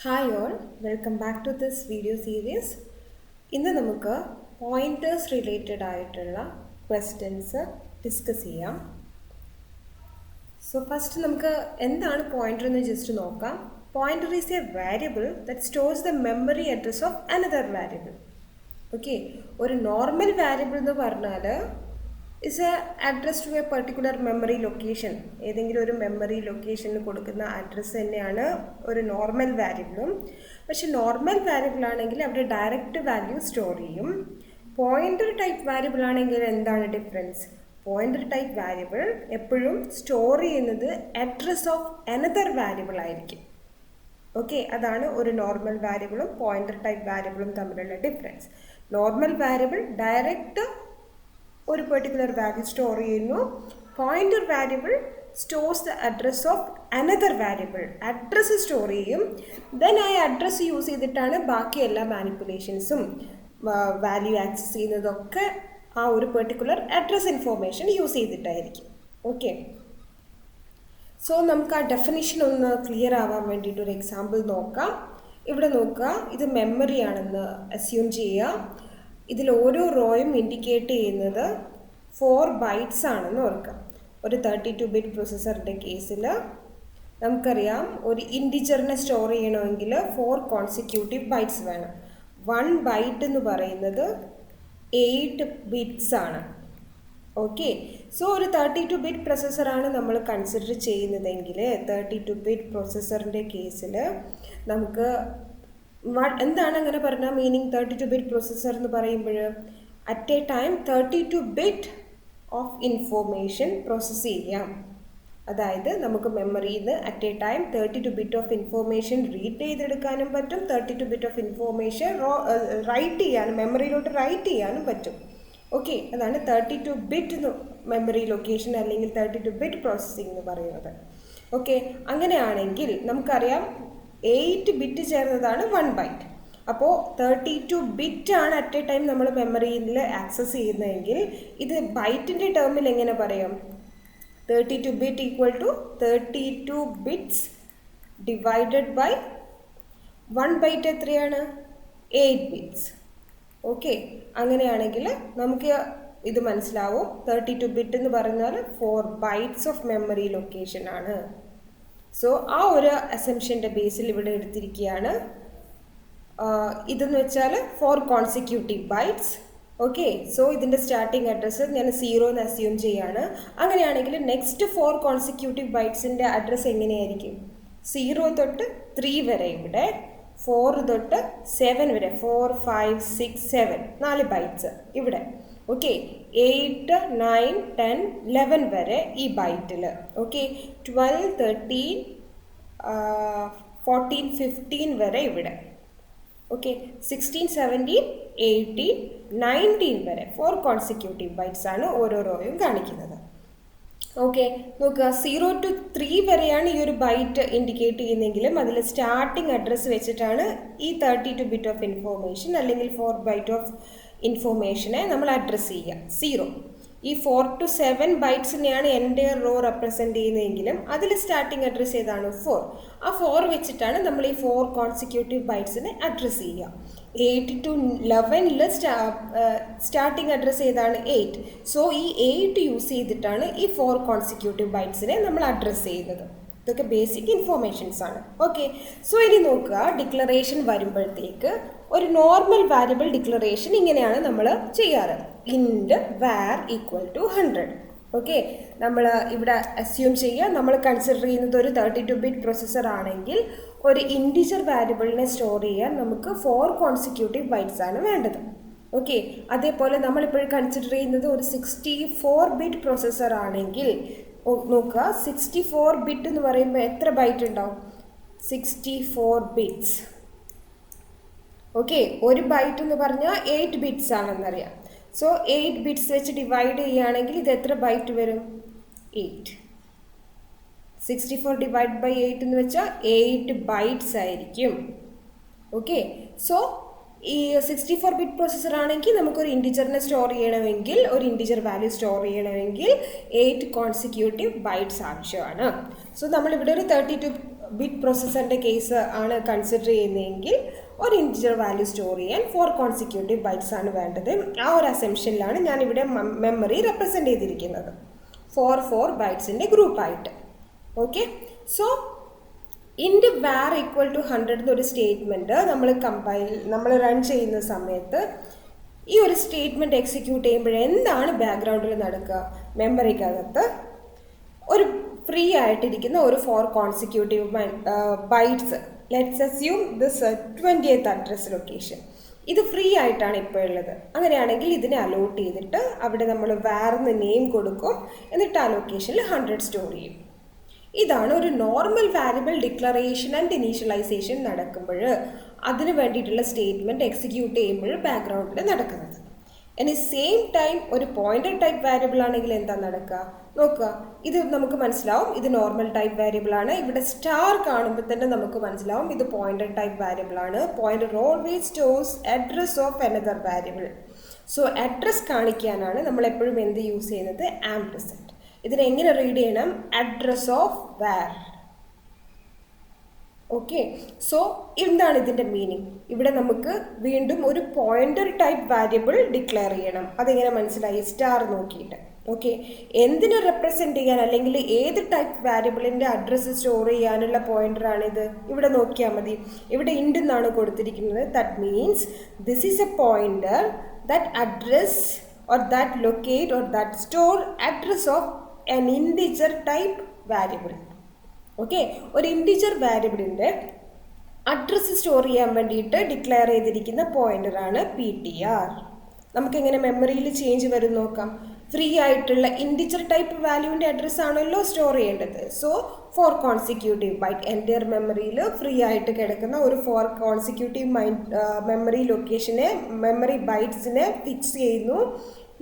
Hi all, welcome back to this video series. ഇന്ന് നമുക്ക് pointers related ആയിട്ടുള്ള questions discuss ചെയ്യാം. സോ ഫസ്റ്റ് നമുക്ക് എന്താണ് പോയിന്റർ എന്ന് ജസ്റ്റ് നോക്കാം. Pointer is A variable that stores the memory address of another variable. Okay, ഒരു normal variable എന്ന് പറഞ്ഞാൽ is a address to a particular memory location. ഏതെങ്കിലും ഒരു മെമ്മറി ലൊക്കേഷനിൽ കൊടുക്കുന്ന അഡ്രസ്സ് തന്നെയാണ് ഒരു നോർമൽ വാരിയബിളും. പക്ഷെ നോർമൽ വാരിയബിൾ ആണെങ്കിൽ അവിടെ ഡയറക്റ്റ് വാല്യൂ സ്റ്റോർ ചെയ്യും. പോയിന്റർ ടൈപ്പ് വാരിയബിൾ ആണെങ്കിൽ എന്താണ് ഡിഫറൻസ്? പോയിന്റർ ടൈപ്പ് വാരിയബിൾ എപ്പോഴും സ്റ്റോർ ചെയ്യുന്നത് അഡ്രസ് ഓഫ് അനദർ വാരിയബിൾ ആയിരിക്കും. ഓക്കെ, അതാണ് ഒരു നോർമൽ വാരിയബിളും പോയിന്റർ ടൈപ്പ് വാരിയബിളും തമ്മിലുള്ള ഡിഫറൻസ്. നോർമൽ വാരിയബിൾ ഡയറക്റ്റ് ഒരു പെർട്ടിക്കുലർ വാല്യൂ സ്റ്റോർ ചെയ്യുന്നു. Pointer variable stores the address of another variable. Address store ചെയ്യും. ദെൻ ആ അഡ്രസ്സ് യൂസ് ചെയ്തിട്ടാണ് ബാക്കി എല്ലാ മാനിപ്പുലേഷൻസും വാല്യൂ ആക്സസ് ചെയ്യുന്നതൊക്കെ ആ ഒരു particular address information use ചെയ്തിട്ടായിരിക്കും. Okay, so നമുക്ക് ആ ഡെഫിനിഷൻ ഒന്ന് ക്ലിയർ ആവാൻ വേണ്ടിയിട്ട് ഒരു എക്സാമ്പിൾ നോക്കാം. ഇവിടെ നോക്കുക, ഇത് മെമ്മറി ആണെന്ന് അസ്യൂം ചെയ്യുക. ഇതിൽ ഓരോ റോയും ഇൻഡിക്കേറ്റ് ചെയ്യുന്നത് 4 ബൈറ്റ്സ് ആണെന്ന് ഓർക്കാം. ഒരു 32 ബിറ്റ് പ്രൊസസ്സറിൻ്റെ കേസിൽ നമുക്കറിയാം, ഒരു ഇൻഡിജറിനെ സ്റ്റോർ ചെയ്യണമെങ്കിൽ 4 കോൺസിക്യൂട്ടീവ് ബൈറ്റ്സ് വേണം. 1 ബൈറ്റ് എന്ന് പറയുന്നത് 8 ബിറ്റ്സ് ആണ്. ഓക്കെ, സോ ഒരു 32 ബിറ്റ് പ്രൊസസ്സറാണ് നമ്മൾ കൺസിഡർ ചെയ്യുന്നതെങ്കിൽ 32 ബിറ്റ് പ്രൊസസ്സറിൻ്റെ കേസിൽ നമുക്ക് എന്താണ് അങ്ങനെ പറഞ്ഞാൽ മീനിങ് 32 ബിറ്റ് പ്രൊസസ്സർ എന്ന് പറയുമ്പോൾ at a time 32 bit of information process ചെയ്യാം. അതായത് നമുക്ക് മെമ്മറിയിൽ നിന്ന് at a time 32 bit of information read ചെയ്തെടുക്കാനും പറ്റും, 32 ബിറ്റ് ഓഫ് ഇൻഫോർമേഷൻ റൈറ്റ് ചെയ്യാനും മെമ്മറിയിലോട്ട് റൈറ്റ് ചെയ്യാനും പറ്റും. ഓക്കെ, അതാണ് 32 ബിറ്റ് മെമ്മറി ലൊക്കേഷൻ അല്ലെങ്കിൽ 32 ബിറ്റ് പ്രോസസ്സിംഗ് എന്ന് പറയുന്നത്. ഓക്കെ, അങ്ങനെയാണെങ്കിൽ നമുക്കറിയാം 8 ബിറ്റ് ചേർന്നതാണ് 1 ബൈറ്റ്. അപ്പോൾ 32 ബിറ്റാണ് അറ്റ് എ ടൈം നമ്മൾ മെമ്മറിയിൽ ആക്സസ് ചെയ്യുന്നതെങ്കിൽ ഇത് ബൈറ്റിൻ്റെ ടേമിൽ എങ്ങനെ പറയാം? 32 bit equal to 32 bits divided by 1 byte എത്രയാണ്? 8 ബിറ്റ്സ്. ഓക്കെ, അങ്ങനെയാണെങ്കിൽ നമുക്ക് ഇത് മനസ്സിലാവും. 32 ബിറ്റ് എന്ന് പറഞ്ഞാൽ 4 ബൈറ്റ്സ് ഓഫ് മെമ്മറി ലൊക്കേഷൻ ആണ്. സോ ആ ഒരു അസംഷൻ്റെ ബേസിൽ ഇവിടെ എടുത്തിരിക്കുകയാണ്. ഇതെന്ന് വെച്ചാൽ 4 കോൺസിക്യൂട്ടീവ് ബൈറ്റ്സ്. ഓക്കെ, സോ ഇതിൻ്റെ സ്റ്റാർട്ടിങ് അഡ്രസ്സ് ഞാൻ 0 എന്ന് അസ്യൂം ചെയ്യാണ്. അങ്ങനെയാണെങ്കിൽ നെക്സ്റ്റ് 4 കോൺസിക്യൂട്ടീവ് ബൈറ്റ്സിൻ്റെ അഡ്രസ്സ് എങ്ങനെയായിരിക്കും? 0 തൊട്ട് 3 വരെ ഇവിടെ, 4 തൊട്ട് 7 വരെ, 4, 5, 6, 7 4 ബൈറ്റ്സ് ഇവിടെ. ഓക്കെ, 8, 9, 10, 11 വരെ ഈ ബൈറ്റിൽ. ഓക്കെ, 12, 13, 14, 15 വരെ ഇവിടെ. ഓക്കെ, 16, 17, 18, 19 വരെ 4 കോൺസിക്യൂട്ടീവ് ബൈറ്റ്സ് ആണ് ഓരോ റോയും കാണിക്കുന്നത്. ഓക്കെ, നോക്കുക, 0 to 3 വരെയാണ് ഈ ഒരു ബൈറ്റ് ഇൻഡിക്കേറ്റ് ചെയ്യുന്നതെങ്കിലും അതിൽ സ്റ്റാർട്ടിങ് അഡ്രസ്സ് വെച്ചിട്ടാണ് ഈ 32 ബിറ്റ് ഓഫ് ഇൻഫോർമേഷൻ അല്ലെങ്കിൽ 4 ബൈറ്റ് ഓഫ് ഇൻഫോർമേഷനെ നമ്മൾ അഡ്രസ്സ് ചെയ്യുക 0. ഈ 4 to 7 ബൈറ്റ്സിനെയാണ് എൻ്റെ റോ റെപ്രസെൻറ്റ് ചെയ്യുന്നതെങ്കിലും അതിൽ സ്റ്റാർട്ടിങ് അഡ്രസ്സ് ഏതാണ്? 4. ആ 4 വെച്ചിട്ടാണ് നമ്മൾ ഈ 4 കോൺസിക്യൂട്ടീവ് ബൈറ്റ്സിനെ അഡ്രസ്സ് ചെയ്യുക. 8 to 11 സ്റ്റാർട്ടിങ് അഡ്രസ്സ് ഏതാണ്? 8. സോ ഈ 8 യൂസ് ചെയ്തിട്ടാണ് ഈ 4 കോൺസിക്യൂട്ടീവ് ബൈറ്റ്സിനെ നമ്മൾ അഡ്രസ്സ് ചെയ്യുന്നത്. ഇതൊക്കെ ബേസിക് ഇൻഫോർമേഷൻസ് ആണ്. ഓക്കെ, സോ ഇനി നോക്കുക, ഡിക്ലറേഷൻ വരുമ്പോഴത്തേക്ക് ഒരു നോർമൽ വാരിയബിൾ ഡിക്ലറേഷൻ ഇങ്ങനെയാണ് നമ്മൾ ചെയ്യാറ്. ഇൻറ്റ് var ഈക്വൽ ടു 100. ഓക്കെ, നമ്മൾ ഇവിടെ അസ്യൂം ചെയ്യുക, നമ്മൾ കൺസിഡർ ചെയ്യുന്നത് ഒരു 32 ബിറ്റ് പ്രൊസസ്സർ ആണെങ്കിൽ ഒരു ഇൻറ്റിജർ വാരിയബിളിനെ സ്റ്റോർ ചെയ്യാൻ നമുക്ക് 4 കോൺസിക്യൂട്ടീവ് ബൈറ്റ്സ് ആണ് വേണ്ടത്. ഓക്കെ, അതേപോലെ നമ്മളിപ്പോഴും കൺസിഡർ ചെയ്യുന്നത് ഒരു 64 ബിറ്റ് പ്രൊസസ്സർ ആണെങ്കിൽ നോക്കുക, 64 ബിറ്റ് എന്ന് പറയുമ്പോൾ എത്ര ബൈറ്റ് ഉണ്ടാവും? 64 ബിറ്റ്സ്. ഓക്കെ, ഒരു ബൈറ്റ് എന്ന് പറഞ്ഞാൽ 8 ബിറ്റ്സ് ആണെന്നറിയാം. സോ 8 ബിറ്റ്സ് വെച്ച് ഡിവൈഡ് ചെയ്യുകയാണെങ്കിൽ ഇത് എത്ര ബൈറ്റ് വരും? 8. 64 ഡിവൈഡ് ബൈ 8 എന്ന് വെച്ചാൽ 8 ബൈറ്റ്സ് ആയിരിക്കും. ഓക്കെ, സോ ഈ 64 ബിറ്റ് പ്രൊസസ്സർ ആണെങ്കിൽ നമുക്കൊരു ഇൻറ്റിജറിനെ സ്റ്റോർ ചെയ്യണമെങ്കിൽ, ഒരു ഇൻറ്റിജർ വാല്യൂ സ്റ്റോർ ചെയ്യണമെങ്കിൽ 8 കോൺസിക്യൂട്ടീവ് ബൈറ്റ്സ് ആവശ്യമാണ്. സോ നമ്മളിവിടെ ഒരു 32 ബിറ്റ് പ്രോസസ്സറിൻ്റെ കേസ് ആണ് കൺസിഡർ ചെയ്യുന്നതെങ്കിൽ ഒരു ഇൻറ്റിജർ വാല്യൂ സ്റ്റോർ ചെയ്യാൻ 4 കോൺസിക്യൂട്ടീവ് ബൈറ്റ്സ് ആണ് വേണ്ടത്. ആ ഒരു അസംഷനിലാണ് ഞാനിവിടെ മെമ്മറി റെപ്രസെൻ്റ് ചെയ്തിരിക്കുന്നത് 4 ബൈറ്റ്സിൻ്റെ ഗ്രൂപ്പായിട്ട്. Okay, so int var equal to 100 എന്നൊരു സ്റ്റേറ്റ്മെൻറ്റ് നമ്മൾ റൺ ചെയ്യുന്ന സമയത്ത് ഈ ഒരു സ്റ്റേറ്റ്മെൻറ്റ് എക്സിക്യൂട്ട് ചെയ്യുമ്പോൾ എന്താണ് ബാക്ക്ഗ്രൗണ്ടിൽ നടക്കുക? മെമ്മറിക്കകത്ത് ഒരു ഫ്രീ ആയിട്ടിരിക്കുന്ന ഒരു 4 consecutive bytes, let's assume this 20th address location, ഇത് ഫ്രീ ആയിട്ടാണ് ഇപ്പോൾ ഉള്ളത്. അങ്ങനെയാണെങ്കിൽ ഇതിനെ അലോട്ട് ചെയ്തിട്ട് അവിടെ നമ്മൾ വാർന്ന് നെയിം കൊടുക്കും, എന്നിട്ട് ആ ലൊക്കേഷനിൽ 100 സ്റ്റോർ ചെയ്യും. ഇതാണ് ഒരു normal variable declaration and initialisation നടക്കുമ്പോൾ അതിന് വേണ്ടിയിട്ടുള്ള സ്റ്റേറ്റ്മെൻറ്റ് എക്സിക്യൂട്ട് ചെയ്യുമ്പോൾ ബാക്ക്ഗ്രൗണ്ടിൽ നടക്കുന്നത്. ഇനി സെയിം ടൈം ഒരു പോയിൻ്റർ ടൈപ്പ് വാരിയബിൾ ആണെങ്കിൽ എന്താ നടക്കുക നോക്കുക. ഇത് നമുക്ക് മനസ്സിലാവും, ഇത് നോർമൽ ടൈപ്പ് വാരിയബിൾ ആണ്. ഇവിടെ സ്റ്റാർ കാണുമ്പോൾ തന്നെ നമുക്ക് മനസ്സിലാവും ഇത് പോയിൻ്റർ ടൈപ്പ് വാരിയബിൾ ആണ്. Pointer always stores address of another variable. So address കാണിക്കാനാണ് നമ്മൾ എപ്പോഴും എന്ത് യൂസ് ചെയ്യുന്നത്? ആംപർസാൻഡ്. ഇതിനെ എങ്ങനെ റീഡ് ചെയ്യണം? Address of war. Okay, so എന്താണ് ഇതിൻ്റെ മീനിങ്? ഇവിടെ നമുക്ക് വീണ്ടും ഒരു പോയിൻ്റർ ടൈപ്പ് വാരിയബിൾ ഡിക്ലെയർ ചെയ്യണം. അതെങ്ങനെ മനസ്സിലായി? സ്റ്റാർ നോക്കിയിട്ട്. ഓക്കെ, എന്തിനെ റെപ്രസെൻ്റ് ചെയ്യാൻ അല്ലെങ്കിൽ ഏത് ടൈപ്പ് വാരിയബിളിൻ്റെ അഡ്രസ്സ് സ്റ്റോർ ചെയ്യാനുള്ള പോയിൻ്ററാണിത്? ഇവിടെ നോക്കിയാൽ മതി, ഇവിടെ ഇൻഡ് എന്നാണ് കൊടുത്തിരിക്കുന്നത്. That means this is a pointer that address or that locate or that store address of an integer type variable. Okay, ഒരു ഇൻറ്റിജർ വാരിയബിളിൻ്റെ അഡ്രസ്സ് സ്റ്റോർ ചെയ്യാൻ വേണ്ടിയിട്ട് ഡിക്ലെയർ ചെയ്തിരിക്കുന്ന പോയിൻ്ററാണ് PTR. നമുക്കെങ്ങനെ മെമ്മറിയിൽ ചേഞ്ച് വരും നോക്കാം. ഫ്രീ ആയിട്ടുള്ള ഇൻറ്റിജർ ടൈപ്പ് വാല്യൂവിൻ്റെ അഡ്രസ്സ് ആണല്ലോ സ്റ്റോർ ചെയ്യേണ്ടത്. സോ 4 കോൺസിക്യൂട്ടീവ് ബൈറ്റ് എൻ്റയർ മെമ്മറിയിൽ ഫ്രീ ആയിട്ട് കിടക്കുന്ന ഒരു 4 കോൺസിക്യൂട്ടീവ് മെമ്മറി ലൊക്കേഷനെ, മെമ്മറി ബൈറ്റ്സിനെ ഫിക്സ് ചെയ്യുന്നു.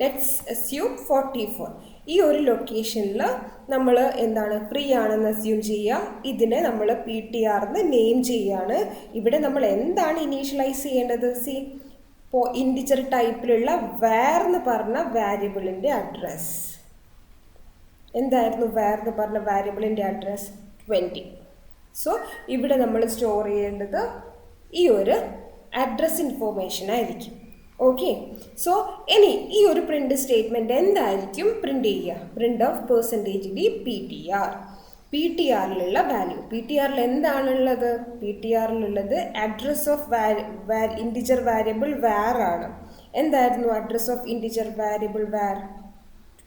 Let's assume 44. ഈ ഒരു ലൊക്കേഷനിൽ നമ്മൾ എന്താണ് ഫ്രീ ആണെന്ന് അസ്യൂം ചെയ്യുക. ഇതിനെ നമ്മൾ PTR എന്ന് നെയിം ചെയ്യുകയാണ്. ഇവിടെ നമ്മൾ എന്താണ് ഇനീഷ്യലൈസ് ചെയ്യേണ്ടത്? സി, ഇപ്പോൾ ഇൻറ്റിജർ ടൈപ്പിലുള്ള വാർ എന്ന് പറഞ്ഞ വാരിയബിളിൻ്റെ അഡ്രസ് എന്തായിരുന്നു? വാർ എന്ന് പറഞ്ഞ വാരിയബിളിൻ്റെ അഡ്രസ് 20. സോ ഇവിടെ നമ്മൾ സ്റ്റോർ ചെയ്യേണ്ടത് ഈ ഒരു അഡ്രസ് ഇൻഫോർമേഷൻ ആയിരിക്കും. ഓക്കെ, സോ ഇനി ഈ ഒരു പ്രിൻ്റ് സ്റ്റേറ്റ്മെൻറ്റ് എന്തായിരിക്കും പ്രിൻ്റ് ചെയ്യുക? Print of %d PTR. PTRിലുള്ള വാല്യൂ, PTRിൽ എന്താണുള്ളത്? PTRിലുള്ളത് address of integer variable var ആണ്. എന്തായിരുന്നു address of integer variable var?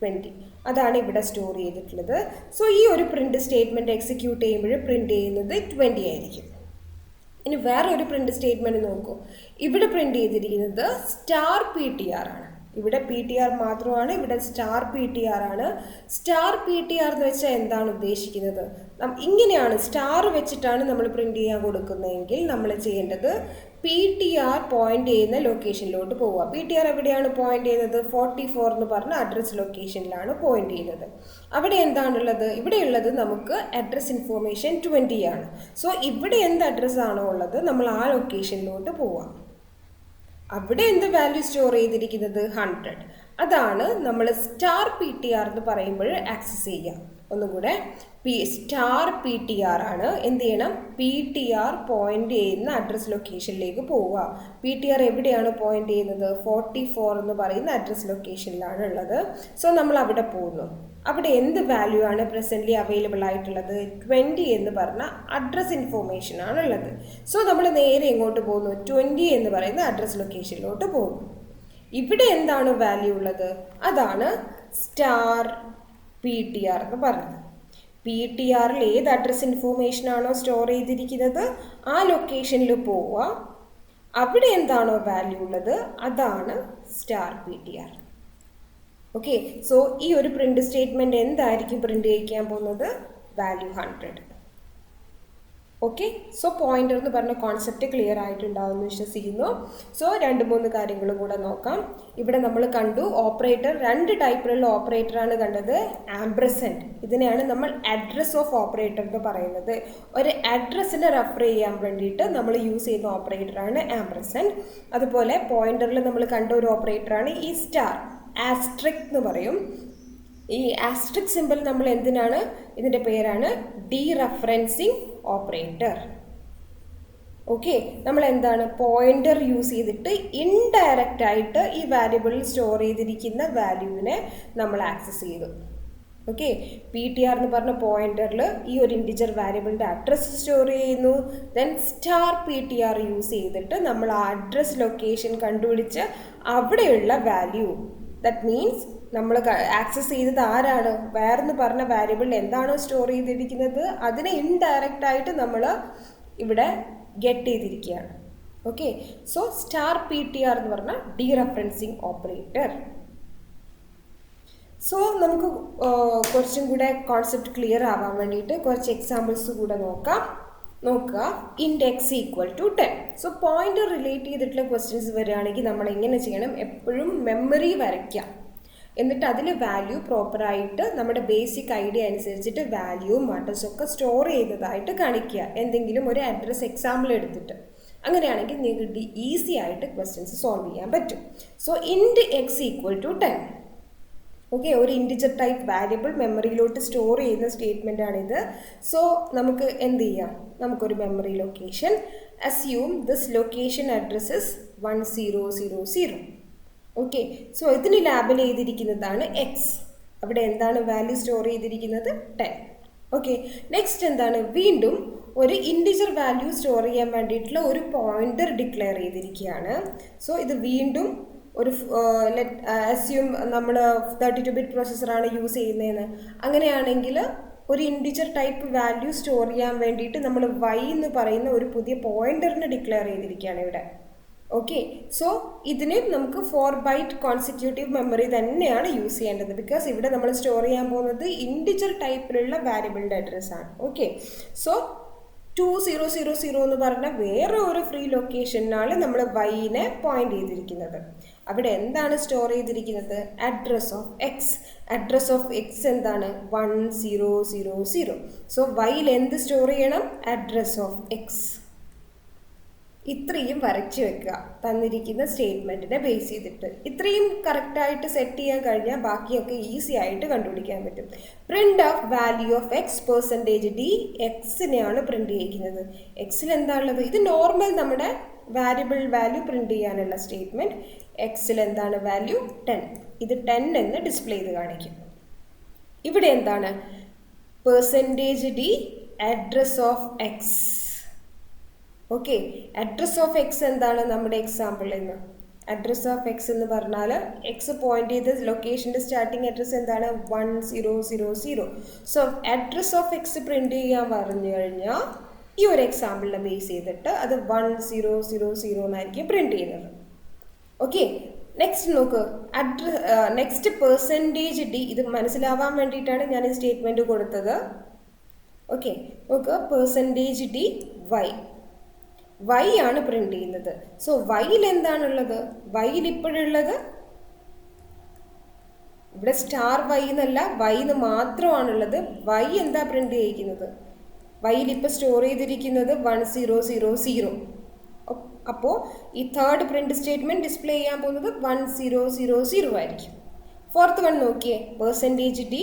20. അതാണ് ഇവിടെ സ്റ്റോർ ചെയ്തിട്ടുള്ളത്. സോ ഈ ഒരു പ്രിൻ്റ് സ്റ്റേറ്റ്മെൻറ്റ് എക്സിക്യൂട്ട് ചെയ്യുമ്പോൾ പ്രിൻ്റ് ചെയ്യുന്നത് 20 ആയിരിക്കും. ഇനി വേറെ ഒരു പ്രിൻ്റ് സ്റ്റേറ്റ്മെൻറ്റ് നോക്കൂ. ഇവിടെ പ്രിൻ്റ് ചെയ്തിരിക്കുന്നത് സ്റ്റാർ PTR ആണ്. ഇവിടെ PTR മാത്രമാണ്, ഇവിടെ സ്റ്റാർ PTR ആണ്. സ്റ്റാർ PTR എന്ന് വെച്ചാൽ എന്താണ് ഉദ്ദേശിക്കുന്നത്? ഇങ്ങനെയാണ് സ്റ്റാർ വെച്ചിട്ടാണ് നമ്മൾ പ്രിൻ്റ് ചെയ്യാൻ കൊടുക്കുന്നതെങ്കിൽ നമ്മൾ ചെയ്യേണ്ടത് PTR പോയിൻ്റ് ചെയ്യുന്ന ലൊക്കേഷനിലോട്ട് പോവുക. PTR എവിടെയാണ് പോയിൻ്റ് ചെയ്യുന്നത്? 44 എന്ന് പറഞ്ഞ അഡ്രസ് ലൊക്കേഷനിലാണ് പോയിൻ്റ് ചെയ്യുന്നത്. അവിടെ എന്താണുള്ളത്? ഇവിടെയുള്ളത് നമുക്ക് അഡ്രസ് ഇൻഫോർമേഷൻ 20 ആണ്. സോ ഇവിടെ എന്ത് അഡ്രസ്സ് ആണോ ഉള്ളത് നമ്മൾ ആ ലൊക്കേഷനിലോട്ട് പോവാം. അവിടെ എന്ത് വാല്യൂ സ്റ്റോർ ചെയ്തിരിക്കുന്നത്? 100. അതാണ് നമ്മൾ സ്റ്റാർ PTR എന്ന് പറയുമ്പോൾ ആക്സസ് ചെയ്യുക. ഒന്നുകൂടെ, സ്റ്റാർ PTR ആണ്. എന്ത് ചെയ്യണം? PTR പോയിൻ്റ് ചെയ്യുന്ന അഡ്രസ് ലൊക്കേഷനിലേക്ക് പോവുക. PTR എവിടെയാണ് പോയിൻ്റ് ചെയ്യുന്നത്? 44 എന്ന് പറയുന്ന അഡ്രസ് ലൊക്കേഷനിലാണ് ഉള്ളത്. സോ നമ്മൾ അവിടെ പോകുന്നു. അവിടെ എന്ത് വാല്യൂ ആണ് പ്രസൻ്റ്ലി അവൈലബിൾ ആയിട്ടുള്ളത്? 20 എന്ന് പറഞ്ഞ അഡ്രസ് ഇൻഫോർമേഷൻ ആണുള്ളത്. സോ നമ്മൾ നേരെ എങ്ങോട്ട് പോകുന്നു? 20 എന്ന് പറയുന്ന അഡ്രസ് ലൊക്കേഷനിലോട്ട് പോകുന്നു. ഇവിടെ എന്താണ് വാല്യൂ ഉള്ളത്? അതാണ് സ്റ്റാർ PTR എന്ന് പറഞ്ഞത്. PTRിൽ ഏത് അഡ്രസ് ഇൻഫോർമേഷൻ ആണോ സ്റ്റോർ ചെയ്തിരിക്കുന്നത് ആ ലൊക്കേഷനിൽ പോവുക. അവിടെ എന്താണോ വാല്യൂ ഉള്ളത് അതാണ് സ്റ്റാർ PTR. ഓക്കെ, സോ ഈ ഒരു പ്രിൻ്റ് സ്റ്റേറ്റ്മെൻറ്റ് എന്തായിരിക്കും പ്രിൻ്റ് ചെയ്യിക്കാൻ പോകുന്നത്? വാല്യൂ 100. ഓക്കെ, സോ പോയിൻ്റർ എന്ന് പറഞ്ഞ കോൺസെപ്റ്റ് ക്ലിയർ ആയിട്ടുണ്ടാവുമെന്ന് വിശ്വസിക്കുന്നു. സോ 2-3 കാര്യങ്ങളും കൂടെ നോക്കാം. ഇവിടെ നമ്മൾ കണ്ടു ഓപ്പറേറ്റർ, 2 ടൈപ്പിലുള്ള ഓപ്പറേറ്ററാണ് കണ്ടത്. ആംപർസാൻഡ്, ഇതിനെയാണ് നമ്മൾ അഡ്രസ് ഓഫ് ഓപ്പറേറ്റർ എന്ന് പറയുന്നത്. ഒരു അഡ്രസ്സിനെ റെഫർ ചെയ്യാൻ വേണ്ടിയിട്ട് നമ്മൾ യൂസ് ചെയ്യുന്ന ഓപ്പറേറ്ററാണ് ആംപർസാൻഡ്. അതുപോലെ പോയിൻ്ററിൽ നമ്മൾ കണ്ട ഒരു ഓപ്പറേറ്ററാണ് ഈ സ്റ്റാർ, ആസ്ട്രിക് എന്ന് പറയും. ഈ ആസ്ട്രിക് സിമ്പിൾ നമ്മൾ എന്തിനാണ്? ഇതിൻ്റെ പേരാണ് ഡീറഫറൻസിങ് ഓപ്പറേറ്റർ. ഓക്കെ, നമ്മൾ എന്താണ് പോയിന്റർ യൂസ് ചെയ്തിട്ട് ഇൻഡയറക്റ്റ് ആയിട്ട് ഈ വാരിയബിളിൽ സ്റ്റോർ ചെയ്തിരിക്കുന്ന വാല്യൂവിനെ നമ്മൾ ആക്സസ് ചെയ്തു. ഓക്കെ, പി ടി ആർ എന്ന് പറഞ്ഞ പോയിന്ററിൽ ഈ ഒരു ഇൻറ്റിജർ വാരിയബിളിൻ്റെ അഡ്രസ്സ് സ്റ്റോർ ചെയ്യുന്നു. Then star P T R use ചെയ്തിട്ട് നമ്മൾ ആ അഡ്രസ് ലൊക്കേഷൻ കണ്ടുപിടിച്ച് അവിടെയുള്ള വാല്യൂ, ദാറ്റ് മീൻസ് നമ്മൾ ആക്സസ് ചെയ്തത് ആരാണ്, വേറെന്ന് പറഞ്ഞ വാരിയബിളിൽ എന്താണോ സ്റ്റോർ ചെയ്തിരിക്കുന്നത് അതിനെ ഇൻഡയറക്റ്റ് ആയിട്ട് നമ്മൾ ഇവിടെ ഗെറ്റ് ചെയ്തിരിക്കുകയാണ്. Okay, so star P T R എന്ന് പറഞ്ഞാൽ ഡീറഫറൻസിങ് ഓപ്പറേറ്റർ. സോ നമുക്ക് കുറച്ചും കൂടെ കോൺസെപ്റ്റ് ക്ലിയർ ആവാൻ വേണ്ടിയിട്ട് കുറച്ച് എക്സാമ്പിൾസ് കൂടെ നോക്കുക. Int X equal to 10. So pointer relate ചെയ്തിട്ടുള്ള ക്വസ്റ്റ്യൻസ് വരികയാണെങ്കിൽ നമ്മൾ എങ്ങനെ ചെയ്യണം, എപ്പോഴും മെമ്മറി വരയ്ക്കാം, എന്നിട്ട് അതിൽ വാല്യൂ പ്രോപ്പറായിട്ട് നമ്മുടെ ബേസിക് ഐഡിയ അനുസരിച്ചിട്ട് വാല്യൂവും അഡ്രസ്സും ഒക്കെ സ്റ്റോർ ചെയ്തതായിട്ട് കാണിക്കുക, എന്തെങ്കിലും ഒരു അഡ്രസ്സ് എക്സാമ്പിൾ എടുത്തിട്ട്. അങ്ങനെയാണെങ്കിൽ നിങ്ങൾക്ക് ഈസി ആയിട്ട് ക്വസ്റ്റ്യൻസ് സോൾവ് ചെയ്യാൻ പറ്റും. So int X equal to 10. Okay, ഒരു ഇൻറ്റിജർ ടൈപ്പ് വാരിയബിൾ മെമ്മറിയിലോട്ട് സ്റ്റോർ ചെയ്യുന്ന സ്റ്റേറ്റ്മെൻ്റ് ആണിത്. സോ നമുക്ക് എന്ത് ചെയ്യാം, നമുക്കൊരു memory location assume this location address is 1000. Okay, so ഇതിന് ലാബിൽ ചെയ്തിരിക്കുന്നതാണ് എക്സ്. അവിടെ എന്താണ് വാല്യൂ സ്റ്റോർ ചെയ്തിരിക്കുന്നത്, 10. ഓക്കെ, നെക്സ്റ്റ് എന്താണ്, വീണ്ടും ഒരു ഇൻറ്റിജർ വാല്യൂ സ്റ്റോർ ചെയ്യാൻ വേണ്ടിയിട്ടുള്ള ഒരു പോയിന്റർ ഡിക്ലെയർ ചെയ്തിരിക്കുകയാണ്. സോ ഇത് വീണ്ടും ഒരു അസ്യൂം നമ്മൾ 32 ബിറ്റ് പ്രോസസ്സറാണ് യൂസ് ചെയ്യുന്നതെന്ന്. അങ്ങനെയാണെങ്കിൽ ഒരു ഇൻറ്റിജർ ടൈപ്പ് വാല്യൂ സ്റ്റോർ ചെയ്യാൻ വേണ്ടിയിട്ട് നമ്മൾ y എന്ന് പറയുന്ന ഒരു പുതിയ പോയിന്ററിനെ ഡിക്ലെയർ ചെയ്തിരിക്കുകയാണ് ഇവിടെ. ഓക്കെ, സോ ഇതിന് നമുക്ക് 4 ബൈറ്റ് കോൺസിക്യൂട്ടീവ് മെമ്മറി തന്നെയാണ് യൂസ് ചെയ്യേണ്ടത്. ബിക്കോസ് ഇവിടെ നമ്മൾ സ്റ്റോർ ചെയ്യാൻ പോകുന്നത് ഇൻറ്റിജർ ടൈപ്പിലുള്ള വാരിയബിളിൻ്റെ അഡ്രസ്സാണ്. ഓക്കെ, സോ 2000 എന്ന് പറഞ്ഞ വേറെ ഒരു ഫ്രീ ലൊക്കേഷനാണ് നമ്മൾ വൈനെ പോയിന്റ് ചെയ്തിരിക്കുന്നത്. അവിടെ എന്താണ് സ്റ്റോർ ചെയ്തിരിക്കുന്നത്, address of X. Address of X എന്താണ്, 1000. സോ വൈയിൽ എന്ത് സ്റ്റോർ ചെയ്യണം, അഡ്രസ് ഓഫ് എക്സ്. ഇത്രയും വരച്ച് വെക്കുക തന്നിരിക്കുന്ന സ്റ്റേറ്റ്മെൻറ്റിനെ ബേസ് ചെയ്തിട്ട്. ഇത്രയും കറക്റ്റായിട്ട് സെറ്റ് ചെയ്യാൻ കഴിഞ്ഞാൽ ബാക്കിയൊക്കെ ഈസി ആയിട്ട് കണ്ടുപിടിക്കാൻ പറ്റും. Print of value of X %d, എക്സിനെയാണ് പ്രിൻ്റ് ചെയ്യിക്കുന്നത്. എക്സിൽ എന്താണുള്ളത്, ഇത് നോർമൽ നമ്മുടെ വാരിയബിൾ വാല്യൂ പ്രിൻ്റ് ചെയ്യാനുള്ള സ്റ്റേറ്റ്മെൻറ്റ്. എക്സിൽ എന്താണ് വാല്യൂ, 10. ഇത് 10 എന്ന് ഡിസ്പ്ലേ ചെയ്ത് കാണിക്കും. ഇവിടെ എന്താണ്, %d address of X. Okay, address of X എന്താണ് നമ്മുടെ എക്സാമ്പിളിൽ നിന്ന്, അഡ്രസ് ഓഫ് എക്സ് എന്ന് പറഞ്ഞാൽ എക്സ് പോയിന്റ് ചെയ്ത ലൊക്കേഷൻ്റെ സ്റ്റാർട്ടിങ് അഡ്രസ് എന്താണ്, 1000. So address of X print ചെയ്യാൻ പറഞ്ഞു കഴിഞ്ഞാൽ ഈ ഒരു എക്സാമ്പിളിനെ ബേസ് ചെയ്തിട്ട് അത് 1000 എന്നായിരിക്കും പ്രിൻ്റ് ചെയ്യുന്നത്. ഓക്കെ, നെക്സ്റ്റ് നോക്ക്, നെക്സ്റ്റ് %d. ഇത് മനസ്സിലാവാൻ വേണ്ടിയിട്ടാണ് ഞാൻ ഈ സ്റ്റേറ്റ്മെൻറ്റ് കൊടുത്തത്. ഓക്കെ, നോക്ക്, %d y ആണ് പ്രിൻ്റ് ചെയ്യുന്നത്. സോ വൈയിൽ എന്താണുള്ളത്, വൈയിൽ ഇപ്പോഴുള്ളത് ഇവിടെ സ്റ്റാർ വൈ എന്നല്ല, വൈന്ന് മാത്രമാണുള്ളത്. വൈ എന്താ പ്രിൻ്റ് ചെയ്യിക്കുന്നത്, വൈയിൽ ഇപ്പോൾ സ്റ്റോർ ചെയ്തിരിക്കുന്നത് 1000. അപ്പോൾ ഈ തേർഡ് പ്രിൻ്റ് സ്റ്റേറ്റ്മെൻറ്റ് ഡിസ്പ്ലേ ചെയ്യാൻ പോകുന്നത് 1000 ആയിരിക്കും. ഫോർത്ത് വൺ നോക്കിയേ, %d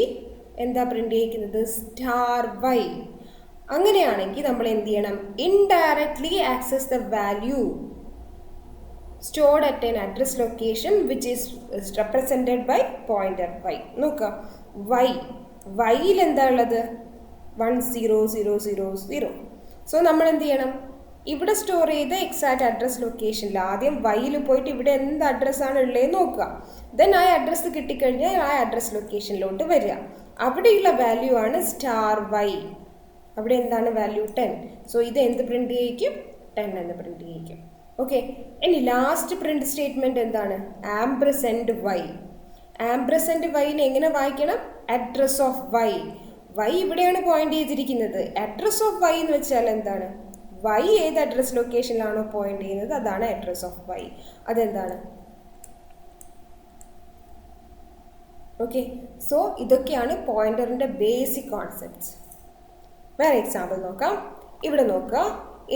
എന്താ പ്രിൻ്റ് ചെയ്യിക്കുന്നത്, സ്റ്റാർ വൈ. അങ്ങനെയാണെങ്കിൽ നമ്മൾ എന്ത് ചെയ്യണം, indirectly access the value stored at an address location which is represented by pointer y. നോക്കുക, വൈയിൽ എന്താ ഉള്ളത്, 1000. സോ നമ്മൾ എന്ത് ചെയ്യണം, ഇവിടെ സ്റ്റോർ ചെയ്ത എക്സാക്റ്റ് അഡ്രസ് ലൊക്കേഷനിൽ ആദ്യം വൈയിൽ പോയിട്ട് ഇവിടെ എന്ത് അഡ്രസ്സാണ് ഉള്ളതെന്ന് നോക്കുക. ദെൻ ആ അഡ്രസ്സ് കിട്ടിക്കഴിഞ്ഞാൽ ആ അഡ്രസ് ലൊക്കേഷനിലോട്ട് വരിക. അവിടെയുള്ള വാല്യൂ ആണ് സ്റ്റാർ വൈ. അവിടെ എന്താണ് വാല്യൂ, 10. സോ ഇത് എന്ത് പ്രിൻ്റ് ചെയ്യിക്കും, 10 എന്ന് പ്രിൻ്റ് ചെയ്യിക്കും. ഓക്കെ, ഇനി ലാസ്റ്റ് പ്രിൻ്റ് സ്റ്റേറ്റ്മെൻറ്റ് എന്താണ്, ആംപ്രസെൻഡ് വൈ. ആംപ്രസെൻഡ് വൈനെ എങ്ങനെ വായിക്കണം, അഡ്രസ് ഓഫ് വൈ. വൈ ഇവിടെയാണ് പോയിന്റ് ചെയ്തിരിക്കുന്നത്. അഡ്രസ് ഓഫ് വൈ എന്ന് വെച്ചാൽ എന്താണ്, വൈ ഏത് അഡ്രസ് ലൊക്കേഷനിലാണോ പോയിന്റ് ചെയ്യുന്നത് അതാണ് അഡ്രസ് ഓഫ് വൈ. അതെന്താണ്, ഓക്കെ. സോ ഇതൊക്കെയാണ് പോയിന്ററിൻ്റെ ബേസിക് കോൺസെപ്റ്റ്സ്. വേറെ എക്സാമ്പിൾ നോക്കാം. ഇവിടെ നോക്കുക,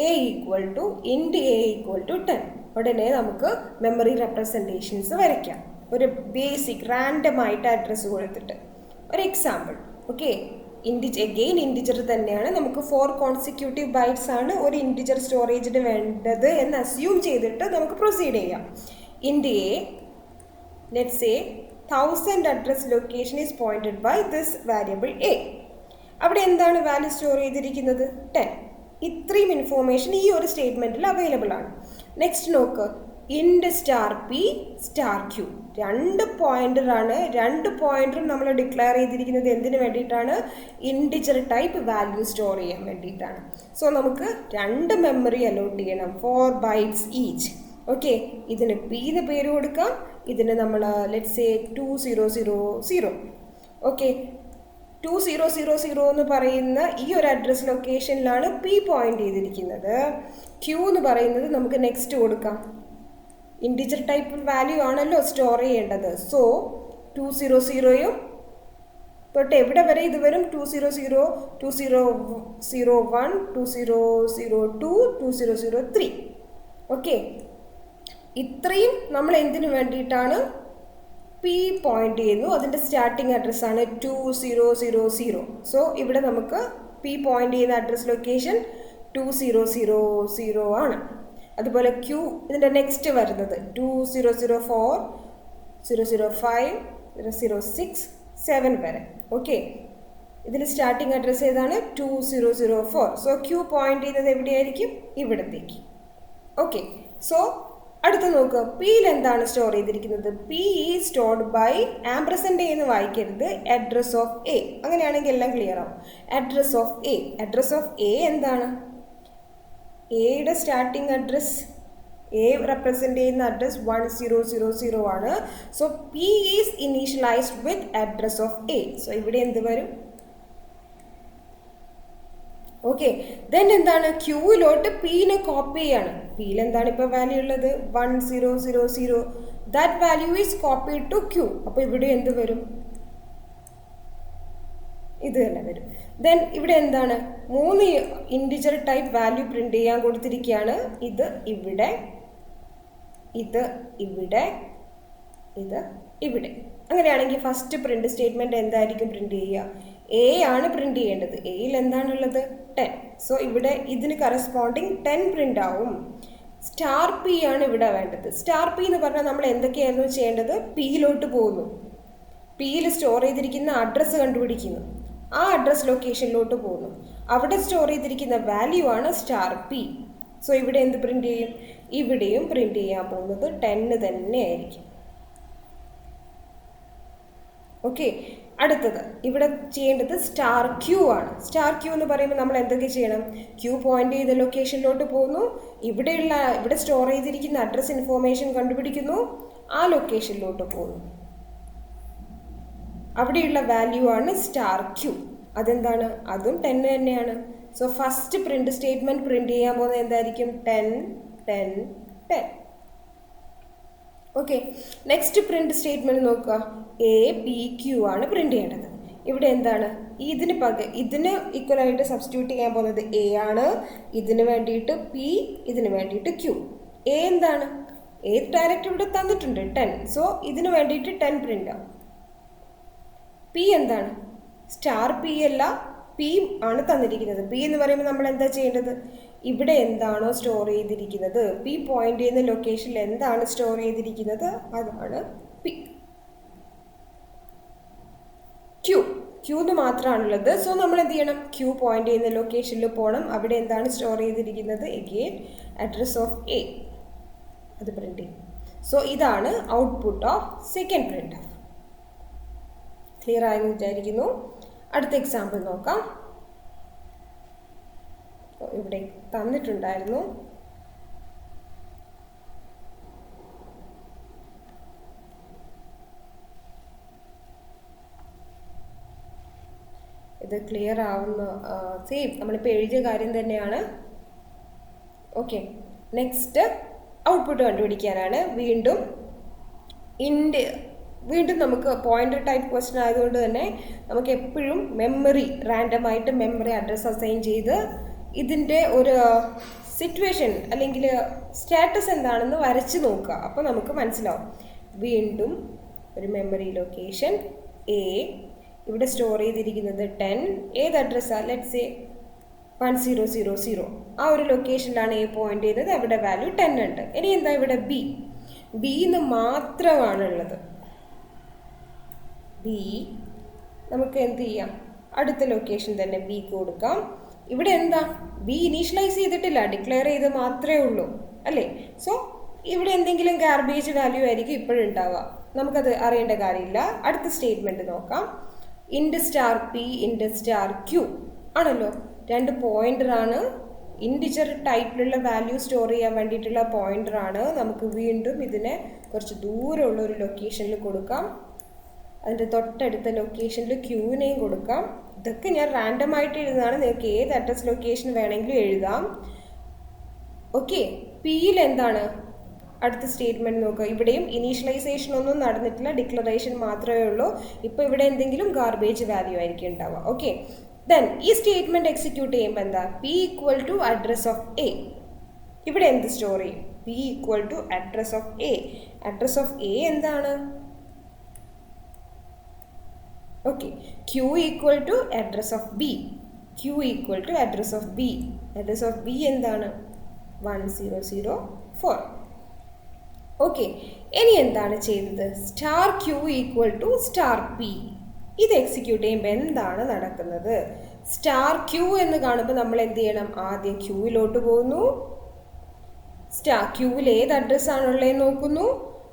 a=10. ഉടനെ നമുക്ക് മെമ്മറി റെപ്രസെൻറ്റേഷൻസ് വരയ്ക്കാം. ഒരു ബേസിക് റാൻഡം ആയിട്ട് അഡ്രസ്സ് കൊടുത്തിട്ട് ഒരു എക്സാമ്പിൾ. ഓക്കെ, അഗെയിൻ ഇൻറ്റിജർ തന്നെയാണ്. നമുക്ക് 4 കോൺസിക്യൂട്ടീവ് ബൈറ്റ്സ് ആണ് ഒരു ഇൻറ്റിജർ സ്റ്റോറേജിന് വേണ്ടത് എന്ന് അസ്യൂം ചെയ്തിട്ട് നമുക്ക് പ്രൊസീഡ് ചെയ്യാം. Int A, let's say 1000 address location is pointed by this variable A. അവിടെ എന്താണ് വാല്യൂ സ്റ്റോർ ചെയ്തിരിക്കുന്നത്? 10. ഇത്രയും ഇൻഫോർമേഷൻ ഈ ഒരു സ്റ്റേറ്റ്മെൻറ്റിൽ അവൈലബിൾ ആണ്. നെക്സ്റ്റ് നോക്ക്, ഇൻറ്റ് സ്റ്റാർ പി സ്റ്റാർ ക്യൂ. 2 പോയിന്ററാണ്. 2 പോയിന്ററും നമ്മൾ ഡിക്ലെയർ ചെയ്തിരിക്കുന്നത് എന്തിനു വേണ്ടിയിട്ടാണ്? ഇൻറ്റിജർ ടൈപ്പ് വാല്യൂ സ്റ്റോർ ചെയ്യാൻ വേണ്ടിയിട്ടാണ്. സോ നമുക്ക് 2 മെമ്മറി അലോട്ട് ചെയ്യണം, 4 ബൈറ്റ്സ് ഈച്ച്. ഓക്കെ, ഇതിന് പി എന്ന് പേര് കൊടുക്കാം, ഇതിന് നമ്മൾ ലെറ്റ്സ് സേ 2000. ഓക്കെ, 2000 എന്ന് പറയുന്ന ഈ ഒരു അഡ്രസ് ലൊക്കേഷനിലാണ് പി പോയിന്റ് ചെയ്തിരിക്കുന്നത്. ക്യൂ എന്ന് പറയുന്നത് നമുക്ക് നെക്സ്റ്റ് കൊടുക്കാം. ഇൻറ്റിജർ ടൈപ്പ് വാല്യൂ ആണല്ലോ സ്റ്റോർ ചെയ്യേണ്ടത്. സോ 200യും തൊട്ട് എവിടെ വരെ ഇത് വരും? 200, 2001, 2002, 2003. ഓക്കെ, ഇത്രയും നമ്മൾ എന്തിനു വേണ്ടിയിട്ടാണ്? പി പോയിന്റ് ചെയ്യുന്നു. അതിൻ്റെ സ്റ്റാർട്ടിങ് അഡ്രസ്സാണ് 2000. സോ ഇവിടെ നമുക്ക് പി പോയിന്റ് ചെയ്യുന്ന അഡ്രസ് ലൊക്കേഷൻ 2000 ആണ്. അതുപോലെ ക്യൂ ഇതിൻ്റെ നെക്സ്റ്റ് വരുന്നത് 2004, 005, 006, 7 വരെ. ഓക്കെ, ഇതിൽ സ്റ്റാർട്ടിങ് അഡ്രസ്സ് ഏതാണ്? 2004. സോ ക്യൂ പോയിന്റ് ചെയ്യുന്നത് എവിടെയായിരിക്കും? ഇവിടത്തേക്ക്. ഓക്കെ, സോ അടുത്ത നോക്കുക, പിയിൽ എന്താണ് സ്റ്റോർ ചെയ്തിരിക്കുന്നത്? പി ഈസ് സ്റ്റോർഡ് ബൈ ആംപ്രസൻഡ് എന്ന് വായിക്കരുത്, അഡ്രസ് ഓഫ് എ. അങ്ങനെയാണെങ്കിൽ എല്ലാം ക്ലിയർ ആവും. Address of A. Address of A എന്താണ്? എയുടെ സ്റ്റാർട്ടിംഗ് അഡ്രസ്, എ റെപ്രസെൻ്റ് ചെയ്യുന്ന അഡ്രസ് 1000 ആണ്. So P is initialised with address of A. So ഇവിടെ എന്ത് വരും? ഓക്കെ, ദെൻ എന്താണ്? ക്യൂവിലോട്ട് പീനെ കോപ്പി ചെയ്യാണ്. പിയിൽ എന്താണ് ഇപ്പോൾ വാല്യൂ ഉള്ളത്? 1000. That value is copied to Q. അപ്പോൾ ഇവിടെ എന്ത് വരും? ഇത് തന്നെ വരും. ദെൻ ഇവിടെ എന്താണ്? 3 ഇൻറ്റിജർ ടൈപ്പ് വാല്യൂ പ്രിന്റ് ചെയ്യാൻ കൊടുത്തിരിക്കുകയാണ്. ഇത് ഇവിടെ, ഇത് ഇവിടെ, ഇത് ഇവിടെ. അങ്ങനെയാണെങ്കിൽ ഫസ്റ്റ് പ്രിന്റ് സ്റ്റേറ്റ്മെന്റ് എന്തായിരിക്കും പ്രിന്റ് ചെയ്യുക? എ ആണ് പ്രിന്റ് ചെയ്യേണ്ടത്. എയിൽ എന്താണുള്ളത്? 10. സോ ഇവിടെ ഇതിന് കറസ്പോണ്ടിങ് 10 പ്രിന്റ് ആവും. സ്റ്റാർ പി ആണ് ഇവിടെ വേണ്ടത്. സ്റ്റാർ പി എന്ന് പറഞ്ഞാൽ നമ്മൾ എന്തൊക്കെയായിരുന്നു ചെയ്യേണ്ടത്? പിയിലോട്ട് പോകുന്നു, പിയിൽ സ്റ്റോർ ചെയ്തിരിക്കുന്ന അഡ്രസ്സ് കണ്ടുപിടിക്കുന്നു, ആ അഡ്രസ് ലൊക്കേഷനിലോട്ട് പോകുന്നു, അവിടെ സ്റ്റോർ ചെയ്തിരിക്കുന്ന വാല്യൂ ആണ് സ്റ്റാർ പി. സോ ഇവിടെ എന്ത് പ്രിന്റ് ചെയ്യും? ഇവിടെയും പ്രിന്റ് ചെയ്യാൻ പോകുന്നത് 10 തന്നെ ആയിരിക്കും. ഓക്കെ, അടുത്തത് ഇവിടെ ചെയ്യേണ്ടത് സ്റ്റാർ ക്യൂ ആണ്. സ്റ്റാർ ക്യൂ എന്ന് പറയുമ്പോൾ നമ്മൾ എന്തൊക്കെ ചെയ്യണം? ക്യൂ പോയിന്റ് ചെയ്ത ലൊക്കേഷനിലോട്ട് പോകുന്നു, ഇവിടെ സ്റ്റോർ ചെയ്തിരിക്കുന്ന അഡ്രസ് ഇൻഫോർമേഷൻ കണ്ടുപിടിക്കുന്നു, ആ ലൊക്കേഷനിലോട്ട് പോകുന്നു, അവിടെയുള്ള വാല്യൂ ആണ് സ്റ്റാർ ക്യൂ. അതെന്താണ്? അതും 10 തന്നെയാണ്. So first print statement print ചെയ്യാൻ പോകുന്നത് എന്തായിരിക്കും? 10, 10, 10. ഓക്കെ, നെക്സ്റ്റ് പ്രിന്റ് സ്റ്റേറ്റ്മെന്റ് നോക്കുക. എ പി ക്യൂ ആണ് പ്രിന്റ് ചെയ്യേണ്ടത്. ഇവിടെ എന്താണ്? ഇതിന് ഈക്വൽ ആയിട്ട് സബ്സ്റ്റിറ്റ്യൂട്ട് ചെയ്യാൻ പോകുന്നത് എ ആണ്, ഇതിന് വേണ്ടിയിട്ട് പി, ഇതിന് വേണ്ടിയിട്ട് ക്യൂ. എ എന്താണ്? എ ഡയറക്റ്റ് ഇവിടെ തന്നിട്ടുണ്ട് 10. സോ ഇതിന് വേണ്ടിയിട്ട് 10 പ്രിന്റ് ആവും. പി എന്താണ്? സ്റ്റാർ പി അല്ല, പി ആണ് തന്നിരിക്കുന്നത്. പി എന്ന് പറയുമ്പോൾ നമ്മൾ എന്താ ചെയ്യേണ്ടത്? ഇവിടെ എന്താണോ സ്റ്റോർ ചെയ്തിരിക്കുന്നത്, പി പോയിന്റ് ചെയ്യുന്ന ലൊക്കേഷനിൽ എന്താണ് സ്റ്റോർ ചെയ്തിരിക്കുന്നത്, അതാണ് പി. ക്യൂ എന്ന് മാത്രമാണുള്ളത്. സോ നമ്മൾ എന്ത് ചെയ്യണം? ക്യൂ പോയിന്റ് ചെയ്യുന്ന ലൊക്കേഷനിൽ പോകണം, അവിടെ എന്താണ് സ്റ്റോർ ചെയ്തിരിക്കുന്നത്? എഗെയിൻ അഡ്രസ് ഓഫ് എ, അത് പ്രിന്റ് ചെയ്യും. സോ ഇതാണ് output of second print of. Clear ആയെന്ന് വിചാരിക്കുന്നു. അടുത്ത എക്സാമ്പിൾ നോക്കാം. ഇവിടെ തന്നിട്ടുണ്ടായിരുന്നു. ഇത് ക്ലിയർ ആവുന്ന സെയിം നമ്മളിപ്പോൾ എഴുതിയ കാര്യം തന്നെയാണ്. ഓക്കെ, നെക്സ്റ്റ് ഔട്ട്പുട്ട് കണ്ടുപിടിക്കാനാണ്. വീണ്ടും നമുക്ക് പോയിന്റർ ടൈപ്പ് ക്വസ്റ്റ്യൻ ആയതുകൊണ്ട് തന്നെ നമുക്ക് എപ്പോഴും റാൻഡമായിട്ട് മെമ്മറി അഡ്രസ് അസൈൻ ചെയ്ത് ഇതിൻ്റെ ഒരു സിറ്റുവേഷൻ അല്ലെങ്കിൽ സ്റ്റാറ്റസ് എന്താണെന്ന് വരച്ച് നോക്കുക. അപ്പോൾ നമുക്ക് മനസ്സിലാവും. വീണ്ടും ഒരു മെമ്മറി ലൊക്കേഷൻ എ, ഇവിടെ സ്റ്റോർ ചെയ്തിരിക്കുന്നത് 10. ഏത് അഡ്രസ്സാണ്? Let's say 1000. ആ ഒരു ലൊക്കേഷനിലാണ് എ പോയിന്റ് ചെയ്തത്, അവിടെ വാല്യൂ 10 ഉണ്ട്. ഇനി എന്താ ഇവിടെ ബിന്ന് മാത്രമാണുള്ളത്. ബി നമുക്ക് എന്ത് ചെയ്യാം? അടുത്ത ലൊക്കേഷൻ തന്നെ ബി കൊടുക്കാം. ഇവിടെ എന്താ? ബി ഇനീഷ്യലൈസ് ചെയ്തിട്ടില്ല, ഡിക്ലെയർ ചെയ്ത് മാത്രമേ ഉള്ളൂ അല്ലേ? സോ ഇവിടെ എന്തെങ്കിലും ഗാർബേജ് വാല്യൂ ആയിരിക്കും ഇപ്പോഴും ഉണ്ടാവുക, നമുക്കത് അറിയേണ്ട കാര്യമില്ല. അടുത്ത സ്റ്റേറ്റ്മെൻറ്റ് നോക്കാം. ഇൻഡ് സ്റ്റാർ പി ഇൻഡ് സ്റ്റാർ ക്യൂ ആണല്ലോ, രണ്ട് പോയിന്ററാണ്. ഇൻഡിജർ ടൈപ്പിലുള്ള വാല്യൂ സ്റ്റോർ ചെയ്യാൻ വേണ്ടിയിട്ടുള്ള പോയിന്ററാണ്. നമുക്ക് വീണ്ടും ഇതിനെ കുറച്ച് ദൂരമുള്ള ഒരു ലൊക്കേഷനിൽ കൊടുക്കാം. അതിൻ്റെ തൊട്ടടുത്ത ലൊക്കേഷനിൽ ക്യൂവിനെയും കൊടുക്കാം. ഇതൊക്കെ ഞാൻ റാൻഡം ആയിട്ട് എഴുതുന്നതാണ്, നിങ്ങൾക്ക് ഏത് അഡ്രസ് ലൊക്കേഷൻ വേണമെങ്കിലും എഴുതാം. ഓക്കെ, പിയിൽ എന്താണ് അടുത്ത സ്റ്റേറ്റ്മെൻറ്റ് നോക്കുക. ഇവിടെയും ഇനീഷ്യലൈസേഷൻ ഒന്നും നടന്നിട്ടില്ല, ഡിക്ലറേഷൻ മാത്രമേ ഉള്ളൂ. ഇപ്പോൾ ഇവിടെ എന്തെങ്കിലും ഗാർബേജ് വാല്യൂ ആയിരിക്കും ഉണ്ടാവുക. ഓക്കെ, ദെൻ ഈ സ്റ്റേറ്റ്മെൻറ്റ് എക്സിക്യൂട്ട് ചെയ്യുമ്പോൾ എന്താ? P equal to address of A. ഇവിടെ എന്ത് സ്റ്റോർ ചെയ്യും? P equal to address of A. Address of A എന്താണ്? Okay, Q equal to address of B. Q equal to address of B. Address of B എന്താണ്? 1004. Okay, ഇനി എന്താണ് ചെയ്തത്? Star Q equal to star P. ഇത് execute ചെയ്യുമ്പോൾ എന്താണ് നടക്കുന്നത്? Star Q എന്ന് കാണുമ്പോൾ നമ്മൾ എന്ത് ചെയ്യണം? ആദ്യം ക്യൂവിലോട്ട് പോകുന്നു, സ്റ്റാർ ക്യൂവിൽ ഏത് അഡ്രസ്സാണുള്ളതെന്ന് നോക്കുന്നു,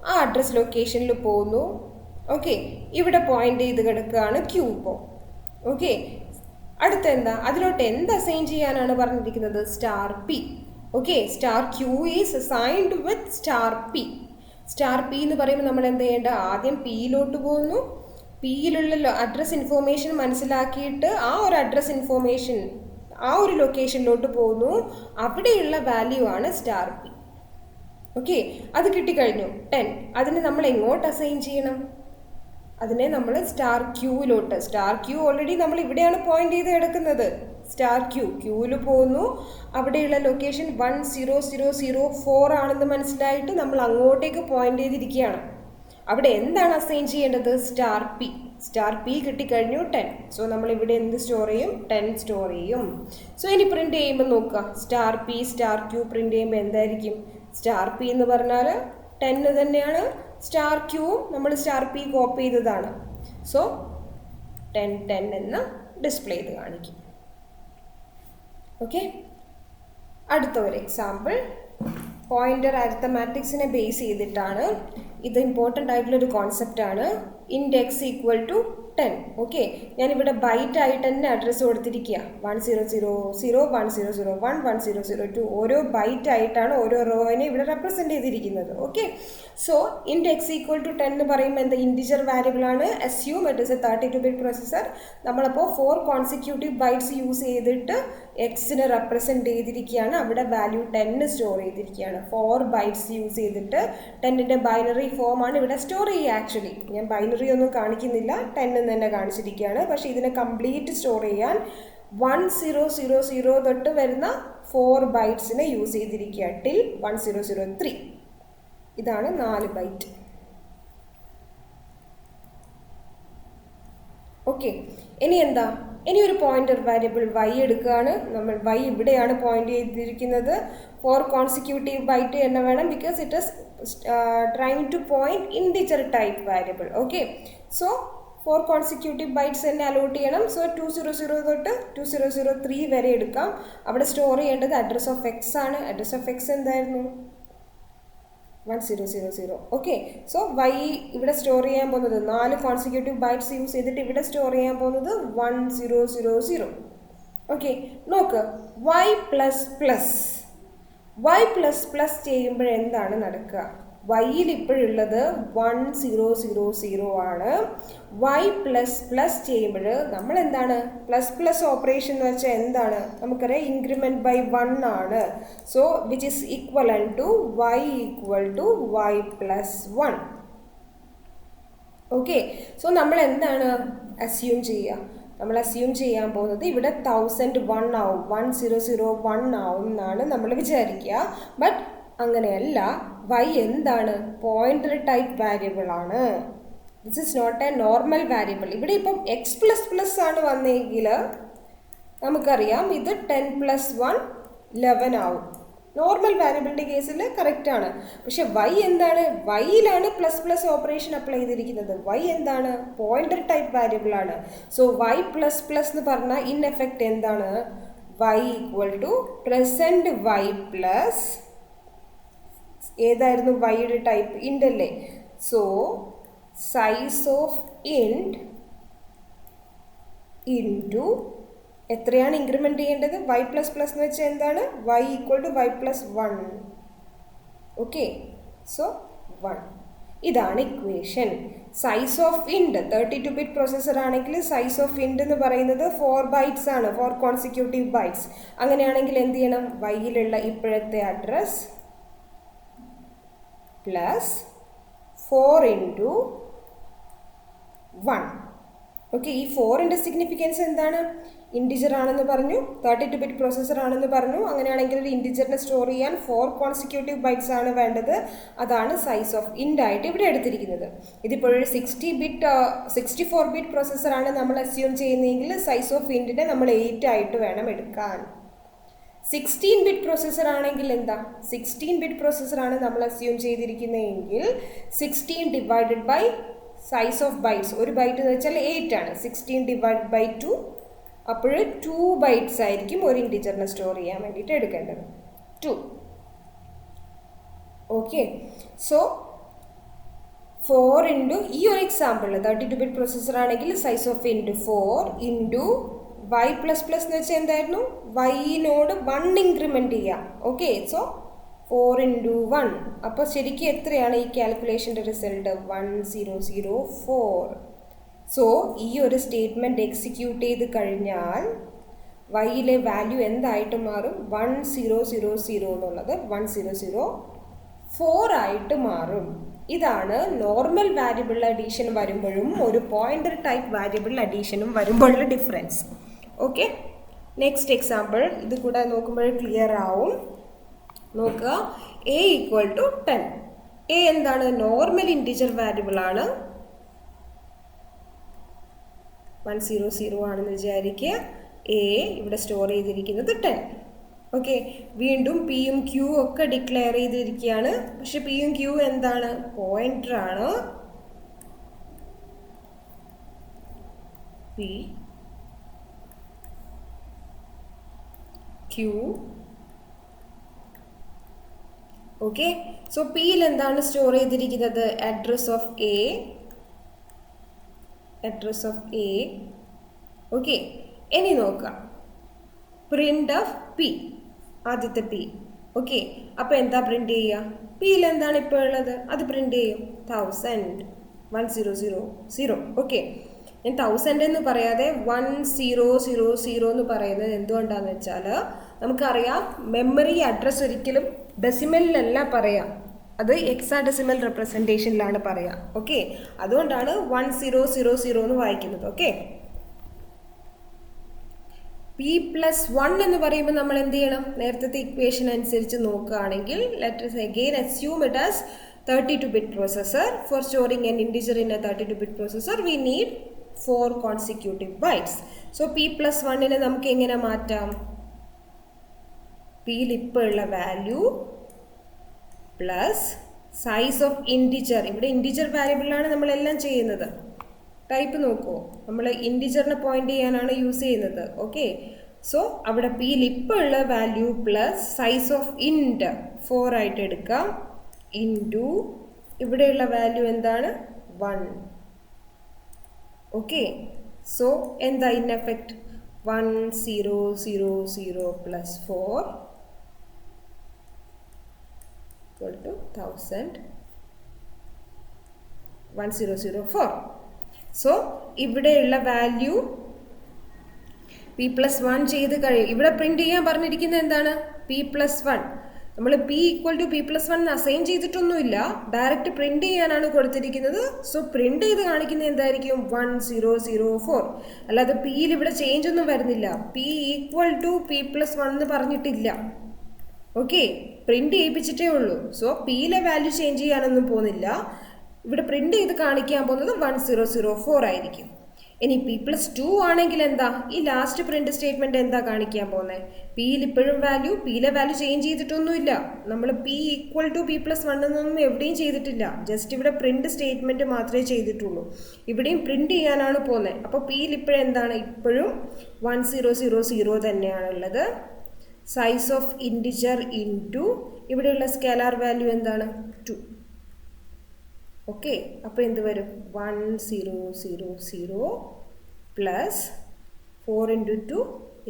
ആ അഡ്രസ് ലൊക്കേഷനിൽ പോകുന്നു. ഓക്കെ, ഇവിടെ പോയിന്റ് ചെയ്ത് കിടക്കുകയാണ് ക്യൂ ഇപ്പോൾ. ഓക്കെ, അടുത്ത എന്താ? അതിലോട്ട് എന്ത് അസൈൻ ചെയ്യാനാണ് പറഞ്ഞിരിക്കുന്നത്? Star P. Okay, star Q is assigned with star P. Star P എന്ന് പറയുമ്പോൾ നമ്മൾ എന്ത് ചെയ്യേണ്ട? ആദ്യം പിയിലോട്ട് പോകുന്നു, പിയിലുള്ള അഡ്രസ് ഇൻഫോർമേഷൻ മനസ്സിലാക്കിയിട്ട് ആ ഒരു അഡ്രസ് ഇൻഫോർമേഷൻ ആ ഒരു ലൊക്കേഷനിലോട്ട് പോകുന്നു, അവിടെയുള്ള വാല്യൂ ആണ് സ്റ്റാർ പി. ഓക്കെ, അത് കിട്ടിക്കഴിഞ്ഞു 10. അതിന് നമ്മൾ എങ്ങോട്ട് അസൈൻ ചെയ്യണം? അതിനെ നമ്മൾ സ്റ്റാർ ക്യൂവിലോട്ട്. സ്റ്റാർ ക്യൂ ഓൾറെഡി നമ്മൾ ഇവിടെയാണ് പോയിന്റ് ചെയ്ത് കിടക്കുന്നത്. സ്റ്റാർ ക്യൂവിൽ പോകുന്നു, അവിടെയുള്ള ലൊക്കേഷൻ 1004 ആണെന്ന് മനസ്സിലായിട്ട് നമ്മൾ അങ്ങോട്ടേക്ക് പോയിന്റ് ചെയ്തിരിക്കുകയാണ്. അവിടെ എന്താണ് അസൈൻ ചെയ്യേണ്ടത്? Star P. സ്റ്റാർ പി കിട്ടിക്കഴിഞ്ഞു 10. സോ നമ്മൾ ഇവിടെ എന്ത് സ്റ്റോർ ചെയ്യും? 10 സ്റ്റോർ ചെയ്യും. സോ ഇനി പ്രിന്റ് ചെയ്യുമ്പോൾ നോക്കുക, star P star Q print ചെയ്യുമ്പോൾ എന്തായിരിക്കും? സ്റ്റാർ പി എന്ന് പറഞ്ഞാൽ 10 തന്നെയാണ്, സ്റ്റാർ ക്യൂവും നമ്മൾ സ്റ്റാർ പി കോപ്പി ചെയ്തതാണ്. സോ 10 എന്ന് ഡിസ്പ്ലേ ചെയ്ത് കാണിക്കും. ഓക്കെ, അടുത്ത ഒരു എക്സാമ്പിൾ പോയിന്റർ അരിത്തമാറ്റിക്സിനെ ബേസ് ചെയ്തിട്ടാണ്. ഇത് ഇമ്പോർട്ടൻ്റ് ആയിട്ടുള്ളൊരു കോൺസെപ്റ്റാണ്. Index equal to 10. ഓക്കെ, ഞാനിവിടെ ബൈറ്റ് ആയിട്ട് തന്നെ അഡ്രസ്സ് കൊടുത്തിരിക്കുക. 1000, 1001, 1002. ഓരോ ബൈറ്റ് ആയിട്ടാണ് ഓരോ റോയിനെ ഇവിടെ റെപ്രസെൻറ്റ് ചെയ്തിരിക്കുന്നത്. Okay, so index equal to 10 എന്ന് പറയുമ്പോൾ എന്താ? ഇൻഡിജർ വാരിയബിൾ ആണ്. Assume it is a 32-bit processor. നമ്മളപ്പോൾ 4 കോൺസിക്യൂട്ടീവ് ബൈറ്റ്സ് യൂസ് ചെയ്തിട്ട് എക്സിനെ റെപ്രസെൻറ്റ് ചെയ്തിരിക്കുകയാണ്. അവിടെ വാല്യൂ 10 സ്റ്റോർ ചെയ്തിരിക്കുകയാണ്. 4 ബൈറ്റ്സ് യൂസ് ചെയ്തിട്ട് 10ൻ്റെ ബൈനറി ഫോമാണ് ഇവിടെ സ്റ്റോർ ചെയ്യുക. ആക്ച്വലി ഞാൻ ബൈനറി ഒന്നും കാണിക്കുന്നില്ല, 10 തന്നെ കാണിച്ചിരിക്കുകയാണ്. പക്ഷേ ഇതിനെ കംപ്ലീറ്റ് സ്റ്റോർ ചെയ്യാൻ 1000 തൊട്ട് വരുന്ന 4 ബൈറ്റ്സിനെ യൂസ് ചെയ്തിരിക്കുക ടിൽ 1003. ഇതാണ് 4 ബൈറ്റ്. ഓക്കെ, ഇനി എന്താ? ഇനി ഒരു പോയിന്റർ വാരിയബിൾ y എടുക്കുകയാണ് നമ്മൾ. y ഇവിടെയാണ് പോയിന്റ് ചെയ്തിരിക്കുന്നത്. 4 കോൺസിക്യൂട്ടീവ് ബൈറ്റ് തന്നെ വേണം, because it is trying to point integer type variable. Okay, so 4 consecutive bytes തന്നെ അലോട്ട് ചെയ്യണം. സോ 200 തൊട്ട് 2003 വരെ എടുക്കാം. അവിടെ സ്റ്റോർ ചെയ്യേണ്ടത് അഡ്രസ് ഓഫ് എക്സ് ആണ്. അഡ്രസ് ഓഫ് എക്സ് എന്തായിരുന്നു? 1000. ഓക്കെ, സോ y ഇവിടെ സ്റ്റോർ ചെയ്യാൻ പോകുന്നത് 4 കോൺസിക്യൂട്ടീവ് ബൈറ്റ്സ് യൂസ് ചെയ്തിട്ട് ഇവിടെ സ്റ്റോർ ചെയ്യാൻ പോകുന്നത് 1000. ഓക്കെ, നോക്ക്, y++ ചെയ്യുമ്പോൾ എന്താണ് നടക്കുക? വൈയിൽ ഇപ്പോഴുള്ളത് 1000 ആണ്. y++ ചെയ്യുമ്പോൾ നമ്മൾ എന്താണ്? പ്ലസ് ഓപ്പറേഷൻ എന്ന് വെച്ചാൽ എന്താണ്? നമുക്കറിയാം ഇൻക്രിമെൻറ്റ് ബൈ 1 ആണ്. So which is equivalent to y equal to y+1. Okay, so നമ്മൾ എന്താണ് അസ്യൂം ചെയ്യുക? നമ്മൾ അസ്യൂം ചെയ്യാൻ പോകുന്നത് ഇവിടെ 1001 ആവും, 1001 ആവും എന്നാണ് നമ്മൾ വിചാരിക്കുക. ബട്ട് അങ്ങനെയല്ല. y എന്താണ്? പോയിന്റർ ടൈപ്പ് വാരിയബിൾ ആണ്. This is not a normal variable. ഇവിടെ ഇപ്പം എക്സ് പ്ലസ് പ്ലസ് ആണ് വന്നെങ്കിൽ നമുക്കറിയാം ഇത് 10 + 1 11 ആവും. നോർമൽ വാരിയബിളിൻ്റെ കേസിൽ കറക്റ്റ് ആണ്. പക്ഷെ വൈ എന്താണ്? വൈയിലാണ് പ്ലസ് പ്ലസ് ഓപ്പറേഷൻ അപ്ലൈ ചെയ്തിരിക്കുന്നത്. വൈ എന്താണ്? പോയിന്റർ ടൈപ്പ് വാരിയബിൾ ആണ്. സോ വൈ പ്ലസ് പ്ലസ് എന്ന് പറഞ്ഞാൽ ഇൻ എഫക്റ്റ് എന്താണ്? Y equal to present Y plus ഏതായിരുന്നു വൈയുടെ ടൈപ്പ്? ഇൻഡ് അല്ലേ. So size of int into എത്രയാണ് ഇൻക്രിമെൻറ്റ് ചെയ്യേണ്ടത്? വൈ പ്ലസ് പ്ലസ് എന്ന് വെച്ചാൽ എന്താണ്? Y equal to Y plus 1. Okay, so 1. ഇതാണ് equation. Size of int 32 bit processor ആണെങ്കിൽ സൈസ് ഓഫ് ഇൻഡ് എന്ന് പറയുന്നത് 4 ബൈറ്റ്സ് ആണ്, 4 കോൺസിക്യൂട്ടീവ് ബൈറ്റ്സ്. അങ്ങനെയാണെങ്കിൽ എന്ത് ചെയ്യണം? വൈയിലുള്ള ഇപ്പോഴത്തെ അഡ്രസ് പ്ലസ് 4 × 1. ഓക്കെ, ഈ 4ൻ്റെ സിഗ്നിഫിക്കൻസ് എന്താണ്? ഇൻറ്റിജർ ആണെന്ന് പറഞ്ഞു, 32 ബിറ്റ് പ്രോസസ്സർ ആണെന്ന് പറഞ്ഞു. അങ്ങനെയാണെങ്കിൽ ഒരു ഇൻറ്റിജറിനെ സ്റ്റോർ ചെയ്യാൻ 4 കോൺസിക്യൂട്ടീവ് ബൈറ്റ്സ് ആണ് വേണ്ടത്. അതാണ് സൈസ് ഓഫ് ഇൻഡ് ആയിട്ട് ഇവിടെ എടുത്തിരിക്കുന്നത്. ഇതിപ്പോഴൊരു 64 ബിറ്റ് പ്രോസസ്സറാണ് നമ്മൾ അസ്യൂം ചെയ്യുന്നതെങ്കിൽ സൈസ് ഓഫ് ഇൻഡിനെ നമ്മൾ 8 ആയിട്ട് വേണം എടുക്കാൻ. 16 ബിറ്റ് പ്രോസസ്സർ ആണെങ്കിൽ എന്താ? 16 ബിറ്റ് പ്രോസസ്സറാണ് നമ്മൾ അസ്യൂം ചെയ്തിരിക്കുന്നതെങ്കിൽ 16 divided by size of bytes, ഒരു ബൈറ്റ് എന്ന് വെച്ചാൽ 8 ആണ്. 16 ഡിവൈഡ് ബൈ 2, അപ്പോൾ 2 ബൈറ്റ്സ് ആയിരിക്കും ഒരു ഇൻറ്റിജറിനെ സ്റ്റോർ ചെയ്യാൻ വേണ്ടിയിട്ട് എടുക്കേണ്ടത്. 2. ഓക്കെ, സോ 4 × ഈ ഒരു എക്സാമ്പിളിൽ 32 ബിറ്റ് പ്രോസസ്സർ ആണെങ്കിൽ size of int 4 × Y plus plus എന്ന് വെച്ചാൽ എന്തായിരുന്നു? വൈനോട് 1 ഇൻക്രിമെൻറ്റ് ചെയ്യാം. Okay, so 4 × 1. അപ്പോൾ ശരിക്കും എത്രയാണ് ഈ കാൽക്കുലേഷൻ്റെ റിസൾട്ട്? 1004. സോ ഈ ഒരു സ്റ്റേറ്റ്മെൻറ്റ് എക്സിക്യൂട്ട് ചെയ്ത് കഴിഞ്ഞാൽ വൈയിലെ വാല്യൂ എന്തായിട്ട് മാറും? 1000 എന്നുള്ളത് 1004 ആയിട്ട് മാറും. ഇതാണ് നോർമൽ വാരിയബിൾ അഡീഷൻ വരുമ്പോഴും ഒരു പോയിന്റർ ടൈപ്പ് വാരിയബിൾ അഡീഷനും വരുമ്പോഴുള്ള ഡിഫറൻസ്. ഓക്കെ, നെക്സ്റ്റ് എക്സാമ്പിൾ ഇത് കൂടെ നോക്കുമ്പോൾ ക്ലിയർ ആവും. നോക്കുക, എ ഈക്വൽ ടു 10. എ എന്താണ്? നോർമൽ ഇൻറ്റിജർ വാരിയബിൾ ആണ്. 100 ആണെന്ന് വിചാരിക്കുക. എ ഇവിടെ സ്റ്റോർ ചെയ്തിരിക്കുന്നത് 10. ഓക്കെ, വീണ്ടും പിയും ക്യൂ ഒക്കെ ഡിക്ലെയർ ചെയ്തിരിക്കുകയാണ്. പക്ഷെ പിയും ക്യൂ എന്താണ്? പോയിന്റർ ആണ്. P Q. ഓക്കെ, സോ പിയിൽ എന്താണ് സ്റ്റോർ ചെയ്തിരിക്കുന്നത്? Address of A. ഓക്കെ, ഇനി നോക്കാം പ്രിന്റ് ഓഫ് പി, ആദ്യത്തെ പി. ഓക്കെ, അപ്പോൾ എന്താ പ്രിന്റ് ചെയ്യുക? പിയിൽ എന്താണ് ഇപ്പോൾ ഉള്ളത്? അത് പ്രിന്റ് ചെയ്യും 1000. ഓക്കെ, ഞാൻ 1000 എന്ന് പറയാതെ 1000 എന്ന് പറയുന്നത് എന്തുകൊണ്ടാണെന്ന് വെച്ചാൽ നമുക്കറിയാം മെമ്മറി അഡ്രസ്സ് ഒരിക്കലും ഡെസിമലിലല്ല പറയാം, അത് ഹെക്സാഡെസിമൽ റെപ്രസെൻറ്റേഷനിലാണ് പറയുക. ഓക്കെ, അതുകൊണ്ടാണ് 1000 എന്ന് വായിക്കുന്നത്. ഓക്കെ, P+1 എന്ന് പറയുമ്പോൾ നമ്മൾ എന്ത് ചെയ്യണം? നേരത്തെ ഇക്വേഷൻ അനുസരിച്ച് നോക്കുകയാണെങ്കിൽ let us again assume it as 32 bit processor. For storing an integer in a 32 bit processor we need 4 consecutive bytes. So P+1നെ നമുക്ക് എങ്ങനെ മാറ്റാം? പിയിൽ ഇപ്പോൾ ഉള്ള value plus size of integer. ഇവിടെ ഇൻറ്റിജർ വാരിയബിളാണ് നമ്മളെല്ലാം ചെയ്യുന്നത്. ടൈപ്പ് നോക്കൂ, നമ്മൾ ഇൻറ്റിജറിനെ പോയിന്റ് ചെയ്യാനാണ് യൂസ് ചെയ്യുന്നത്. ഓക്കെ, സോ അവിടെ പിയിൽ ഇപ്പോൾ ഉള്ള വാല്യൂ പ്ലസ് സൈസ് ഓഫ് ഇൻറ്റ് 4 ആയിട്ട് എടുക്കാം ഇൻറ്റു ഇവിടെയുള്ള വാല്യൂ എന്താണ്? 1. ഓക്കെ, സോ എന്താ in effect? 1000 plus 4 equal to 1000. 1004. So ഇവിടെയുള്ള വാല്യൂ P+1 ചെയ്ത് കഴിയും. ഇവിടെ പ്രിന്റ് ചെയ്യാൻ പറഞ്ഞിരിക്കുന്നത് എന്താണ്? P+1. നമ്മൾ P = P+1 അസൈൻ ചെയ്തിട്ടൊന്നുമില്ല, ഡയറക്റ്റ് പ്രിന്റ് ചെയ്യാനാണ് കൊടുത്തിരിക്കുന്നത്. സോ പ്രിന്റ് ചെയ്ത് കാണിക്കുന്നത് എന്തായിരിക്കും? 1004. അല്ലാതെ പിയിൽ ഇവിടെ ചേഞ്ച് ഒന്നും വരുന്നില്ല. P = P+1 എന്ന് പറഞ്ഞിട്ടില്ല. ഓക്കെ, പ്രിന്റ് ചെയ്യിപ്പിച്ചിട്ടേ ഉള്ളൂ. സോ പിയിലെ വാല്യൂ ചേഞ്ച് ചെയ്യാനൊന്നും പോകുന്നില്ല. ഇവിടെ പ്രിന്റ് ചെയ്ത് കാണിക്കാൻ പോകുന്നത് 1004 ആയിരിക്കും. ഇനി P+2 ആണെങ്കിൽ എന്താ, ഈ ലാസ്റ്റ് പ്രിന്റ് സ്റ്റേറ്റ്മെന്റ് എന്താ കാണിക്കാൻ പോകുന്നത്? പിയിൽ ഇപ്പോഴും വാല്യൂ, പിയിലെ വാല്യൂ ചേഞ്ച് ചെയ്തിട്ടൊന്നുമില്ല. നമ്മൾ P = P+1 എന്നൊന്നും എവിടെയും ചെയ്തിട്ടില്ല. ജസ്റ്റ് ഇവിടെ പ്രിന്റ് സ്റ്റേറ്റ്മെന്റ് മാത്രമേ ചെയ്തിട്ടുള്ളൂ. ഇവിടെയും പ്രിന്റ് ചെയ്യാനാണ് പോകുന്നത്. അപ്പോൾ പിയിൽ ഇപ്പോഴെന്താണ്, ഇപ്പോഴും 1000 തന്നെയാണുള്ളത്. സൈസ് ഓഫ് ഇൻറ്റിജർ ഇൻറ്റു ഇവിടെയുള്ള സ്കേലാർ വാല്യൂ എന്താണ്, 2. ഓക്കെ, അപ്പോൾ എന്ത് വരും, 1000 പ്ലസ് 4 × 2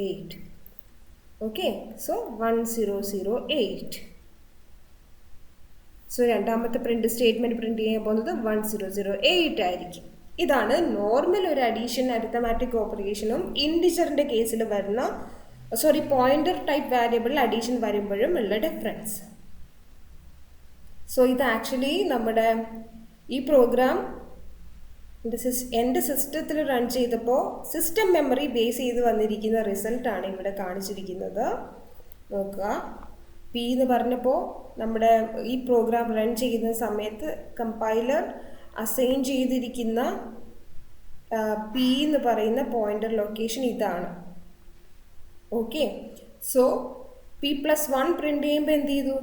8. Okay, so 1008. സോ രണ്ടാമത്തെ പ്രിന്റ് സ്റ്റേറ്റ്മെന്റ് പ്രിന്റ് ചെയ്യാൻ പോകുന്നത് 1008 ആയിരിക്കും. ഇതാണ് നോർമൽ ഒരു അഡീഷൻ അരിത്തമാറ്റിക് ഓപ്പറേഷനും ഇൻറ്റിജറിന്റെ കേസിൽ വരുന്ന പോയിന്റർ ടൈപ്പ് വാരിയബിൾ അഡീഷൻ വരുമ്പോഴും ഉള്ള ഡിഫറൻസ്. സോ ഇത് ആക്ച്വലി നമ്മുടെ ഈ പ്രോഗ്രാം എൻ്റെ സിസ്റ്റത്തിൽ റൺ ചെയ്തപ്പോൾ സിസ്റ്റം മെമ്മറി ബേസ് ചെയ്ത് വന്നിരിക്കുന്ന റിസൾട്ടാണ് ഇവിടെ കാണിച്ചിരിക്കുന്നത്. നോക്കുക, പി എന്ന് പറഞ്ഞപ്പോൾ നമ്മുടെ ഈ പ്രോഗ്രാം റൺ ചെയ്യുന്ന സമയത്ത് കമ്പൈലർ അസൈൻ ചെയ്തിരിക്കുന്ന പി എന്ന് പറയുന്ന പോയിന്റർ ലൊക്കേഷൻ ഇതാണ്. ഓക്കെ, സോ P+1 പ്രിന്റ് ചെയ്യുമ്പോൾ എന്ത് ചെയ്തു,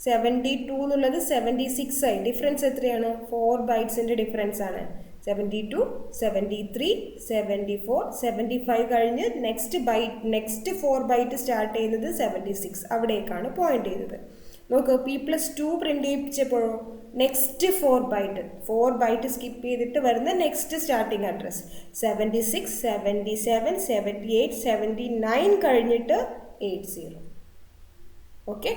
72 എന്നുള്ളത് 76 ആയി. ഡിഫറൻസ് എത്രയാണ്, 4 ബൈറ്റ്സിൻ്റെ ഡിഫറൻസ് ആണ്. 72, 73, 74, 75 കഴിഞ്ഞ് നെക്സ്റ്റ് 4 ബൈറ്റ് സ്റ്റാർട്ട് ചെയ്യുന്നത് 76, അവിടേക്കാണ് പോയിന്റ് ചെയ്തത്. നോക്ക്, P+2 പ്രിന്റ് ചെയ്യിപ്പിച്ചപ്പോഴോ നെക്സ്റ്റ് 4 ബൈറ്റ് സ്കിപ്പ് ചെയ്തിട്ട് വരുന്ന നെക്സ്റ്റ് സ്റ്റാർട്ടിംഗ് അഡ്രസ് 76, 77, 78, 79 കഴിഞ്ഞിട്ട് 80. ഓക്കെ,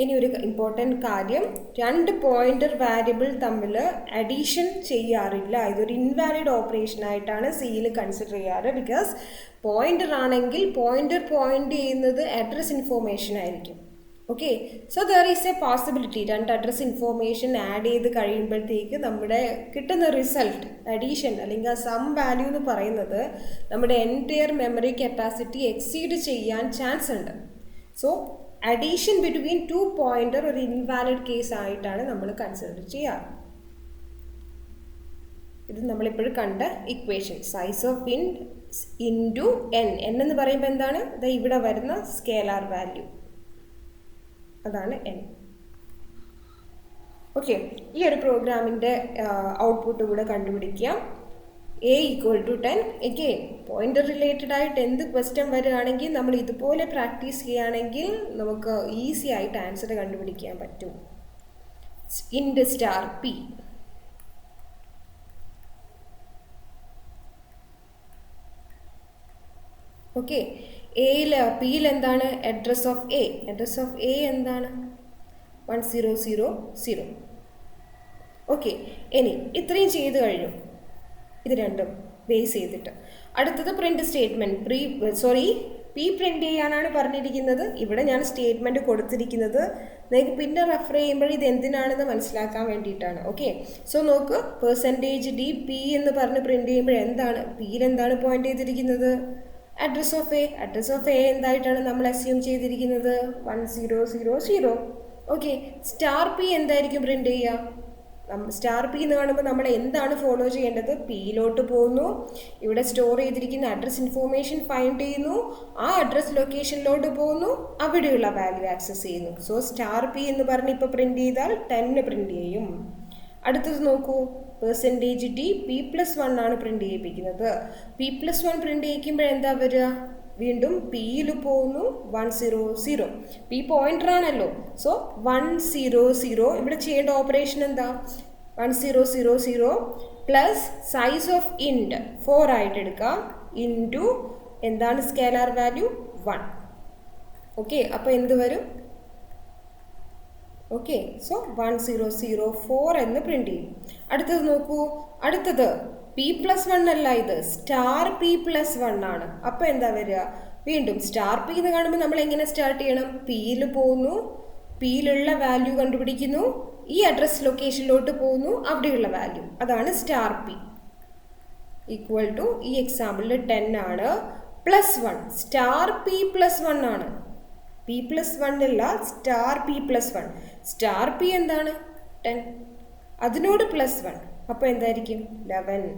ഇനി ഒരു ഇമ്പോർട്ടൻറ്റ് കാര്യം, രണ്ട് പോയിന്റർ വാരിയബിൾ തമ്മിൽ അഡീഷൻ ചെയ്യാറില്ല. ഇതൊരു ഇൻവാലിഡ് ഓപ്പറേഷൻ ആയിട്ടാണ് സിയിൽ കൺസിഡർ ചെയ്യാറ്. ബിക്കോസ് പോയിന്റർ ആണെങ്കിൽ പോയിന്റ് ചെയ്യുന്നത് അഡ്രസ് ഇൻഫോർമേഷൻ ആയിരിക്കും. Okay, so there is A possibility രണ്ട് അഡ്രസ് ഇൻഫോർമേഷൻ ആഡ് ചെയ്ത് കഴിയുമ്പോഴത്തേക്ക് നമ്മുടെ കിട്ടുന്ന റിസൾട്ട് അഡീഷൻ അല്ലെങ്കിൽ ആ സം വാല്യൂ എന്ന് പറയുന്നത് നമ്മുടെ എൻറ്റയർ മെമ്മറി കപ്പാസിറ്റി എക്സീഡ് ചെയ്യാൻ ചാൻസ് ഉണ്ട്. സോ അഡീഷൻ ബിറ്റ്വീൻ 2 പോയിന്റർ ഒരു ഇൻവാലിഡ് കേസ് ആയിട്ടാണ് നമ്മൾ കൺസിഡർ ചെയ്യാറ്. ഇത് നമ്മളിപ്പോഴും കണ്ട equation, size of int into n എന്ന് പറയുമ്പോൾ എന്താണ്, ഇവിടെ വരുന്ന സ്കേലാർ വാല്യൂ, അതാണ് n. ഓക്കെ, ഈ ഒരു പ്രോഗ്രാമിൻ്റെ ഔട്ട്പുട്ട് കൂടെ കണ്ടുപിടിക്കാം. a = 10. എഗെയിൻ പോയിന്റർ റിലേറ്റഡ് ആയിട്ട് എന്ത് ക്വസ്റ്റ്യൻ വരികയാണെങ്കിൽ നമ്മൾ ഇതുപോലെ പ്രാക്ടീസ് ചെയ്യുകയാണെങ്കിൽ നമുക്ക് ഈസി ആയിട്ട് ആൻസർ കണ്ടുപിടിക്കാൻ പറ്റും. ഇൻറ്റ് സ്റ്റാർ p. ഓക്കെ, പിയിൽ എന്താണ്, അഡ്രസ് ഓഫ് എ എന്താണ്, 1000. ഓക്കെ, ഇനി ഇത്രയും ചെയ്ത് കഴിഞ്ഞു. ഇത് രണ്ടും ബേസ് ചെയ്തിട്ട് അടുത്തത് പ്രിന്റ് സ്റ്റേറ്റ്മെന്റ് പി പ്രിന്റ് ചെയ്യാനാണ് പറഞ്ഞിരിക്കുന്നത്. ഇവിടെ ഞാൻ സ്റ്റേറ്റ്മെന്റ് കൊടുത്തിരിക്കുന്നത് നിങ്ങൾക്ക് പിന്നെ റെഫർ ചെയ്യുമ്പോൾ ഇത് എന്തിനാണെന്ന് മനസ്സിലാക്കാൻ വേണ്ടിയിട്ടാണ്. ഓക്കെ, സോ നോക്ക്, %d p എന്ന് പറഞ്ഞ് പ്രിന്റ് ചെയ്യുമ്പോൾ എന്താണ്, പിയിൽ എന്താണ് പോയിന്റ് ചെയ്തിരിക്കുന്നത്, അഡ്രസ് ഓഫ് എ എന്തായിട്ടാണ് നമ്മൾ അസ്യൂം ചെയ്തിരിക്കുന്നത്, 1000. ഓക്കെ, സ്റ്റാർ പി എന്തായിരിക്കും പ്രിന്റ് ചെയ്യുക, സ്റ്റാർ പി എന്ന് കാണുമ്പോൾ നമ്മൾ എന്താണ് ഫോളോ ചെയ്യേണ്ടത്, പിയിലോട്ട് പോകുന്നു, ഇവിടെ സ്റ്റോർ ചെയ്തിരിക്കുന്ന അഡ്രസ് ഇൻഫോർമേഷൻ ഫൈൻഡ് ചെയ്യുന്നു, ആ അഡ്രസ് ലൊക്കേഷനിലോട്ട് പോകുന്നു, അവിടെയുള്ള വാല്യൂ ആക്സസ് ചെയ്യുന്നു. സോ സ്റ്റാർ പി എന്ന് പറഞ്ഞ് ഇപ്പോൾ പ്രിന്റ് ചെയ്താൽ 10 പ്രിന്റ് ചെയ്യും. അടുത്തത് നോക്കൂ, %d P+1 ആണ് പ്രിന്റ് ചെയ്യിപ്പിക്കുന്നത്. P+1 പ്രിന്റ് ചെയ്യിക്കുമ്പോൾ എന്താ വരിക, വീണ്ടും പിയിൽ പോകുന്നു, 100. പി പോയിന്റർ ആണല്ലോ, സോ 100. ഇവിടെ ചെയ്യേണ്ട ഓപ്പറേഷൻ എന്താ, 1000 പ്ലസ് സൈസ് ഓഫ് ഇൻറ്റ് 4 ആയിട്ട് എടുക്കുക, ഇൻറ്റു എന്താണ് സ്കേലാർ വാല്യൂ 1. ഓക്കെ, അപ്പോൾ എന്ത് വരും, ഓക്കെ, സോ 1004 എന്ന് പ്രിന്റ് ചെയ്യും. അടുത്തത് നോക്കൂ, അടുത്തത് P+1 അല്ല, ഇത് സ്റ്റാർ P+1 ആണ്. അപ്പോൾ എന്താ വരിക, വീണ്ടും സ്റ്റാർ പി എന്ന് കാണുമ്പോൾ നമ്മൾ എങ്ങനെ സ്റ്റാർട്ട് ചെയ്യണം, പിയിൽ പോകുന്നു, പിയിലുള്ള വാല്യൂ കണ്ടുപിടിക്കുന്നു, ഈ അഡ്രസ് ലൊക്കേഷനിലോട്ട് പോകുന്നു, അവിടെയുള്ള വാല്യൂ, അതാണ് സ്റ്റാർ പി. ഈക്വൽ ടു ഈ എക്സാമ്പിളിൽ 10 ആണ്, +1 സ്റ്റാർ P+1 ആണ്. P+1 അല്ല, സ്റ്റാർ P+1. സ്റ്റാർ പി എന്താണ് 10. അതിനോട് +1. അപ്പോൾ എന്തായിരിക്കും 11.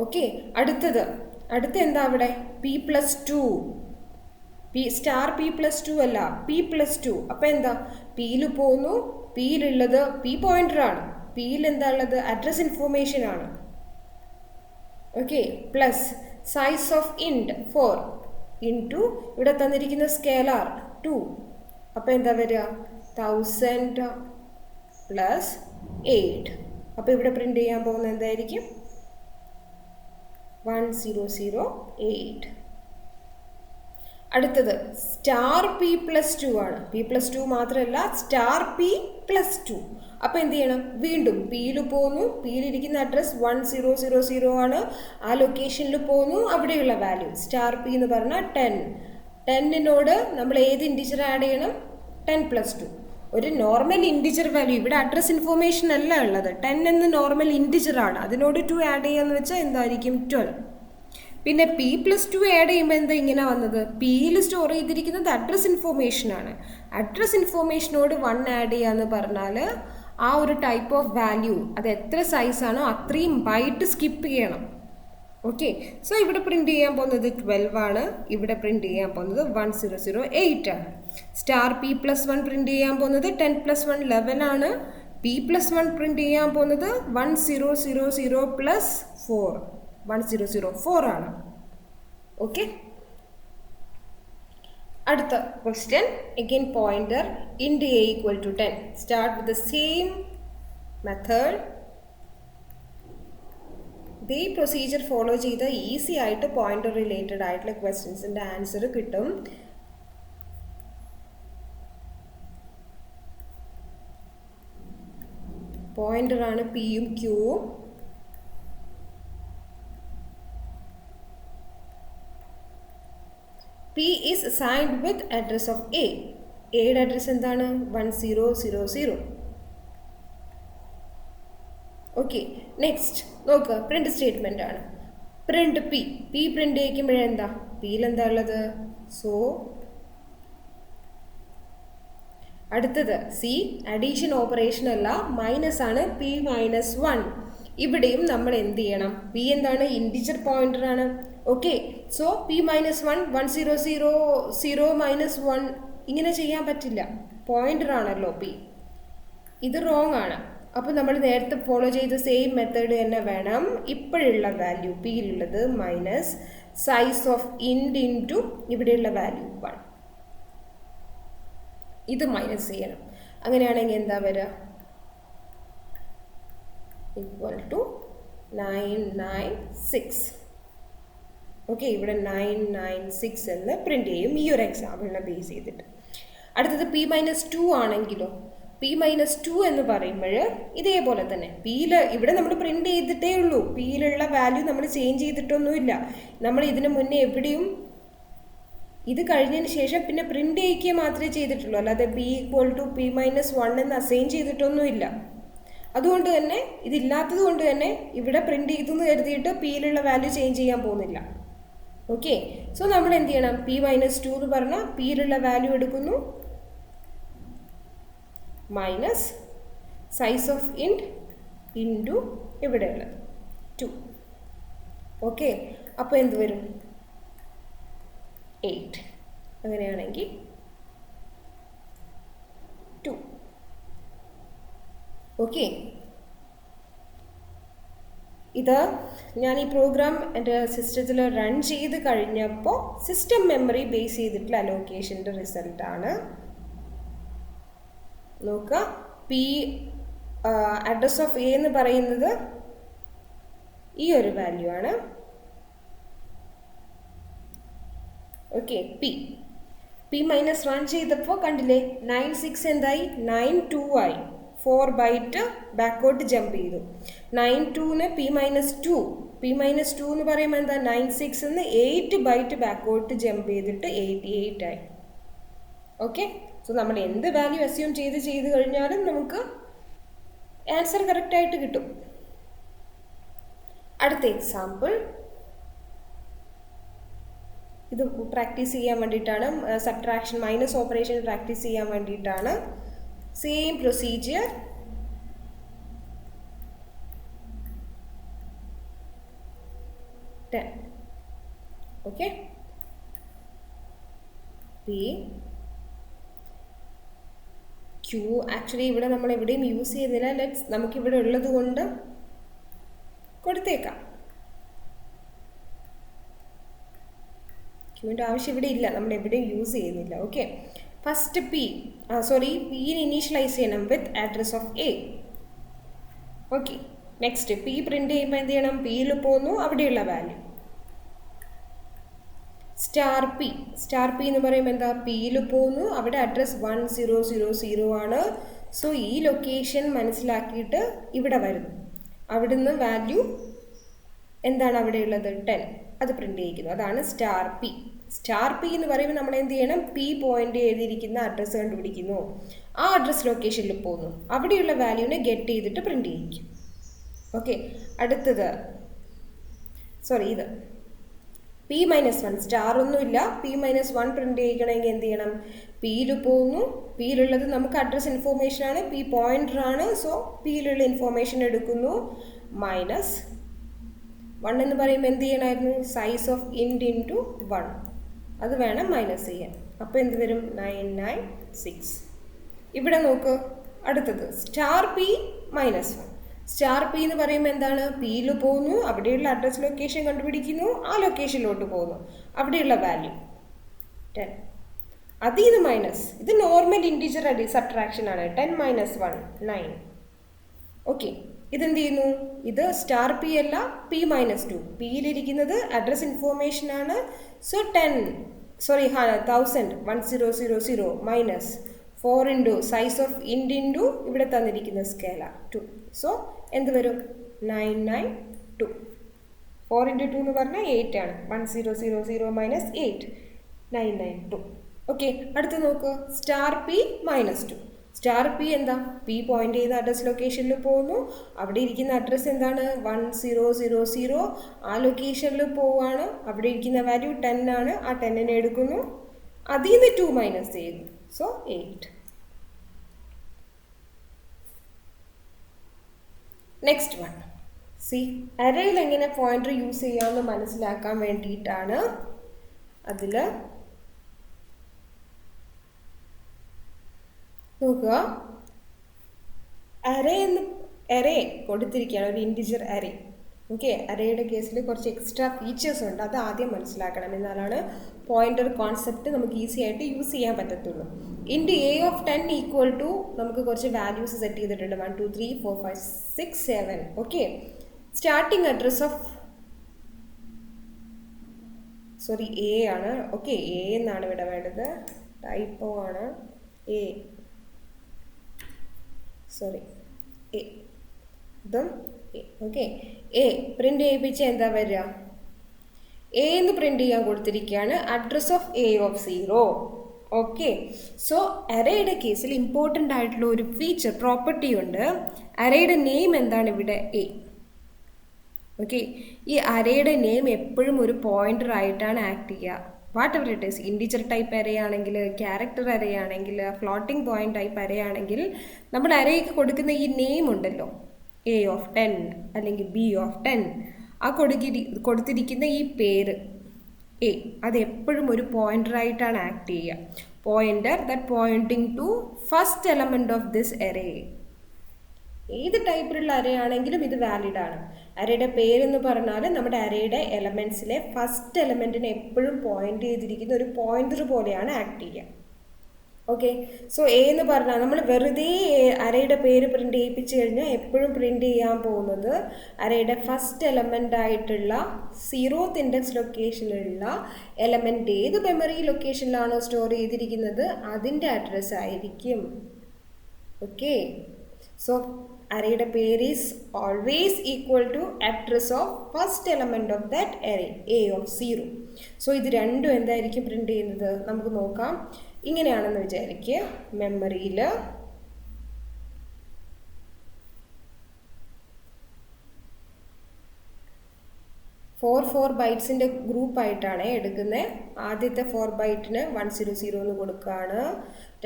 ഓക്കെ, അടുത്ത എന്താ അവിടെ? P+2. സ്റ്റാർ P+2 അല്ല, P+2. അപ്പം എന്താ? പിയിൽ പോകുന്നു, പിയിലുള്ളത് പി പോയിന്ററാണ്. പിയിൽ എന്താ ഉള്ളത്? അഡ്രസ് ഇൻഫോർമേഷൻ ആണ്. ഓക്കെ, പ്ലസ് സൈസ് ഓഫ് ഇൻഡ് 4 ഇൻറ്റു ഇവിടെ തന്നിരിക്കുന്ന സ്കേലാർ 2. അപ്പോൾ എന്താ വരിക? 1000 + 8. അപ്പോൾ ഇവിടെ പ്രിന്റ് ചെയ്യാൻ പോകുന്നത് എന്തായിരിക്കും? 1008. അടുത്തത് സ്റ്റാർ P+2 ആണ്. P+2 മാത്രമല്ല, സ്റ്റാർ P+2. അപ്പോൾ എന്ത് ചെയ്യണം? വീണ്ടും പിയിൽ പോകുന്നു, പിയിലിരിക്കുന്ന അഡ്രസ് 1000 ആണ്. ആ ലൊക്കേഷനിൽ പോകുന്നു, അവിടെയുള്ള വാല്യൂ സ്റ്റാർ P എന്ന് പറഞ്ഞാൽ 10. 10നോട് നമ്മൾ ഏത് ഇൻഡിജർ ആഡ് ചെയ്യണം? 10+2. ഒരു നോർമൽ ഇൻഡിജർ വാല്യൂ, ഇവിടെ അഡ്രസ് ഇൻഫോർമേഷൻ അല്ല ഉള്ളത്. 10 എന്ന നോർമൽ ഇൻഡിജർ ആണ്. അതിനോട് 2 ആഡ് ചെയ്യാന്ന് വെച്ചാൽ എന്തായിരിക്കും? 12. പിന്നെ P+2 ആഡ് ചെയ്യുമ്പോൾ എന്താ ഇങ്ങനെ വന്നത്? പിയിൽ സ്റ്റോർ ചെയ്തിരിക്കുന്നത് അഡ്രസ് ഇൻഫോർമേഷൻ ആണ്. അഡ്രസ് ഇൻഫോർമേഷനോട് 1 ആഡ് ചെയ്യാന്ന് പറഞ്ഞാൽ ആ ഒരു ടൈപ്പ് ഓഫ് വാല്യൂ അത് എത്ര സൈസാണോ അത്രയും ബൈറ്റ് സ്കിപ്പ് ചെയ്യണം. ഓക്കെ, സോ ഇവിടെ പ്രിന്റ് ചെയ്യാൻ പോകുന്നത് 12 ആണ്. ഇവിടെ പ്രിന്റ് ചെയ്യാൻ പോകുന്നത് 1008 ആണ്. സ്റ്റാർ P+1 പ്രിന്റ് ചെയ്യാൻ പോകുന്നത് 10 + 1 11 ആണ്. P+1 പ്രിന്റ് ചെയ്യാൻ പോകുന്നത് 1000 + 4 1004 ആണ്. ഓക്കെ, അടുത്ത question again pointer int a = 10. start with the same method. ഇതേ പ്രൊസീജിയർ ഫോളോ ചെയ്ത് ഈസി ആയിട്ട് പോയിന്റർ റിലേറ്റഡ് ആയിട്ടുള്ള ക്വസ്റ്റ്യൻസിൻ്റെ ആൻസർ കിട്ടും. പോയിന്ററാണ് പിയും ക്യൂവും. P is assigned with address of A. എയുടെ അഡ്രസ് എന്താണ്? 1000. ഓക്കെ, നെക്സ്റ്റ് നോക്കുക, പ്രിന്റ് സ്റ്റേറ്റ്മെന്റ് ആണ്. പ്രിന്റ് P പ്രിന്റ് ചെയ്യിക്കുമ്പോഴെന്താ? പിയിൽ എന്താ ഉള്ളത്? സോ അടുത്തത് സി അഡീഷൻ ഓപ്പറേഷൻ അല്ല, മൈനസ് ആണ്. P-1. ഇവിടെയും നമ്മൾ എന്ത് ചെയ്യണം? പി എന്താണ്? ഇൻഡിജർ പോയിന്റർ ആണ്. ഓക്കെ, സോ P-1 100 -1 ഇങ്ങനെ ചെയ്യാൻ പറ്റില്ല. പോയിന്റർ ആണല്ലോ പി. ഇത് റോങ് ആണ്. അപ്പോൾ നമ്മൾ നേരത്തെ ഫോളോ ചെയ്ത സെയിം മെത്തേഡ് തന്നെ വേണം. ഇപ്പോഴുള്ള value പിയിലുള്ളത് minus size of int into ഇവിടെയുള്ള വാല്യൂ 1. ഇത് മൈനസ് ചെയ്യണം. അങ്ങനെയാണെങ്കിൽ എന്താ വരിക? = 996. ഓക്കെ, ഇവിടെ 996 എന്ന് പ്രിന്റ് ചെയ്യും ഈ ഒരു എക്സാമ്പിളിനെ ബേസ് ചെയ്തിട്ട്. അടുത്തത് P-2 ആണെങ്കിലോ? P-2 എന്ന് പറയുമ്പോൾ ഇതേപോലെ തന്നെ പിയിൽ ഇവിടെ നമ്മൾ പ്രിന്റ് ചെയ്തിട്ടേ ഉള്ളൂ. പിയിലുള്ള വാല്യൂ നമ്മൾ ചേഞ്ച് ചെയ്തിട്ടൊന്നുമില്ല. നമ്മൾ ഇതിന് മുന്നേ എവിടെയും ഇത് കഴിഞ്ഞതിന് ശേഷം പിന്നെ പ്രിന്റ് ചെയ്യിക്കുക മാത്രമേ ചെയ്തിട്ടുള്ളൂ, അല്ലാതെ P = P-1 എന്ന് അസൈൻ ചെയ്തിട്ടൊന്നുമില്ല. അതുകൊണ്ട് തന്നെ ഇതില്ലാത്തത് കൊണ്ട് തന്നെ ഇവിടെ പ്രിന്റ് ചെയ്തെന്ന് കരുതിയിട്ട് പിയിലുള്ള വാല്യൂ ചേഞ്ച് ചെയ്യാൻ പോകുന്നില്ല. ഓക്കെ, സോ നമ്മൾ എന്ത് ചെയ്യണം? P-2 എന്ന് പറഞ്ഞാൽ പിയിലുള്ള വാല്യൂ എടുക്കുന്നു, minus size of int into ഇവിടെയുള്ളത് 2. ഓക്കെ, അപ്പോൾ എന്ത് വരും? 8. അങ്ങനെയാണെങ്കിൽ 2. ഓക്കെ, ഇത് ഞാൻ ഈ പ്രോഗ്രാം എൻ്റെ സിസ്റ്റത്തിൽ റൺ ചെയ്ത് കഴിഞ്ഞപ്പോൾ സിസ്റ്റം മെമ്മറി ബേസ് ചെയ്തിട്ടുള്ള അലോക്കേഷൻ്റെ റിസൾട്ടാണ്. നോക്കുക, പി അഡ്രസ് ഓഫ് എ എന്ന് പറയുന്നത് ഈ ഒരു വാല്യൂ ആണ്. ഓക്കെ, P-1 ചെയ്തപ്പോൾ കണ്ടില്ലേ? 96 എന്തായി? 92 ആയി. 4 ബൈറ്റ് ബാക്കോട്ട് ജമ്പ് ചെയ്തു. 92ന് P-2 എന്ന് പറയുമ്പോൾ എന്താ? 96 എന്ന് 8 ബൈറ്റ് ബാക്കോട്ട് ജമ്പ് ചെയ്തിട്ട് 88 ആയി. ഓക്കെ, സോ നമ്മൾ എന്ത് വാല്യൂ അസ്യൂം ചെയ്ത് കഴിഞ്ഞാലും നമുക്ക് ആൻസർ കറക്റ്റായിട്ട് കിട്ടും. അടുത്ത എക്സാമ്പിൾ ഇത് പ്രാക്ടീസ് ചെയ്യാൻ വേണ്ടിയിട്ടാണ്. സബ്ട്രാക്ഷൻ മൈനസ് ഓപ്പറേഷൻ പ്രാക്ടീസ് ചെയ്യാൻ വേണ്ടിയിട്ടാണ്. Same procedure. 10. Okay, P Q actually ഇവിടെ നമ്മൾ എവിടെയും യൂസ് ചെയ്യുന്നില്ല. നമുക്കിവിടെ ഉള്ളത് കൊണ്ട് കൊടുത്തേക്കാം. ക്യൂവിൻ്റെ ആവശ്യം ഇവിടെ ഇല്ല, നമ്മൾ എവിടെയും യൂസ് ചെയ്യുന്നില്ല. ഓക്കെ, ഫസ്റ്റ് പിയിൽ ഇനീഷ്യലൈസ് ചെയ്യണം with address of A. Okay, next P print ചെയ്യുമ്പോൾ എന്ത് ചെയ്യണം? പിയിൽ പോകുന്നു, അവിടെയുള്ള വാല്യൂ. സ്റ്റാർ പി എന്ന് പറയുമ്പോൾ എന്താ? പിയിൽ പോകുന്നു, അവിടെ അഡ്രസ് 1000 ആണ്. സോ ഈ ലൊക്കേഷൻ മനസ്സിലാക്കിയിട്ട് ഇവിടെ വരുന്നു. അവിടുന്ന് വാല്യൂ എന്താണ് അവിടെയുള്ളത്? 10. അത് പ്രിന്റ് ചെയ്യിക്കുന്നു. അതാണ് സ്റ്റാർ പി. സ്റ്റാർ പി എന്ന് പറയുമ്പോൾ നമ്മൾ എന്ത് ചെയ്യണം? പി പോയിന്റ് എഴുതിയിരിക്കുന്ന അഡ്രസ്സ് കണ്ടുപിടിക്കുന്നു, ആ അഡ്രസ് ലൊക്കേഷനിൽ പോകുന്നു, അവിടെയുള്ള വാല്യൂവിനെ ഗെറ്റ് ചെയ്തിട്ട് പ്രിന്റ് ചെയ്യിക്കും. ഓക്കെ, അടുത്തത് ഇത് P-1. സ്റ്റാർ ഒന്നുമില്ല, P-1 പ്രിന്റ് ചെയ്യിക്കണമെങ്കിൽ എന്ത് ചെയ്യണം? പിയിൽ പോകുന്നു, പിയിലുള്ളത് നമുക്ക് അഡ്രസ് ഇൻഫോർമേഷൻ ആണ്, പി പോയിന്റർ ആണ്. സോ പിയിലുള്ള ഇൻഫോർമേഷൻ എടുക്കുന്നു, -1 എന്ന് പറയുമ്പോൾ എന്ത് ചെയ്യണമായിരുന്നു? സൈസ് ഓഫ് ഇൻറ്റ് ഇൻറ്റു 1 അത് വേണം മൈനസ് ചെയ്യാൻ. അപ്പോൾ എന്ത് വരും? 996. ഇവിടെ നോക്ക്, അടുത്തത് സ്റ്റാർ P-1. സ്റ്റാർ പി എന്ന് പറയുമ്പോൾ എന്താണ്? പിയിൽ പോകുന്നു, അവിടെയുള്ള അഡ്രസ് ലൊക്കേഷൻ കണ്ടുപിടിക്കുന്നു, ആ ലൊക്കേഷനിലോട്ട് പോകുന്നു, അവിടെയുള്ള വാല്യൂ 10. അതിൽ നിന്ന് മൈനസ്, ഇത് നോർമൽ ഇൻറ്റിജർ സബ്ട്രാക്ഷൻ ആണ്. 10 - 1 9. ഓക്കെ, ഇതെന്ത് ചെയ്യുന്നു? ഇത് സ്റ്റാർ പി അല്ല, P-2. പിയിലിരിക്കുന്നത് അഡ്രസ് ഇൻഫോർമേഷൻ ആണ്. So 1000 minus 4 into size of int into ഇവിടെ തന്നിരിക്കുന്ന സ്കേല 2. സോ എന്ത് വരും? 992. 4 ഇൻറ്റു 2 എന്ന് പറഞ്ഞാൽ 8 ആണ്. 1000 മൈനസ് 8 992. ഓക്കെ, അടുത്ത് നോക്കുക, സ്റ്റാർ P-2. സ്റ്റാർ പി എന്താ? പി പോയിന്റ് ചെയ്ത അഡ്രസ് ലൊക്കേഷനിൽ പോകുന്നു, അവിടെ ഇരിക്കുന്ന അഡ്രസ്സ് എന്താണ്? 1000. ആ ലൊക്കേഷനിൽ പോവുകയാണ്, അവിടെ ഇരിക്കുന്ന വാല്യൂ 10 ആണ്. ആ 10നെ എടുക്കുന്നു, അതിൽ നിന്ന് 2 മൈനസ് ചെയ്യുന്നു. സോ 8. നെക്സ്റ്റ് വൺ, അറേയിൽ എങ്ങനെ പോയിന്റർ യൂസ് ചെയ്യാമെന്ന് മനസ്സിലാക്കാൻ വേണ്ടിയിട്ടാണ്. അതിൽ നോക്കുക, അറേ കൊടുത്തിരിക്കുകയാണ്, ഒരു ഇൻറ്റിജർ അറേ. ഓക്കെ, അറേയുടെ കേസിൽ കുറച്ച് എക്സ്ട്രാ ഫീച്ചേഴ്സ് ഉണ്ട്, അത് ആദ്യം മനസ്സിലാക്കണം. എന്നാലാണ് പോയിന്റർ കോൺസെപ്റ്റ് നമുക്ക് ഈസി ആയിട്ട് യൂസ് ചെയ്യാൻ പറ്റത്തുള്ളൂ. Int A of 10 equal to നമുക്ക് കുറച്ച് വാല്യൂസ് സെറ്റ് ചെയ്തിട്ടുണ്ട്. 1 2 3 4 5 6 7. Okay, starting address of A ആണ്. ഓക്കെ, എ എന്നാണ് ഇവിടെ വേണ്ടത്, ടൈപ്പോ ആണ്. എ ഇതും ഓക്കെ. എ പ്രിന്റ് ചെയ്യിപ്പിച്ച എന്താ വരിക? എ എന്ന് പ്രിന്റ് ചെയ്യാൻ കൊടുത്തിരിക്കുകയാണ് address of A of 0. Okay, so അറേയുടെ കേസിൽ ഇമ്പോർട്ടൻ്റ് ആയിട്ടുള്ള ഒരു ഫീച്ചർ പ്രോപ്പർട്ടി ഉണ്ട്. അറേയുടെ നെയിം എന്താണ് ഇവിടെ? എ. ഓക്കെ, ഈ അറേയുടെ നെയിം എപ്പോഴും ഒരു പോയിന്റർ ആയിട്ടാണ് ആക്ട് ചെയ്യുക. What ever it is, integer type array ആണെങ്കിൽ, ക്യാരക്ടർ അറേ ആണെങ്കിൽ, ഫ്ലോട്ടിംഗ് പോയിന്റ് ടൈപ്പ് അറേ ആണെങ്കിൽ, നമ്മൾ അറേക്ക് കൊടുക്കുന്ന ഈ നെയിം ഉണ്ടല്ലോ, A of 10 അല്ലെങ്കിൽ B of 10, ആ കൊടുത്തിരിക്കുന്ന ഈ പേര് എ, അത് എപ്പോഴും ഒരു പോയിന്റർ ആയിട്ടാണ് ആക്ട് ചെയ്യുക. Pointer that pointing to first element of this array. ഏത് ടൈപ്പിലുള്ള അറേ ആണെങ്കിലും ഇത് വാലിഡ് ആണ്. അറേയുടെ പേരെന്ന് പറഞ്ഞാൽ നമ്മുടെ അറേയുടെ എലമെന്റ്സിലെ ഫസ്റ്റ് എലമെന്റിനെ എപ്പോഴും പോയിന്റ് ചെയ്തിരിക്കുന്ന ഒരു പോയിന്റർ പോലെയാണ് ആക്ട് ചെയ്യുക. ഓക്കെ, സോ എ എന്ന് പറഞ്ഞാൽ നമ്മൾ വെറുതെ അറേയുടെ പേര് പ്രിന്റ് ചെയ്യിപ്പിച്ചു കഴിഞ്ഞാൽ എപ്പോഴും പ്രിന്റ് ചെയ്യാൻ പോകുന്നത് അറേയുടെ ഫസ്റ്റ് എലമെന്റ് ആയിട്ടുള്ള 0th ഇൻഡെക്സ് ലൊക്കേഷനിലുള്ള എലമെന്റ് ഏത് മെമ്മറി ലൊക്കേഷനിലാണോ സ്റ്റോർ ചെയ്തിരിക്കുന്നത് അതിൻ്റെ അഡ്രസ്സ് ആയിരിക്കും. ഓക്കെ, സോ arrayയുടെ പേര് is always equal to address of first element of that array, A of 0. So ഇത് രണ്ടും എന്തായിരിക്കും പ്രിന്റ് ചെയ്യുന്നത്? നമുക്ക് നോക്കാം. ഇങ്ങനെയാണെന്ന് വിചാരിക്കുക, മെമ്മറിയിൽ 4 ബൈറ്റ്സിൻ്റെ ഗ്രൂപ്പായിട്ടാണ് എടുക്കുന്നത്. ആദ്യത്തെ 4 ബൈറ്റിന് 100 എന്ന് കൊടുക്കുകയാണ്.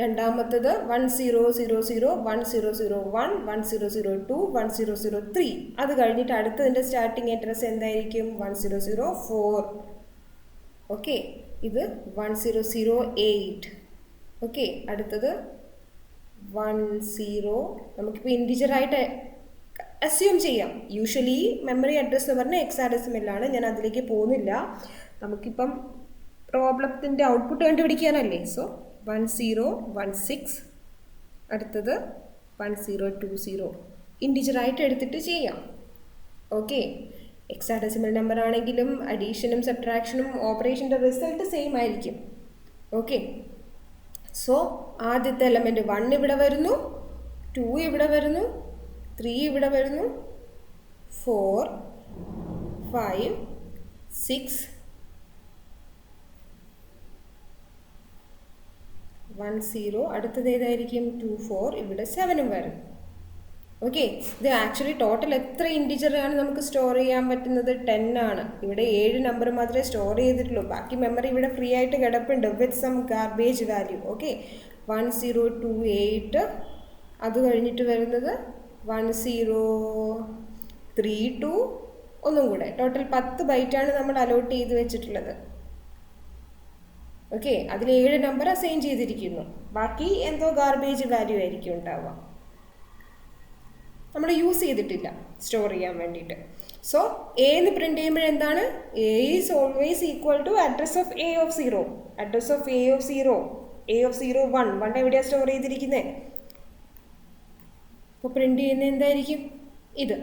രണ്ടാമത്തത് 1000 1001 1002 1003. അത് കഴിഞ്ഞിട്ട് അടുത്തതിൻ്റെ സ്റ്റാർട്ടിങ് അഡ്രസ്സ് എന്തായിരിക്കും? 1004. ഓക്കെ, ഇത് 1008. ഓക്കെ, അടുത്തത് 10. നമുക്കിപ്പോൾ ഇൻറ്റിജറായിട്ട് അസ്യൂം ചെയ്യാം. യൂഷ്വലി മെമ്മറി അഡ്രസ്സ് എന്ന് പറഞ്ഞാൽ ഹെക്സാഡെസിമലാണ്. ഞാൻ അതിലേക്ക് പോകുന്നില്ല. നമുക്കിപ്പം പ്രോബ്ലത്തിൻ്റെ ഔട്ട്പുട്ട് കണ്ടുപിടിക്കാനല്ലേ. സോ 1016. അടുത്തത് 1020. ഇൻറ്റിജറായിട്ട് എടുത്തിട്ട് ചെയ്യാം. ഓക്കെ, ഹെക്സാഡെസിമൽ നമ്പർ ആണെങ്കിലും അഡീഷനും സബ്ട്രാക്ഷനും ഓപ്പറേഷൻ്റെ റിസൾട്ട് സെയിം ആയിരിക്കും. ഓക്കെ, സോ ആദ്യത്തെ എലമെൻറ്റ് 1 ഇവിടെ വരുന്നു, 2 ഇവിടെ വരുന്നു, 3 ഇവിടെ വരുന്നു, 4 5 6 10. അടുത്തത് ഏതായിരിക്കും? 24. ഇവിടെ 7 വരും. ഓക്കെ, ഇത് ആക്ച്വലി ടോട്ടൽ എത്ര ഇൻറ്റിജറാണ് നമുക്ക് സ്റ്റോർ ചെയ്യാൻ പറ്റുന്നത്? 10 ആണ്. ഇവിടെ 7 നമ്പർ മാത്രമേ സ്റ്റോർ ചെയ്തിട്ടുള്ളൂ. ബാക്കി മെമ്മറി ഇവിടെ ഫ്രീ ആയിട്ട് കിടപ്പുണ്ട് with some garbage value. Okay, 1028. അത് കഴിഞ്ഞിട്ട് വരുന്നത് 1032. ഒന്നും കൂടെ ടോട്ടൽ 10 ബൈറ്റാണ് നമ്മൾ അലോട്ട് ചെയ്ത് വെച്ചിട്ടുള്ളത്. ഓക്കെ, അതിൽ 7 നമ്പർ അസൈൻ ചെയ്തിരിക്കുന്നു. ബാക്കി എന്തോ ഗാർബേജ് വാല്യൂ ആയിരിക്കും ഉണ്ടാവുക. നമ്മൾ യൂസ് ചെയ്തിട്ടില്ല സ്റ്റോർ ചെയ്യാൻ വേണ്ടിയിട്ട്. സോ എ എന്ന് പ്രിന്റ് ചെയ്യുമ്പോൾ എന്താണ്? A is always equal to address of A of 0. Address of A of 0, A of 0 1 എവിടെയാണ് സ്റ്റോർ ചെയ്തിരിക്കുന്നത്? അപ്പോൾ പ്രിന്റ് ചെയ്യുന്നത് എന്തായിരിക്കും? ഇത്.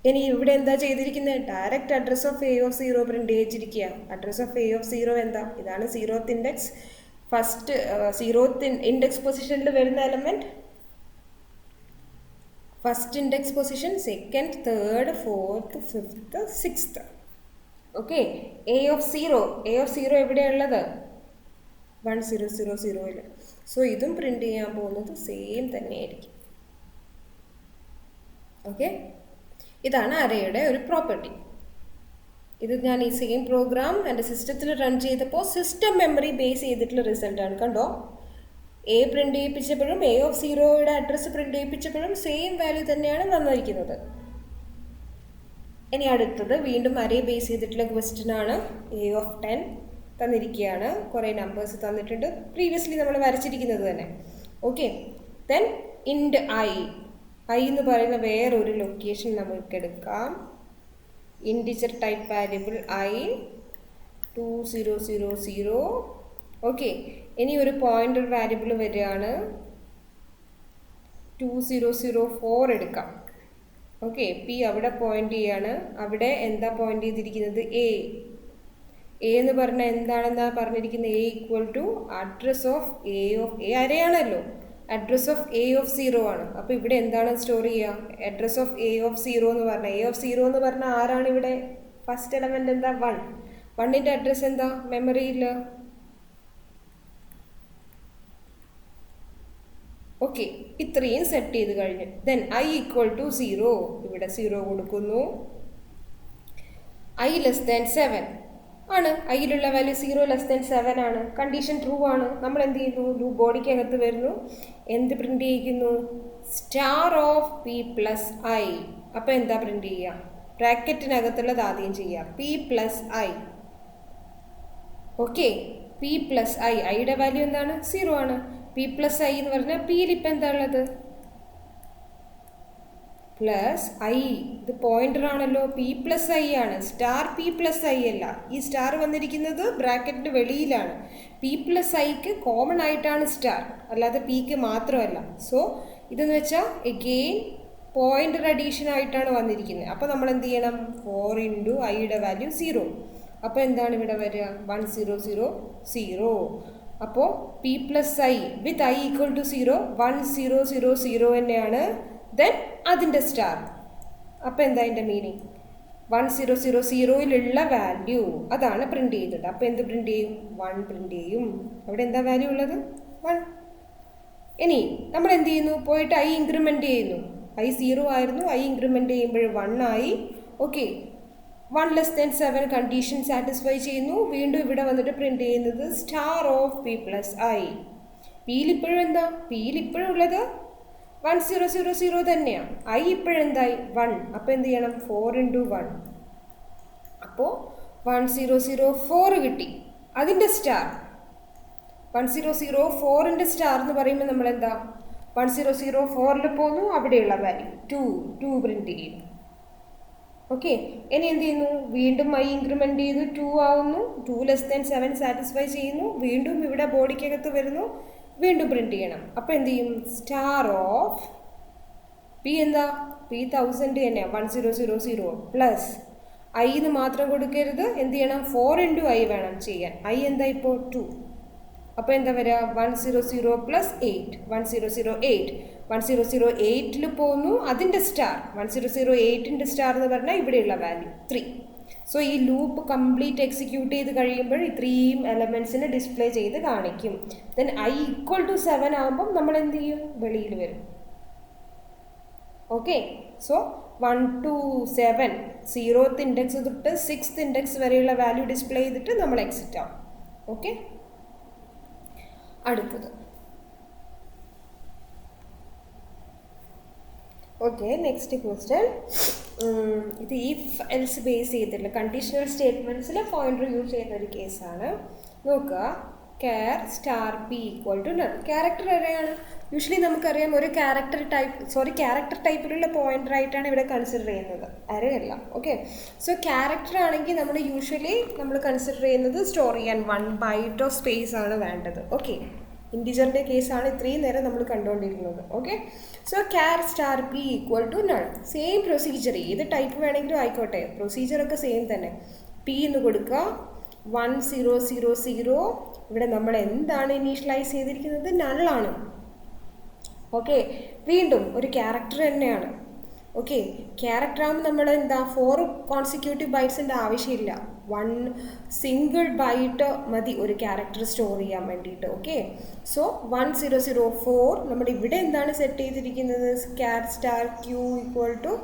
ഇനി ഇവിടെ എന്താ ചെയ്തിരിക്കുന്നത്? Direct address of A of 0 print ചെയ്തിരിക്കുക. അഡ്രസ് ഓഫ് എ ഓഫ് 0 എന്താ? ഇതാണ് 0th index. First 0th index പൊസിഷനിൽ വരുന്ന element first index position, second, third, fourth, fifth, 6th. Okay, A of 0 എവിടെയുള്ളത്? 1000. So ഇതും പ്രിന്റ് ചെയ്യാൻ പോകുന്നത് സെയിം തന്നെയായിരിക്കും. ഓക്കെ, ഇതാണ് അറേയുടെ ഒരു പ്രോപ്പർട്ടി. ഇത് ഞാൻ ഈ സെയിം പ്രോഗ്രാം എൻ്റെ സിസ്റ്റത്തിൽ റൺ ചെയ്തപ്പോൾ സിസ്റ്റം മെമ്മറി ബേസ് ചെയ്തിട്ടുള്ള റിസൾട്ടാണ്. കണ്ടോ, എ പ്രിന്റ് ചെയ്യിപ്പിച്ചപ്പോഴും എ ഓഫ് 0യുടെ അഡ്രസ്സ് പ്രിന്റ് ചെയ്യിപ്പിച്ചപ്പോഴും സെയിം വാല്യൂ തന്നെയാണ് വന്നിരിക്കുന്നത്. ഇനി അടുത്തത് വീണ്ടും അറേ ബേസ് ചെയ്തിട്ടുള്ള ക്വസ്റ്റ്യൻ ആണ്. എ ഓഫ് 10 തന്നിരിക്കുകയാണ്. കുറേ നമ്പേഴ്സ് തന്നിട്ടുണ്ട്, പ്രീവിയസ്ലി നമ്മൾ വരച്ചിരിക്കുന്നത് തന്നെ. ഓക്കെ, ദെൻ ഇൻഡ് ഐ എന്ന് പറയുന്ന വേറൊരു ലൊക്കേഷൻ നമുക്ക് എടുക്കാം. Integer type variable I 2000. Okay, ഇനി ഒരു പോയിന്റർ വാരിയബിൾ വരികയാണ്. 2004 എടുക്കാം. ഓക്കെ, പി അവിടെ പോയിന്റ് ചെയ്യാണ്. അവിടെ എന്താ പോയിന്റ് ചെയ്തിരിക്കുന്നത്? എ എന്ന് പറഞ്ഞാൽ എന്താണെന്നാ പറഞ്ഞിരിക്കുന്നത്? A equal to address of A അരയാണല്ലോ. അഡ്രസ് ഓഫ് എ ഓഫ് 0 ആണ്. അപ്പോൾ ഇവിടെ എന്താണ് സ്റ്റോർ ചെയ്യുക? അഡ്രസ് ഓഫ് എ ഓഫ് 0 എന്ന് പറഞ്ഞാൽ എ ഓഫ് 0 എന്ന് പറഞ്ഞാൽ ആരാണ് ഇവിടെ? ഫസ്റ്റ് എലമെന്റ് എന്താ? 1. 1ന്റെ അഡ്രസ് എന്താ മെമ്മറിയിൽ? ഓക്കെ, ഇത്രയും സെറ്റ് ചെയ്ത് കഴിഞ്ഞ് ദെൻ ഐ ഈക്വൽ ടു 0. ഇവിടെ 0 കൊടുക്കുന്നു. ഐ ലെസ് ദാൻ 7 ആണ്. ഐയിലുള്ള വാല്യൂ 0 ലെസ് ദാൻ 7 ആണ്. കണ്ടീഷൻ ട്രൂ ആണ്. നമ്മൾ എന്ത് ചെയ്യുന്നു? ലൂപ്പ് ബോഡിക്കകത്ത് വരുന്നു. എന്ത് പ്രിന്റ് ചെയ്യിക്കുന്നു? Star of P plus I. അപ്പോൾ എന്താ പ്രിന്റ് ചെയ്യുക? ബ്രാക്കറ്റിനകത്തുള്ളത് ആദ്യം ചെയ്യുക. P plus I. Okay, P plus I. ഐയുടെ വാല്യൂ എന്താണ്? 0 ആണ്. പി പ്ലസ് ഐ എന്ന് പറഞ്ഞാൽ പിയിൽ ഇപ്പം എന്താ ഉള്ളത്? Plus I. ഇത് പോയിന്റർ ആണല്ലോ. പി പ്ലസ് ഐ ആണ്. സ്റ്റാർ പി പ്ലസ് ഐ അല്ല. ഈ സ്റ്റാർ വന്നിരിക്കുന്നത് ബ്രാക്കറ്റിന് വെളിയിലാണ്. പി പ്ലസ് ഐക്ക് കോമൺ ആയിട്ടാണ് സ്റ്റാർ, അല്ലാതെ പിക്ക് മാത്രമല്ല. സോ ഇതെന്ന് വെച്ചാൽ എഗെയിൻ പോയിന്റർ അഡീഷൻ ആയിട്ടാണ് വന്നിരിക്കുന്നത്. അപ്പോൾ നമ്മൾ എന്ത് ചെയ്യണം? 4 ഇൻറ്റു ഐയുടെ വാല്യൂ 0. അപ്പോൾ എന്താണ് ഇവിടെ വരിക? 1000. അപ്പോൾ P plus I with I equal to 0 1000 തന്നെയാണ്. ദെൻ അതിൻ്റെ സ്റ്റാർ. അപ്പോൾ എന്താ അതിൻ്റെ മീനിങ്? 1000യിലുള്ള വാല്യൂ അതാണ് പ്രിന്റ് ചെയ്യുന്നത്. അപ്പോൾ എന്ത് പ്രിന്റ് ചെയ്യും? 1 പ്രിന്റ് ചെയ്യും. അവിടെ എന്താ വാല്യൂ ഉള്ളത്? 1. ഇനി നമ്മൾ എന്ത് ചെയ്യുന്നു? പോയിട്ട് ഐ ഇൻക്രിമെന്റ് ചെയ്യുന്നു. ഐ 0 ആയിരുന്നു, ഐ ഇൻക്രിമെന്റ് ചെയ്യുമ്പോൾ 1 ആയി. Okay, 1 less than 7 condition satisfy ചെയ്യുന്നു. വീണ്ടും ഇവിടെ വന്നിട്ട് പ്രിന്റ് ചെയ്യുന്നത് star of P plus I. പിയിൽ ഇപ്പോഴും എന്താ, പിയിൽ ഇപ്പോഴും ഉള്ളത് 1000 തന്നെയാണ്. ഐ ഇപ്പോഴെന്തായി 1. അപ്പോൾ എന്ത് ചെയ്യണം, 4 × 1. അപ്പോൾ 1004 കിട്ടി. അതിൻ്റെ സ്റ്റാർ 1004ൻ്റെ സ്റ്റാർ എന്ന് പറയുമ്പോൾ നമ്മൾ എന്താ 1004ൽ പോന്നു, അവിടെയുള്ള വാല്യൂ 2 പ്രിന്റ് ചെയ്യുന്നു. ഓക്കെ, ഇനി എന്ത് ചെയ്യുന്നു, വീണ്ടും ഐ ഇൻക്രിമെൻ്റ് ചെയ്തു 2 ആവുന്നു. 2 ലെസ് ദാൻ 7 സാറ്റിസ്ഫൈ ചെയ്യുന്നു. വീണ്ടും ഇവിടെ ബോഡിക്കകത്ത് വരുന്നു, വീണ്ടും പ്രിന്റ് ചെയ്യണം. അപ്പോൾ എന്ത് ചെയ്യും, സ്റ്റാർ ഓഫ് പി എന്താ, പി 1000 തന്നെയാണ് 1000 പ്ലസ് ഐ എന്ന് മാത്രം കൊടുക്കരുത്, എന്ത് ചെയ്യണം 4 × ഐ വേണം ചെയ്യാൻ. ഐ എന്താ ഇപ്പോൾ 2. അപ്പോൾ എന്താ വരിക 100 പ്ലസ് 8 1008ൽ പോകുന്നു. അതിൻ്റെ സ്റ്റാർ 1008ൻ്റെ സ്റ്റാർ എന്ന് പറഞ്ഞാൽ ഇവിടെയുള്ള വാല്യൂ 3. സോ ഈ ലൂപ്പ് കംപ്ലീറ്റ് എക്സിക്യൂട്ട് ചെയ്ത് കഴിയുമ്പോൾ ഇത്രയും എലമെൻസിനെ ഡിസ്പ്ലേ ചെയ്ത് കാണിക്കും. ദെൻ ഐ = 7 ആകുമ്പം നമ്മൾ എന്ത് ചെയ്യും, വെളിയിൽ വരും. Okay, so 1 to 7 0th index തൊട്ട് 6th ഇൻഡെക്സ് വരെയുള്ള വാല്യൂ ഡിസ്പ്ലേ ചെയ്തിട്ട് നമ്മൾ എക്സിറ്റ് ആവും. ഓക്കെ, അടുത്തത്. Okay, next question. ഇത് ഇഫ് എൽസ് ബേസ് ചെയ്തിട്ടുള്ള കണ്ടീഷണൽ സ്റ്റേറ്റ്മെൻറ്റ്സിൽ പോയിന്റർ യൂസ് ചെയ്യുന്ന ഒരു കേസാണ്. നോക്കുക, char star P = none. Character അറേയാണ്. യൂഷ്വലി നമുക്കറിയാം ഒരു ക്യാരക്ടർ ടൈപ്പിലുള്ള പോയിന്റർ ആയിട്ടാണ് ഇവിടെ കൺസിഡർ ചെയ്യുന്നത്, അറേ അല്ല. ഓക്കെ, സോ ക്യാരക്ടർ ആണെങ്കിൽ നമ്മൾ യൂഷ്വലി കൺസിഡർ ചെയ്യുന്നത് സ്റ്റോർ ചെയ്യാൻ 1 ബൈറ്റ് ഓഫ് സ്പേസ് ആണ് വേണ്ടത്. ഓക്കെ, ഇൻറ്റിജറിൻ്റെ കേസാണ് ഇത്രയും നേരം നമ്മൾ കണ്ടുകൊണ്ടിരുന്നത്. Okay, so char star P = none. Same procedure, ഏത് ടൈപ്പ് വേണമെങ്കിലും ആയിക്കോട്ടെ, പ്രൊസീജിയറൊക്കെ സെയിം തന്നെ. പി എന്ന് കൊടുക്കുക 1000. ഇവിടെ നമ്മൾ എന്താണ് ഇനീഷ്യലൈസ് ചെയ്തിരിക്കുന്നത്, നള്ളാണ്. ഓക്കെ, വീണ്ടും ഒരു ക്യാരക്ടർ തന്നെയാണ്. ഓക്കെ, ക്യാരക്ടർ ആകുമ്പോൾ നമ്മൾ എന്താ 4 കോൺസിക്യൂട്ടീവ് ബൈറ്റ്സിൻ്റെ ആവശ്യമില്ല, 1 സിംഗിൾ ബൈറ്റ് മതി ഒരു ക്യാരക്ടർ സ്റ്റോർ ചെയ്യാൻ വേണ്ടിയിട്ട്. ഓക്കെ, സോ 1004 നമ്മൾ ഇവിടെ എന്താണ് സെറ്റ് ചെയ്തിരിക്കുന്നത്, ക്യാർ സ്റ്റാർ ക്യൂ =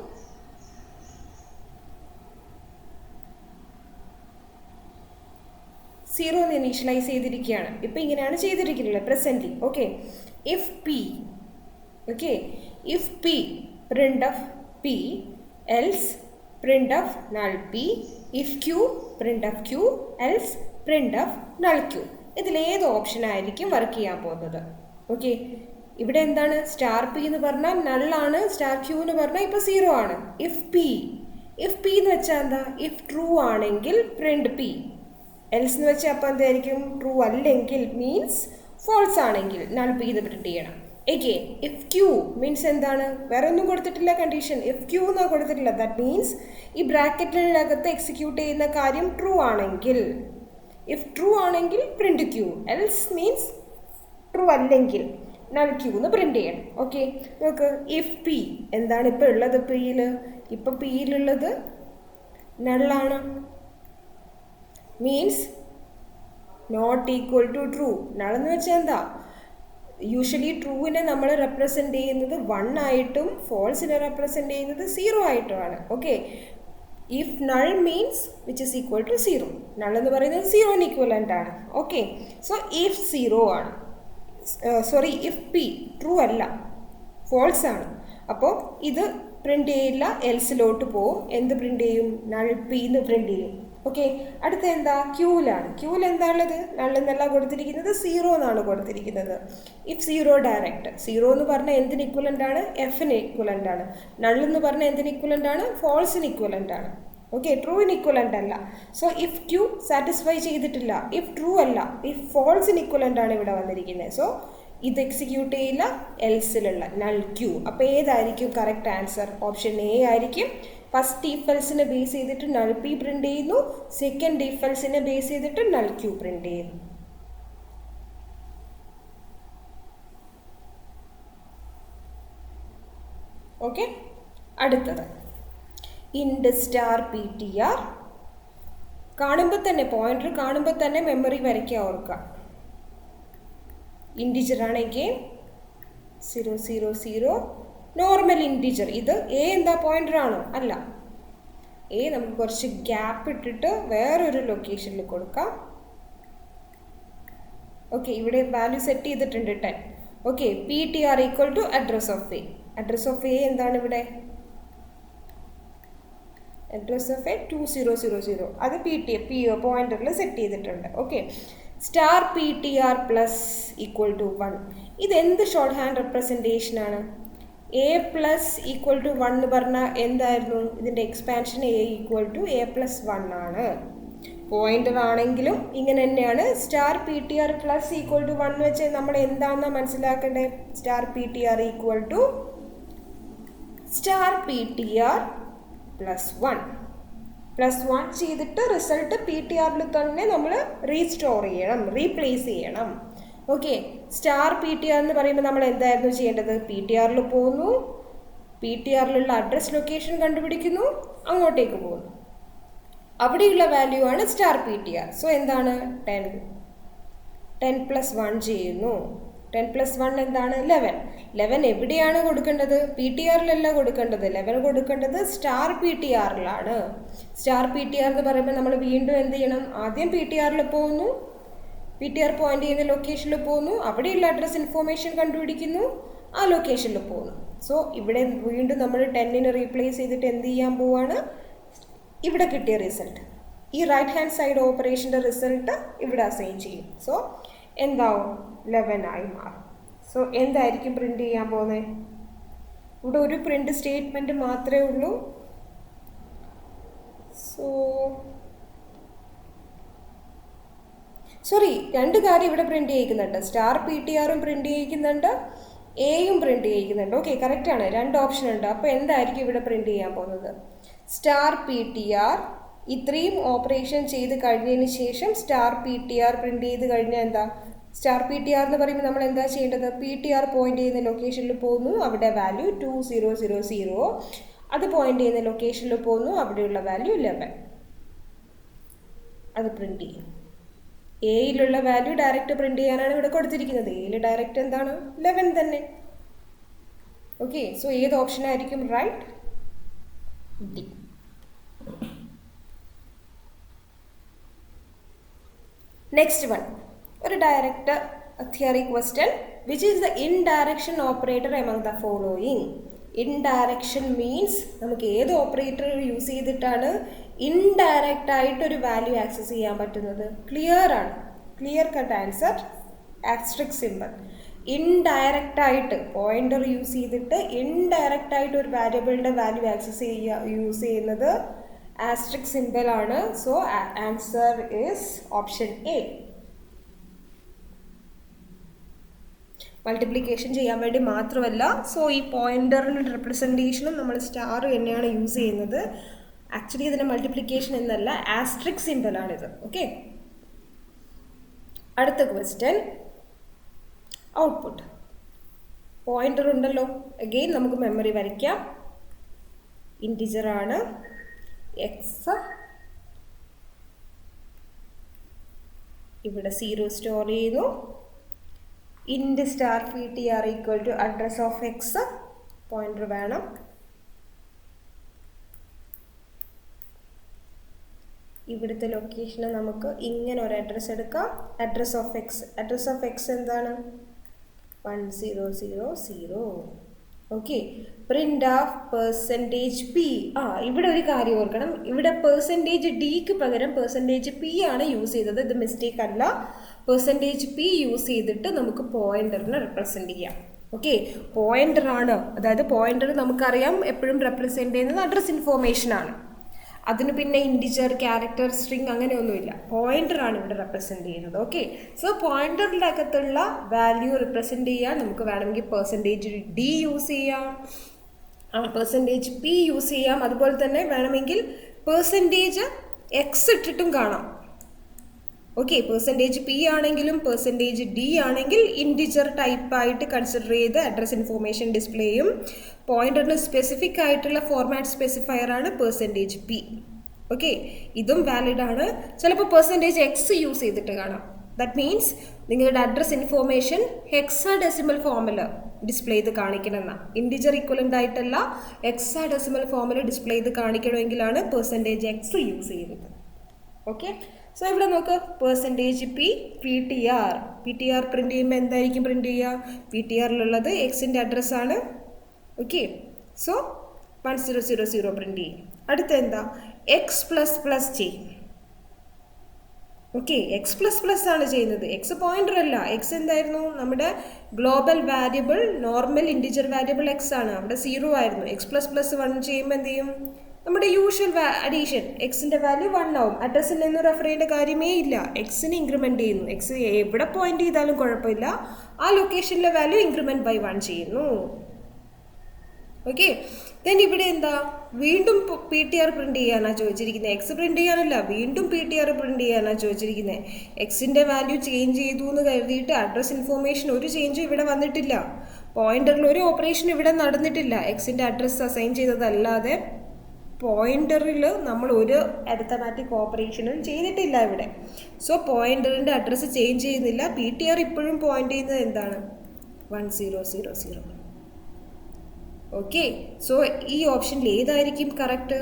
0 എന്ന് ഇനീഷ്യലൈസ് ചെയ്തിരിക്കുകയാണ്. ഇപ്പോൾ ഇങ്ങനെയാണ് ചെയ്തിരിക്കുന്നത് presently. Okay, if P, okay, if P print of P else print of null P, if Q print of Q else print of null Q. ഇതിലേത് ഓപ്ഷൻ ആയിരിക്കും വർക്ക് ചെയ്യാൻ പോകുന്നത്? ഓക്കെ, ഇവിടെ എന്താണ് സ്റ്റാർ പി എന്ന് പറഞ്ഞാൽ നള്ളാണ്, സ്റ്റാർ ക്യൂ എന്ന് പറഞ്ഞാൽ ഇപ്പോൾ 0 ആണ്. ഇഫ് പി എന്ന് വെച്ചാൽ എന്താ, ഇഫ് ട്രൂ ആണെങ്കിൽ പ്രിന്റ് പി, എൽസ് എന്ന് വെച്ചാൽ അപ്പോൾ എന്തായിരിക്കും, ട്രൂ അല്ലെങ്കിൽ മീൻസ് ഫോൾസ് ആണെങ്കിൽ നൾ പി എന്ന് പ്രിന്റ് ചെയ്യണം. എഗെയിൻ ഇഫ് ക്യൂ മീൻസ് എന്താണ്, വേറെ ഒന്നും കൊടുത്തിട്ടില്ല കണ്ടീഷൻ, ഇഫ് ക്യൂ എന്നാണ് കൊടുത്തിട്ടില്ല. ദാറ്റ് മീൻസ് ഈ ബ്രാക്കറ്റിനകത്ത് എക്സിക്യൂട്ട് ചെയ്യുന്ന കാര്യം ട്രൂ ആണെങ്കിൽ, ഇഫ് ട്രൂ ആണെങ്കിൽ print Q, else means true അല്ലെങ്കിൽ നൾ ക്യൂ എന്ന് പ്രിന്റ് ചെയ്യണം. ഓക്കെ, നോക്ക്, ഇഫ് പി എന്താണ് ഇപ്പോൾ ഉള്ളത്, പിയിൽ ഇപ്പോൾ പിയിലുള്ളത് നള്ളാണ്, means not equal to true. നളെന്ന് വെച്ചാൽ എന്താ, യൂഷ്വലി ട്രൂവിനെ നമ്മൾ റെപ്രസെൻ്റ് ചെയ്യുന്നത് 1 ആയിട്ടും ഫോൾസിനെ റെപ്രസെൻ്റ് ചെയ്യുന്നത് 0 ആയിട്ടുമാണ്. Okay, if null means which is equal to 0. Null എന്ന് പറയുന്നത് 0ന് ഈക്വലൻ്റ് ആണ്. ഓക്കെ, സോ ഇഫ് 0 ആണ്, സോറി ഇഫ് പി ട്രൂ അല്ല ഫോൾസ് ആണ്, അപ്പോൾ ഇത് പ്രിൻ്റ് ചെയ്യില്ല, എൽസിലോട്ട് പോവും. എന്ത് പ്രിൻ്റ് ചെയ്യും, നൾ പി എന്ന് പ്രിൻ്റ് ചെയ്യും. ഓക്കെ, അടുത്ത എന്താ, ക്യൂവിലാണ്. ക്യൂവിൽ എന്താണുള്ളത്, നള്ളെന്നല്ല കൊടുത്തിരിക്കുന്നത്, 0 എന്നാണ് കൊടുത്തിരിക്കുന്നത്. ഇഫ് 0 ഡയറക്റ്റ്, 0 എന്ന് പറഞ്ഞാൽ എന്തിന് ഇക്വലൻ്റ് ആണ്, എഫിന് ഇക്വലൻ്റ് ആണ്. നള്ളെന്ന് പറഞ്ഞാൽ എന്തിന് ഇക്വലൻ്റ് ആണ്, ഫോൾസിന് ഇക്വലൻ്റ് ആണ്. ഓക്കെ, ട്രൂവിന് ഇക്വലൻ്റ് അല്ല. സോ ഇഫ് ക്യൂ സാറ്റിസ്ഫൈ ചെയ്തിട്ടില്ല, ഇഫ് ട്രൂ അല്ല, ഇഫ് ഫോൾസിന് ഇക്വലൻ്റ് ആണ് ഇവിടെ വന്നിരിക്കുന്നത്. സോ ഇത് എക്സിക്യൂട്ട് ചെയ്യില്ല, എൽസിലുള്ള നൾ ക്യൂ. അപ്പോൾ ഏതായിരിക്കും കറക്റ്റ് ആൻസർ, ഓപ്ഷൻ എ ആയിരിക്കും. ഫസ്റ്റ് ഇഫ് എൽസിനെ ബേസ് ചെയ്തിട്ട് നൾ പി പ്രിന്റ് ചെയ്യുന്നു, സെക്കൻഡ് ഇഫ് എൽസിനെ ബേസ് ചെയ്തിട്ട് നൾ ക്യൂ പ്രിന്റ് ചെയ്യുന്നു. ഓക്കെ, അടുത്തത് int star P T R. കാണുമ്പോൾ തന്നെ പോയിന്റർ കാണുമ്പോൾ തന്നെ മെമ്മറി വരയ്ക്കുക, ഓർക്കുക. ഇൻറ്റിജർ ആണെങ്കിൽ 000 നോർമൽ ഇൻറ്റിജർ. ഇത് എ എന്താ പോയിന്റർ ആണോ, അല്ല. എ നമുക്ക് കുറച്ച് ഗ്യാപ്പ് ഇട്ടിട്ട് വേറൊരു ലൊക്കേഷനിൽ കൊടുക്കാം. ഓക്കെ, ഇവിടെ വാല്യൂ സെറ്റ് ചെയ്തിട്ടുണ്ട് 10. Okay, PTR equal to address of A. Address of A എന്താണ് ഇവിടെ? Address of A 2000. അത് പോയിന്ററിൽ സെറ്റ് ചെയ്തിട്ടുണ്ട്. Okay, star PTR plus equal to 1. ഇതെന്ത് ഷോർട്ട് ഹാൻഡ് റെപ്രസെൻറ്റേഷൻ ആണ്? എ പ്ലസ് ഈക്വൽ ടു 1 എന്ന് പറഞ്ഞാൽ എന്തായിരുന്നു? ഇതിൻ്റെ expansion A equal to A plus 1 ആണ്. പോയിന്റർ ആണെങ്കിലും ഇങ്ങനെ തന്നെയാണ്. Star PTR plus equal to 1 വെച്ച് നമ്മൾ എന്താണെന്ന് മനസ്സിലാക്കേണ്ടത്? Star PTR equal to star PTR plus 1 ചെയ്തിട്ട് റിസൾട്ട് PTRൽ തന്നെ നമ്മൾ റീസ്റ്റോർ ചെയ്യണം, റീപ്ലേസ് ചെയ്യണം. ഓക്കെ, സ്റ്റാർ PTR എന്ന് പറയുമ്പോൾ നമ്മൾ എന്തായിരുന്നു ചെയ്യേണ്ടത്? PTRൽ പോകുന്നു, PTRലുള്ള അഡ്രസ് ലൊക്കേഷൻ കണ്ടുപിടിക്കുന്നു, അങ്ങോട്ടേക്ക് പോകുന്നു. അവിടെയുള്ള വാല്യൂ ആണ് സ്റ്റാർ PTR. സോ എന്താണ്? 10 പ്ലസ് 1 ചെയ്യുന്നു. 10 പ്ലസ് 1 എന്താണ്? 11 എവിടെയാണ് കൊടുക്കേണ്ടത്? PTRലല്ല കൊടുക്കേണ്ടത്. 11 കൊടുക്കേണ്ടത് സ്റ്റാർ PTRലാണ്. സ്റ്റാർ PTR എന്ന് പറയുമ്പോൾ നമ്മൾ വീണ്ടും എന്ത് ചെയ്യണം? ആദ്യം PTRൽ പോകുന്നു, PTR പോയിന്റ് ചെയ്യുന്ന ലൊക്കേഷനിൽ പോകുന്നു, അവിടെയുള്ള അഡ്രസ് ഇൻഫോർമേഷൻ കണ്ടുപിടിക്കുന്നു, ആ ലൊക്കേഷനിൽ പോകുന്നു. സോ ഇവിടെ വീണ്ടും നമ്മൾ 10നെ റീപ്ലേസ് ചെയ്തിട്ട് എന്ത് ചെയ്യാൻ പോവാണ്? ഇവിടെ കിട്ടിയ റിസൾട്ട്, ഈ റൈറ്റ് ഹാൻഡ് സൈഡ് ഓപ്പറേഷൻ്റെ റിസൾട്ട് ഇവിടെ അസൈൻ ചെയ്യും. സോ എന്താവും? 11 ആയി മാറും. സോ എന്തായിരിക്കും പ്രിന്റ് ചെയ്യാൻ പോകുന്നത്? ഇവിടെ ഒരു പ്രിന്റ് സ്റ്റേറ്റ്മെന്റ് മാത്രമേ ഉള്ളൂ. രണ്ട് കാര്യം ഇവിടെ പ്രിന്റ് ചെയ്യിക്കുന്നുണ്ട്. സ്റ്റാർ PTRും പ്രിന്റ് ചെയ്യിക്കുന്നുണ്ട്, എയും പ്രിന്റ് ചെയ്യിക്കുന്നുണ്ട്. ഓക്കെ, കറക്റ്റ് ആണ്. 2 ഓപ്ഷൻ ഉണ്ട്. അപ്പോൾ എന്തായിരിക്കും ഇവിടെ പ്രിന്റ് ചെയ്യാൻ പോകുന്നത്? സ്റ്റാർ PTR ഇത്രയും ഓപ്പറേഷൻ ചെയ്ത് കഴിഞ്ഞതിന് ശേഷം സ്റ്റാർ PTR പ്രിന്റ് ചെയ്ത് കഴിഞ്ഞാൽ എന്താ? സ്റ്റാർ PTR എന്ന് പറയുമ്പോൾ നമ്മൾ എന്താ ചെയ്യേണ്ടത്? PTR പോയിന്റ് ചെയ്യുന്ന ലൊക്കേഷനിൽ പോകുന്നു, അവിടെ വാല്യൂ 2000. അത് പോയിന്റ് ചെയ്യുന്ന ലൊക്കേഷനിൽ പോകുന്നു, അവിടെയുള്ള വാല്യൂ 11. അത് പ്രിന്റ് ചെയ്യും. എയിലുള്ള വാല്യൂ ഡയറക്റ്റ് പ്രിന്റ് ചെയ്യാനാണ് ഇവിടെ കൊടുത്തിരിക്കുന്നത്. എയിൽ ഡയറക്റ്റ് എന്താണ്? 11 തന്നെ. ഓക്കെ, സോ ഏത് ഓപ്ഷൻ ആയിരിക്കും റൈറ്റ്? ഡി. നെക്സ്റ്റ് വൺ, ഒരു direct theory question. Which is the indirection operator among the following? Indirection means നമുക്ക് ഏത് ഓപ്പറേറ്റർ യൂസ് ചെയ്തിട്ടാണ് ഇൻഡയറക്റ്റ് ആയിട്ട് ഒരു വാല്യൂ ആക്സസ് ചെയ്യാൻ പറ്റുന്നത്? ക്ലിയർ ആണ്, clear cut answer, asterisk symbol. Indirect ആയിട്ട് പോയിന്റർ യൂസ് ചെയ്തിട്ട് ഇൻഡയറക്റ്റ് ആയിട്ട് ഒരു വാരിയബിളിൻ്റെ വാല്യൂ ആക്സസ് യൂസ് ചെയ്യുന്നത് ആസ്ട്രിക് സിമ്പൽ ആണ്. So answer is option A. Multiplication ചെയ്യാൻ വേണ്ടി മാത്രമല്ല, സോ ഈ പോയിന്ററിൻ്റെ റെപ്രസെൻറ്റേഷനും നമ്മൾ സ്റ്റാർ തന്നെയാണ് യൂസ് ചെയ്യുന്നത്. ആക്ച്വലി ഇതിൻ്റെ മൾട്ടിപ്ലിക്കേഷൻ എന്നല്ല, ആസ്ട്രിക് സിമ്പലാണിത്. ഓക്കെ, അടുത്ത ക്വസ്റ്റ്യൻ, ഔട്ട്പുട്ട്. പോയിന്റർ ഉണ്ടല്ലോ, അഗെയിൻ നമുക്ക് മെമ്മറി വരയ്ക്കാം. ഇൻറ്റിജർ ആണ്, എക്സ് ഇവിടെ 0 സ്റ്റോർ ചെയ്യുന്നു. Int star PTR equal to address of X, pointer വേണം. ഇവിടുത്തെ ലൊക്കേഷന് നമുക്ക് ഇങ്ങനെ ഒരു അഡ്രസ്സ് എടുക്കാം. Address of X, address of X എന്താണ്? 1000. Okay, print of %p. ഇവിടെ ഒരു കാര്യം ഓർക്കണം, ഇവിടെ %dക്ക് പകരം %p ആണ് യൂസ് ചെയ്തത്. ഇത് മിസ്റ്റേക്ക് അല്ല. %p യൂസ് ചെയ്തിട്ട് നമുക്ക് പോയിന്ററിനെ റെപ്രസെന്റ് ചെയ്യാം. ഓക്കെ, പോയിന്റർ ആണ്, അതായത് പോയിന്റർ നമുക്കറിയാം എപ്പോഴും റെപ്രസെന്റ് ചെയ്യുന്നത് അഡ്രസ് ഇൻഫോർമേഷൻ ആണ്. അതിന് പിന്നെ ഇൻറ്റിജർ, ക്യാരക്ടർ, സ്ട്രിങ് അങ്ങനെയൊന്നുമില്ല. പോയിന്റർ ആണ് ഇവിടെ റെപ്രസെന്റ് ചെയ്യുന്നത്. ഓക്കെ, സോ പോയിന്ററിൻ്റെ അകത്തുള്ള വാല്യൂ റെപ്രസെന്റ് ചെയ്യാൻ നമുക്ക് വേണമെങ്കിൽ %d യൂസ് ചെയ്യാം, %p യൂസ് ചെയ്യാം. അതുപോലെ തന്നെ വേണമെങ്കിൽ %x ഇട്ടിട്ടും കാണാം. ഓക്കെ, %p ആണെങ്കിലും %d ആണെങ്കിൽ ഇൻറ്റിജർ ടൈപ്പ് ആയിട്ട് കൺസിഡർ ചെയ്ത് അഡ്രസ് ഇൻഫോർമേഷൻ ഡിസ്പ്ലേ ചെയ്യും. പോയിന്ററിന് സ്പെസിഫിക് ആയിട്ടുള്ള ഫോർമാറ്റ് സ്പെസിഫയർ ആണ് %p. ഓക്കെ, ഇതും വാലിഡ് ആണ്. ചിലപ്പോൾ %x യൂസ് ചെയ്തിട്ട് കാണാം. ദാറ്റ് മീൻസ് നിങ്ങളുടെ അഡ്രസ് ഇൻഫോർമേഷൻ ഹെക്സാഡെസിമൽ ഫോമിൽ ഡിസ്പ്ലേ ചെയ്ത് കാണിക്കണമെന്നാണ്. ഇൻറ്റിജർ ഇക്വലൻ്റ് ആയിട്ടല്ല, ഹെക്സാഡെസിമൽ ഫോമിൽ ഡിസ്പ്ലേ ചെയ്ത് കാണിക്കണമെങ്കിലാണ് %x യൂസ് ചെയ്യുന്നത്. ഓക്കെ, സോ ഇവിടെ നോക്ക് %p പ്രിൻറ്റ് ചെയ്യുമ്പോൾ എന്തായിരിക്കും പ്രിൻറ്റ് ചെയ്യുക? PTRലുള്ളത് എക്സിൻ്റെ അഡ്രസ്സാണ്. ഓക്കെ, സോ 1000 പ്രിൻറ്റ് ചെയ്യും. അടുത്ത എന്താ? x++ ചെയ്യും. ഓക്കെ, x++ ആണ് ചെയ്യുന്നത്. എക്സ് പോയിൻ്റർ അല്ല. എക്സ് എന്തായിരുന്നു? നമ്മുടെ global variable, normal integer variable X ആണ്. അവിടെ 0 ആയിരുന്നു. x++1 ചെയ്യുമ്പോൾ എന്ത് ചെയ്യും? നമ്മുടെ യൂഷ്വൽ അഡീഷൻ, എക്സിൻ്റെ വാല്യൂ 1 ആവും. അഡ്രസ്സിൽ നിന്ന് റെഫർ ചെയ്യേണ്ട കാര്യമേ ഇല്ല. എക്സിന് ഇൻക്രിമെൻറ്റ് ചെയ്യുന്നു. എക്സ് എവിടെ പോയിന്റ് ചെയ്താലും കുഴപ്പമില്ല, ആ ലൊക്കേഷനിലെ വാല്യൂ ഇൻക്രിമെൻറ്റ് ബൈ 1 ചെയ്യുന്നു. ഓക്കെ, ദെൻ ഇവിടെ എന്താ? വീണ്ടും PTR പ്രിൻറ്റ് ചെയ്യാനാണ് ചോദിച്ചിരിക്കുന്നത്. എക്സ് പ്രിൻറ്റ് ചെയ്യാനല്ല, വീണ്ടും PTR പ്രിൻറ്റ് ചെയ്യാനാണ് ചോദിച്ചിരിക്കുന്നത്. എക്സിൻ്റെ വാല്യൂ ചേഞ്ച് ചെയ്തു എന്ന് കരുതിയിട്ട് അഡ്രസ് ഇൻഫോർമേഷൻ ഒരു ചേഞ്ചും ഇവിടെ വന്നിട്ടില്ല. പോയിൻ്ററിൽ ഒരു ഓപ്പറേഷൻ ഇവിടെ നടന്നിട്ടില്ല. എക്സിൻ്റെ അഡ്രസ്സ് അസൈൻ ചെയ്തതല്ലാതെ പോയിൻ്ററിൽ നമ്മൾ ഒരു അരിത്തമാറ്റിക് ഓപ്പറേഷനും ചെയ്തിട്ടില്ല ഇവിടെ. സോ പോയിൻ്ററിൻ്റെ അഡ്രസ്സ് ചേഞ്ച് ചെയ്യുന്നില്ല. PTR ഇപ്പോഴും പോയിൻ്റ് ചെയ്യുന്നത് എന്താണ്? 1000. ഓക്കെ, സോ ഈ ഓപ്ഷനിൽ ഏതായിരിക്കും കറക്റ്റ്?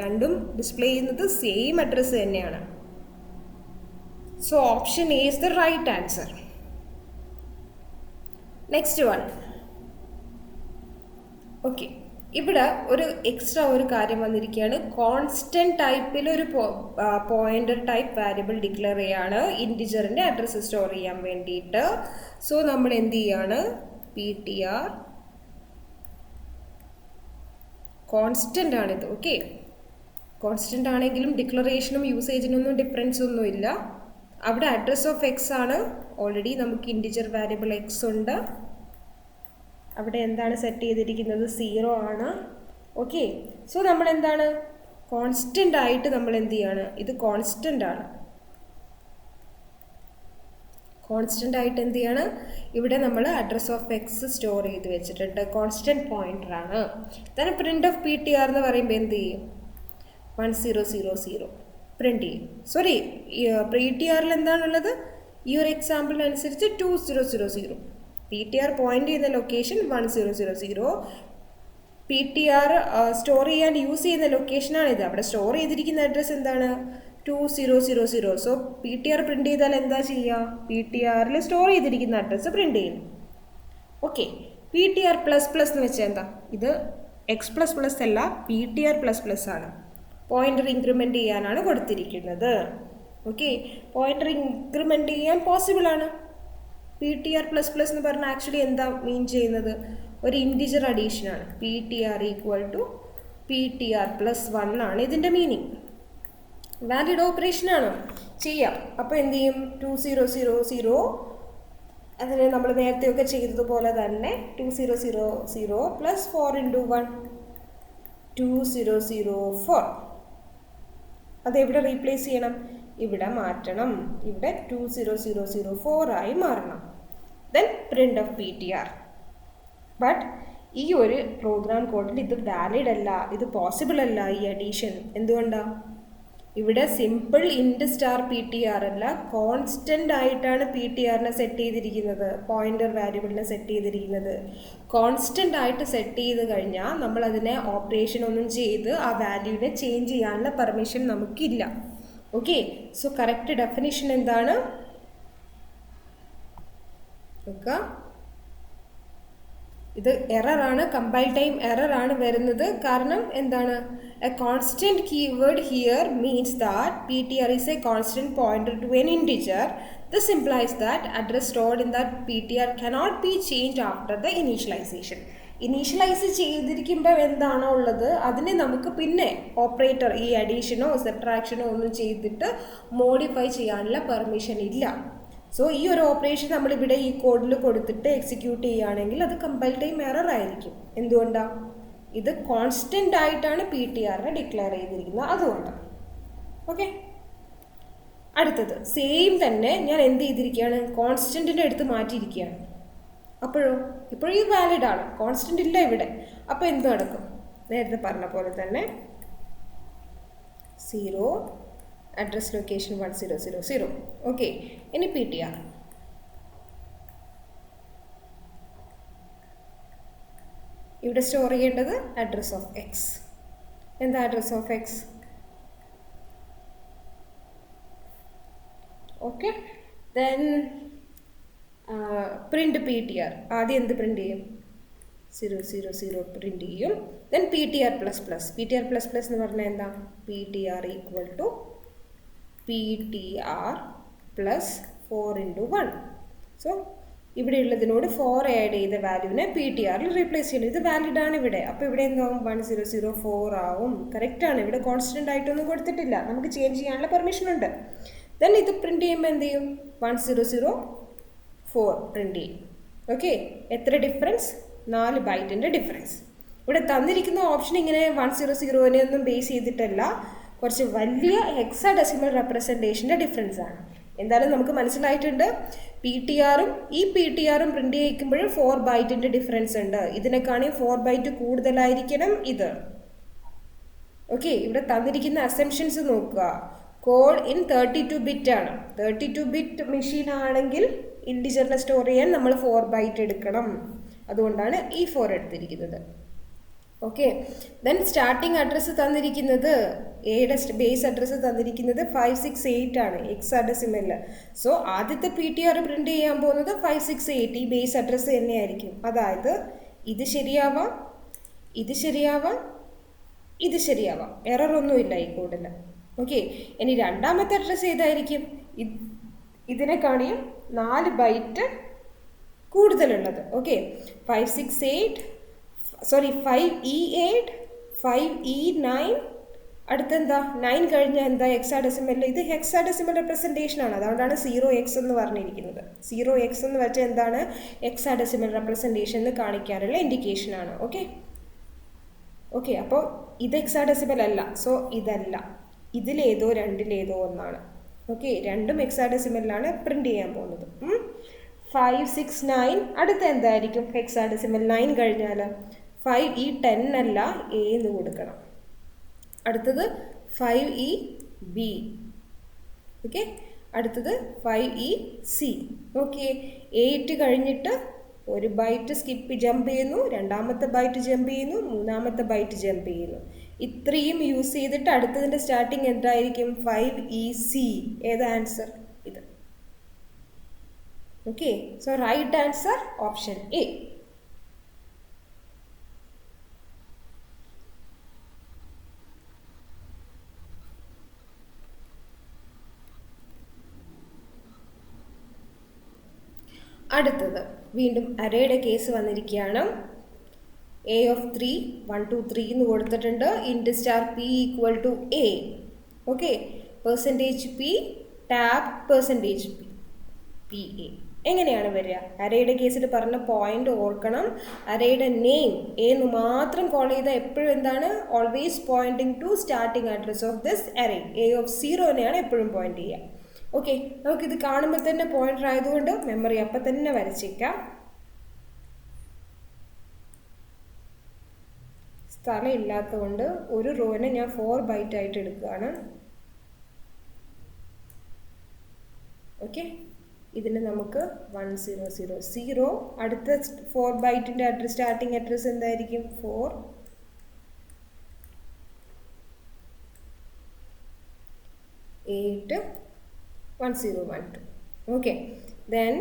രണ്ടും ഡിസ്പ്ലേ ചെയ്യുന്നത് സെയിം അഡ്രസ്സ് തന്നെയാണ്. So option A is the right answer. Next one. Okay, ഇവിടെ ഒരു എക്സ്ട്രാ ഒരു കാര്യം വന്നിരിക്കുകയാണ്. കോൺസ്റ്റന്റ് ടൈപ്പിൽ ഒരു പോയിന്റർ ടൈപ്പ് വാരിയബിൾ ഡിക്ലെയർ ചെയ്യാണ് ഇൻറ്റിജറിൻ്റെ അഡ്രസ്സ് സ്റ്റോർ ചെയ്യാൻ വേണ്ടിയിട്ട്. സോ നമ്മൾ എന്ത് ചെയ്യാണ്? PTR കോൺസ്റ്റൻ്റ് ആണിത്. ഓക്കെ, കോൺസ്റ്റൻ്റ് ആണെങ്കിലും ഡിക്ലറേഷനും യൂസേജിനൊന്നും ഡിഫറൻസ് ഒന്നുമില്ല. അവിടെ അഡ്രസ് ഓഫ് എക്സ് ആണ്. ഓൾറെഡി നമുക്ക് ഇൻറ്റിജർ വാരിയബിൾ എക്സ് ഉണ്ട്. അവിടെ എന്താണ് സെറ്റ് ചെയ്തിരിക്കുന്നത്? 0 ആണ്. ഓക്കെ, സോ നമ്മൾ എന്താണ്? കോൺസ്റ്റൻ്റ് ആയിട്ട് നമ്മൾ എന്ത് ചെയ്യാണ്? ഇത് കോൺസ്റ്റൻ്റ് ആണ്. കോൺസ്റ്റൻ്റ് ആയിട്ട് എന്ത് ചെയ്യാണ്? ഇവിടെ നമ്മൾ അഡ്രസ് ഓഫ് എക്സ് സ്റ്റോർ ചെയ്ത് വെച്ചിട്ടുണ്ട്. കോൺസ്റ്റൻറ്റ് പോയിൻ്റർ ആണ്. then പ്രിൻ്റ് ഓഫ് PTR എന്ന് പറയുമ്പോൾ എന്ത് ചെയ്യും? 1000 പ്രിൻ്റ് ചെയ്യും. സോറി, PTRൽ എന്താണുള്ളത്? ഈ ഒരു എക്സാമ്പിളിനനുസരിച്ച് 2000. PTR പോയിൻ്റ് ചെയ്യുന്ന ലൊക്കേഷൻ 1000. PTR സ്റ്റോർ ചെയ്യാൻ യൂസ് ചെയ്യുന്ന ലൊക്കേഷനാണിത്. അവിടെ സ്റ്റോർ ചെയ്തിരിക്കുന്ന അഡ്രസ്സ് എന്താണ്? 2000. സോ PTR പ്രിൻറ്റ് ചെയ്താൽ എന്താ ചെയ്യുക? PTRൽ സ്റ്റോർ ചെയ്തിരിക്കുന്ന അഡ്രസ്സ് പ്രിൻറ്റ് ചെയ്യുന്നു. ഓക്കെ, PTR++ എന്ന് വെച്ചാൽ എന്താ? ഇത് x++ അല്ല, PTR++ ആണ്. പോയിൻ്റർ ഇൻക്രിമെൻറ്റ് ചെയ്യാനാണ് കൊടുത്തിരിക്കുന്നത്. ഓക്കെ, പോയിൻ്റർ ഇൻക്രിമെൻറ്റ് ചെയ്യാൻ പോസിബിൾ ആണ്. PTR++ എന്ന് പറഞ്ഞാൽ ആക്ച്വലി എന്താ മീൻ ചെയ്യുന്നത്? ഒരു ഇൻറ്റിജർ അഡീഷനാണ്. PTR = PTR+1 ആണ് ഇതിൻ്റെ മീനിങ്. വാലിഡ് ഓപ്പറേഷനാണ്, ചെയ്യാം. അപ്പോൾ എന്ത് ചെയ്യും? 2000. അതിന് നമ്മൾ നേരത്തെയൊക്കെ ചെയ്തതുപോലെ തന്നെ 2000 + 4 × 1 2004. അതെവിടെ റീപ്ലേസ് ചെയ്യണം? ഇവിടെ മാറ്റണം. ഇവിടെ 20004 ആയി മാറണം. Then print of PTR. But ഈ ഒരു പ്രോഗ്രാം കോഡിൽ ഇത് വാലിഡ് അല്ല, ഇത് പോസിബിൾ അല്ല ഈ അഡീഷൻ. എന്തുകൊണ്ടാണ്? ഇവിടെ സിമ്പിൾ ഇൻറ്റ് സ്റ്റാർ PTR അല്ല, കോൺസ്റ്റൻ്റ് ആയിട്ടാണ് PTRനെ സെറ്റ് ചെയ്തിരിക്കുന്നത്, പോയിൻ്റർ വാരിയബിളിനെ സെറ്റ് ചെയ്തിരിക്കുന്നത്. കോൺസ്റ്റൻ്റ് ആയിട്ട് സെറ്റ് ചെയ്ത് കഴിഞ്ഞാൽ നമ്മളതിനെ ഓപ്പറേഷൻ ഒന്നും ചെയ്ത് ആ വാല്യൂവിനെ ചേഞ്ച് ചെയ്യാനുള്ള പെർമിഷൻ നമുക്കില്ല. ഓക്കെ, സോ കറക്റ്റ് ഡെഫിനിഷൻ എന്താണ്? നോക്കുക, ഇത് എററാണ്, കമ്പൈൽ ടൈം എററാണ് വരുന്നത്. കാരണം എന്താണ്? A constant keyword here means that PTR is a constant pointer to an integer. This implies that address stored in that PTR cannot be changed after the initialization. Initialize ചെയ്തിരിക്കുമ്പോൾ എന്താണോ ഉള്ളത് അതിനെ നമുക്ക് പിന്നെ operator ഈ അഡീഷനോ സബ്ട്രാക്ഷനോ ഒന്നും ചെയ്തിട്ട് മോഡിഫൈ ചെയ്യാനുള്ള പെർമിഷൻ ഇല്ല. സോ ഈ ഒരു ഓപ്പറേഷൻ നമ്മളിവിടെ ഈ കോഡിൽ കൊടുത്തിട്ട് എക്സിക്യൂട്ട് ചെയ്യുകയാണെങ്കിൽ അത് കമ്പൈൽ ടൈം എറർ ആയിരിക്കും. എന്തുകൊണ്ടാണ്? ഇത് കോൺസ്റ്റൻ്റ് ആയിട്ടാണ് PTRനെ ഡിക്ലെയർ ചെയ്തിരിക്കുന്നത്, അതുകൊണ്ടാണ്. ഓക്കെ, അടുത്തത് സെയിം തന്നെ ഞാൻ എന്ത് ചെയ്തിരിക്കുകയാണ്? കോൺസ്റ്റൻറ്റിൻ്റെ അടുത്ത് മാറ്റിയിരിക്കുകയാണ്. ഇപ്പോഴും ഈ വാലിഡ് ആണ്, കോൺസ്റ്റൻ്റ് ഇല്ല ഇവിടെ. അപ്പോൾ എന്ത് നടക്കും? നേരത്തെ പറഞ്ഞ പോലെ തന്നെ 0 അഡ്രസ് ലൊക്കേഷൻ 1000. ഓക്കെ, ഇനി PTR ഇവിടെ സ്റ്റോർ ചെയ്യേണ്ടത് അഡ്രസ് ഓഫ് എക്സ്. എന്താ address of X? Okay. Then print P T R. ആദ്യം എന്ത് പ്രിൻറ്റ് ചെയ്യും? 000 പ്രിൻറ്റ് ചെയ്യും. Then P T R plus plus. P T R plus plus എന്ന് പറഞ്ഞാൽ എന്താ? P T R equal to P T R plus 4 × 1. So ഇവിടെ ഉള്ളതിനോട് 4 add ചെയ്ത വാല്യൂവിനെ പി ടി ആറിൽ റീപ്ലേസ് ചെയ്യണം. ഇത് വാലിഡ് ആണ് ഇവിടെ. അപ്പോൾ ഇവിടെ എന്താവും? 1004 ആവും. കറക്റ്റാണ്. ഇവിടെ കോൺസ്റ്റൻ്റ് ആയിട്ടൊന്നും കൊടുത്തിട്ടില്ല. നമുക്ക് ചേഞ്ച് ചെയ്യാനുള്ള പെർമിഷൻ ഉണ്ട്. ദെൻ ഇത് പ്രിൻറ്റ് ചെയ്യുമ്പോൾ എന്ത് ചെയ്യും? 1004 പ്രിൻറ്റ് ചെയ്യും. ഓക്കെ. എത്ര ഡിഫറൻസ്? 4 ബൈറ്റിൻ്റെ ഡിഫറൻസ്. ഇവിടെ തന്നിരിക്കുന്ന ഓപ്ഷൻ ഇങ്ങനെ 100നെ ഒന്നും ബേസ് ചെയ്തിട്ടല്ല, കുറച്ച് വലിയ ഹെക്സാഡെസിമൽ റെപ്രസെൻറ്റേഷൻ്റെ ഡിഫറൻസ് ആണ്. എന്തായാലും നമുക്ക് മനസ്സിലായിട്ടുണ്ട്. പി ടി ആറും ഈ പി ടി ആറും പ്രിൻറ്റ് ചെയ്യിക്കുമ്പോൾ 4 ബൈറ്റിൻ്റെ ഡിഫറൻസ് ഉണ്ട്. ഇതിനെക്കാണെങ്കിൽ 4 ബൈറ്റ് കൂടുതലായിരിക്കണം ഇത്. ഓക്കെ. ഇവിടെ തന്നിരിക്കുന്ന അസംഷൻസ് നോക്കുക. കോഡ് ഇൻ 32 ബിറ്റ് ആണ്. 32 ബിറ്റ് മെഷീൻ ആണെങ്കിൽ ഇൻഡിജറിനെ സ്റ്റോർ ചെയ്യാൻ നമ്മൾ 4 ബൈറ്റ് എടുക്കണം. അതുകൊണ്ടാണ് ഈ 4 എടുത്തിരിക്കുന്നത്. ഓക്കെ. ദെൻ സ്റ്റാർട്ടിംഗ് അഡ്രസ്സ് തന്നിരിക്കുന്നത്, എയുടെ ബേസ് അഡ്രസ്സ് തന്നിരിക്കുന്നത് 568 ആണ് ഹെക്സാഡെസിമലിൽ. സോ ആദ്യത്തെ പി ടി ആർ പ്രിൻറ്റ് ചെയ്യാൻ പോകുന്നത് 568 ഈ ബേസ് അഡ്രസ്സ് തന്നെയായിരിക്കും. അതായത് ഇത് ശരിയാവാം, ഇത് ശരിയാവാം, ഇത് ശരിയാവാം. എററൊന്നുമില്ല ഈ കോഡിൽ. ഓക്കെ. ഇനി രണ്ടാമത്തെ അഡ്രസ്സ് ഏതായിരിക്കും? ഇതിനെക്കാണിയും 4 ബൈറ്റ് കൂടുതലുള്ളത്. ഓക്കെ. 568 5E8 5E9. അടുത്തെന്താ? 9 കഴിഞ്ഞാൽ എന്താ? ഹെക്സാഡെസിമൽ. ഇത് ഹെക്സാഡെസിമൽ റെപ്രസെൻറ്റേഷൻ ആണ്. അതുകൊണ്ടാണ് 0x എന്ന് പറഞ്ഞിരിക്കുന്നത്. 0x എന്ന് വെച്ചാൽ എന്താണ്? ഹെക്സാഡെസിമൽ റെപ്രസെൻറ്റേഷൻ എന്ന് കാണിക്കാനുള്ള ഇൻഡിക്കേഷൻ ആണ്. ഓക്കെ. ഓക്കെ. അപ്പോൾ ഇത് ഹെക്സാഡെസിമൽ അല്ല. സോ ഇതല്ല. ഇതിലേതോ രണ്ടിലേതോ ഒന്നാണ്. ഓക്കെ. രണ്ടും ഹെക്സാഡെസിമലിലാണ് പ്രിൻറ്റ് ചെയ്യാൻ പോകുന്നത്. 569. അടുത്ത എന്തായിരിക്കും? ഹെക്സാഡെസിമൽ. 9 കഴിഞ്ഞാൽ 5E10 അല്ല, എ എന്ന് കൊടുക്കണം. അടുത്തത് 5EB. ഓക്കെ. അടുത്തത് 5EC. ഓക്കെ. 8 കഴിഞ്ഞിട്ട് ഒരു ബൈറ്റ് ജമ്പ് ചെയ്യുന്നു, രണ്ടാമത്തെ ബൈറ്റ് ജമ്പ് ചെയ്യുന്നു, മൂന്നാമത്തെ ബൈറ്റ് ജമ്പ് ചെയ്യുന്നു. ഇത്രയും യൂസ് ചെയ്തിട്ട് അടുത്തതിൻ്റെ സ്റ്റാർട്ടിങ് എന്തായിരിക്കും? 5EC. ഏത് ആൻസർ? ഇത്. Okay. So right answer option A. അടുത്തത് വീണ്ടും അറേയുടെ കേസ് വന്നിരിക്കുകയാണ്. എ ഓഫ് 3 1 2 3 എന്ന് കൊടുത്തിട്ടുണ്ട്. Int star P equal to A. Okay. Percentage P tab percentage P A. എങ്ങനെയാണ് വരിക? അറേയുടെ കേസിൽ പറഞ്ഞ പോയിന്റ് ഓർക്കണം. അറേയുടെ നെയിം എ എന്ന് മാത്രം കോൾ ചെയ്താൽ എപ്പോഴും എന്താണ്? Always pointing to starting address of this array. A of 0നെയാണ് എപ്പോഴും പോയിന്റ് ചെയ്യുക. ഓക്കെ. നമുക്കിത് കാണുമ്പോൾ തന്നെ പോയിന്റർ ആയതുകൊണ്ട് മെമ്മറി അപ്പം തന്നെ വരച്ചേക്കാം. സ്ഥലം ഇല്ലാത്തതുകൊണ്ട് ഒരു റോനെ ഞാൻ 4 ബൈറ്റ് ആയിട്ട് എടുക്കുകയാണ്. ഓക്കെ. ഇതിന് നമുക്ക് 1000. അടുത്ത 4 ബൈറ്റിൻ്റെ അഡ്രസ് സ്റ്റാർട്ടിങ് അഡ്രസ് എന്തായിരിക്കും? 4 8 1012. ഓക്കെ. ദെൻ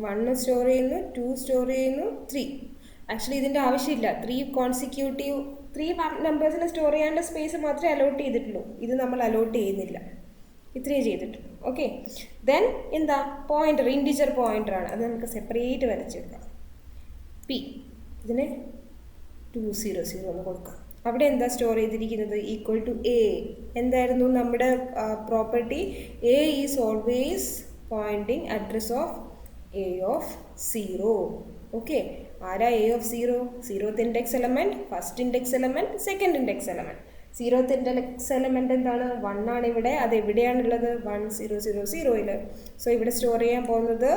1 സ്റ്റോർ ചെയ്യുന്നു, 2 സ്റ്റോർ ചെയ്യുന്നു, 3. ആക്ച്വലി ഇതിൻ്റെ ആവശ്യമില്ല. 3 കോൺസിക്യൂട്ടീവ് 3 നമ്പേഴ്സിനെ സ്റ്റോർ ചെയ്യാനുള്ള സ്പേസ് മാത്രമേ അലോട്ട് ചെയ്തിട്ടുള്ളൂ. ഇത് നമ്മൾ അലോട്ട് ചെയ്യുന്നില്ല. ഇത്രയേ ചെയ്തിട്ടുള്ളൂ. ഓക്കെ. ദെൻ എന്താ? പോയിൻ്റർ, ഇൻഡിജർ പോയിൻ്ററാണ്. അത് നമുക്ക് സെപ്പറേറ്റ് വരച്ചെടുക്കാം. പി ഇതിന് 200 എന്ന് കൊടുക്കാം. അവിടെ എന്താ സ്റ്റോർ ചെയ്തിരിക്കുന്നത്? Equal to A. എന്തായിരുന്നു നമ്മുടെ property? A is always pointing address of A of 0. Okay. ആരാ A of 0? 0th index element, first index element, second index element. 0th index element എന്താണ്? 1 ആണ് ഇവിടെ. അത് എവിടെയാണുള്ളത്? 1000. സോ ഇവിടെ സ്റ്റോർ ചെയ്യാൻ പോകുന്നത്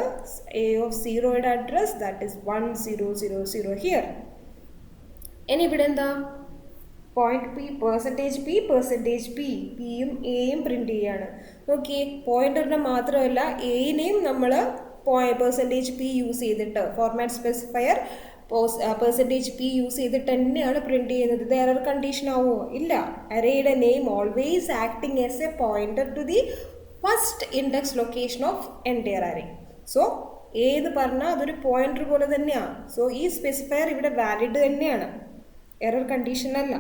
എ ഓഫ് 0യുടെ അഡ്രസ്, ദാറ്റ് ഈസ് 1000 ഹിയർ. ഇനി ഇവിടെ എന്താ? പോയിന്റ് പി, പെർസെൻറ്റേജ് പി, പിയും എയും പ്രിൻറ്റ് ചെയ്യാണ്. ഓക്കെ. പോയിൻ്ററിനെ മാത്രമല്ല എയിനെയും നമ്മൾ പെർസെൻറ്റേജ് പി യൂസ് ചെയ്തിട്ട് format specifier percentage P use ചെയ്തിട്ട് തന്നെയാണ് പ്രിൻറ്റ് ചെയ്യുന്നത്. ഇത് എറർ കണ്ടീഷൻ ആവുമോ? ഇല്ല. അറേയുടെ name always acting as a pointer to the first index location of entire array. So ഏത് പറഞ്ഞാൽ അതൊരു പോയിന്റർ പോലെ തന്നെയാണ്. സോ ഈ സ്പെസിഫയർ ഇവിടെ വാലിഡ് തന്നെയാണ്, എറർ കണ്ടീഷൻ അല്ല.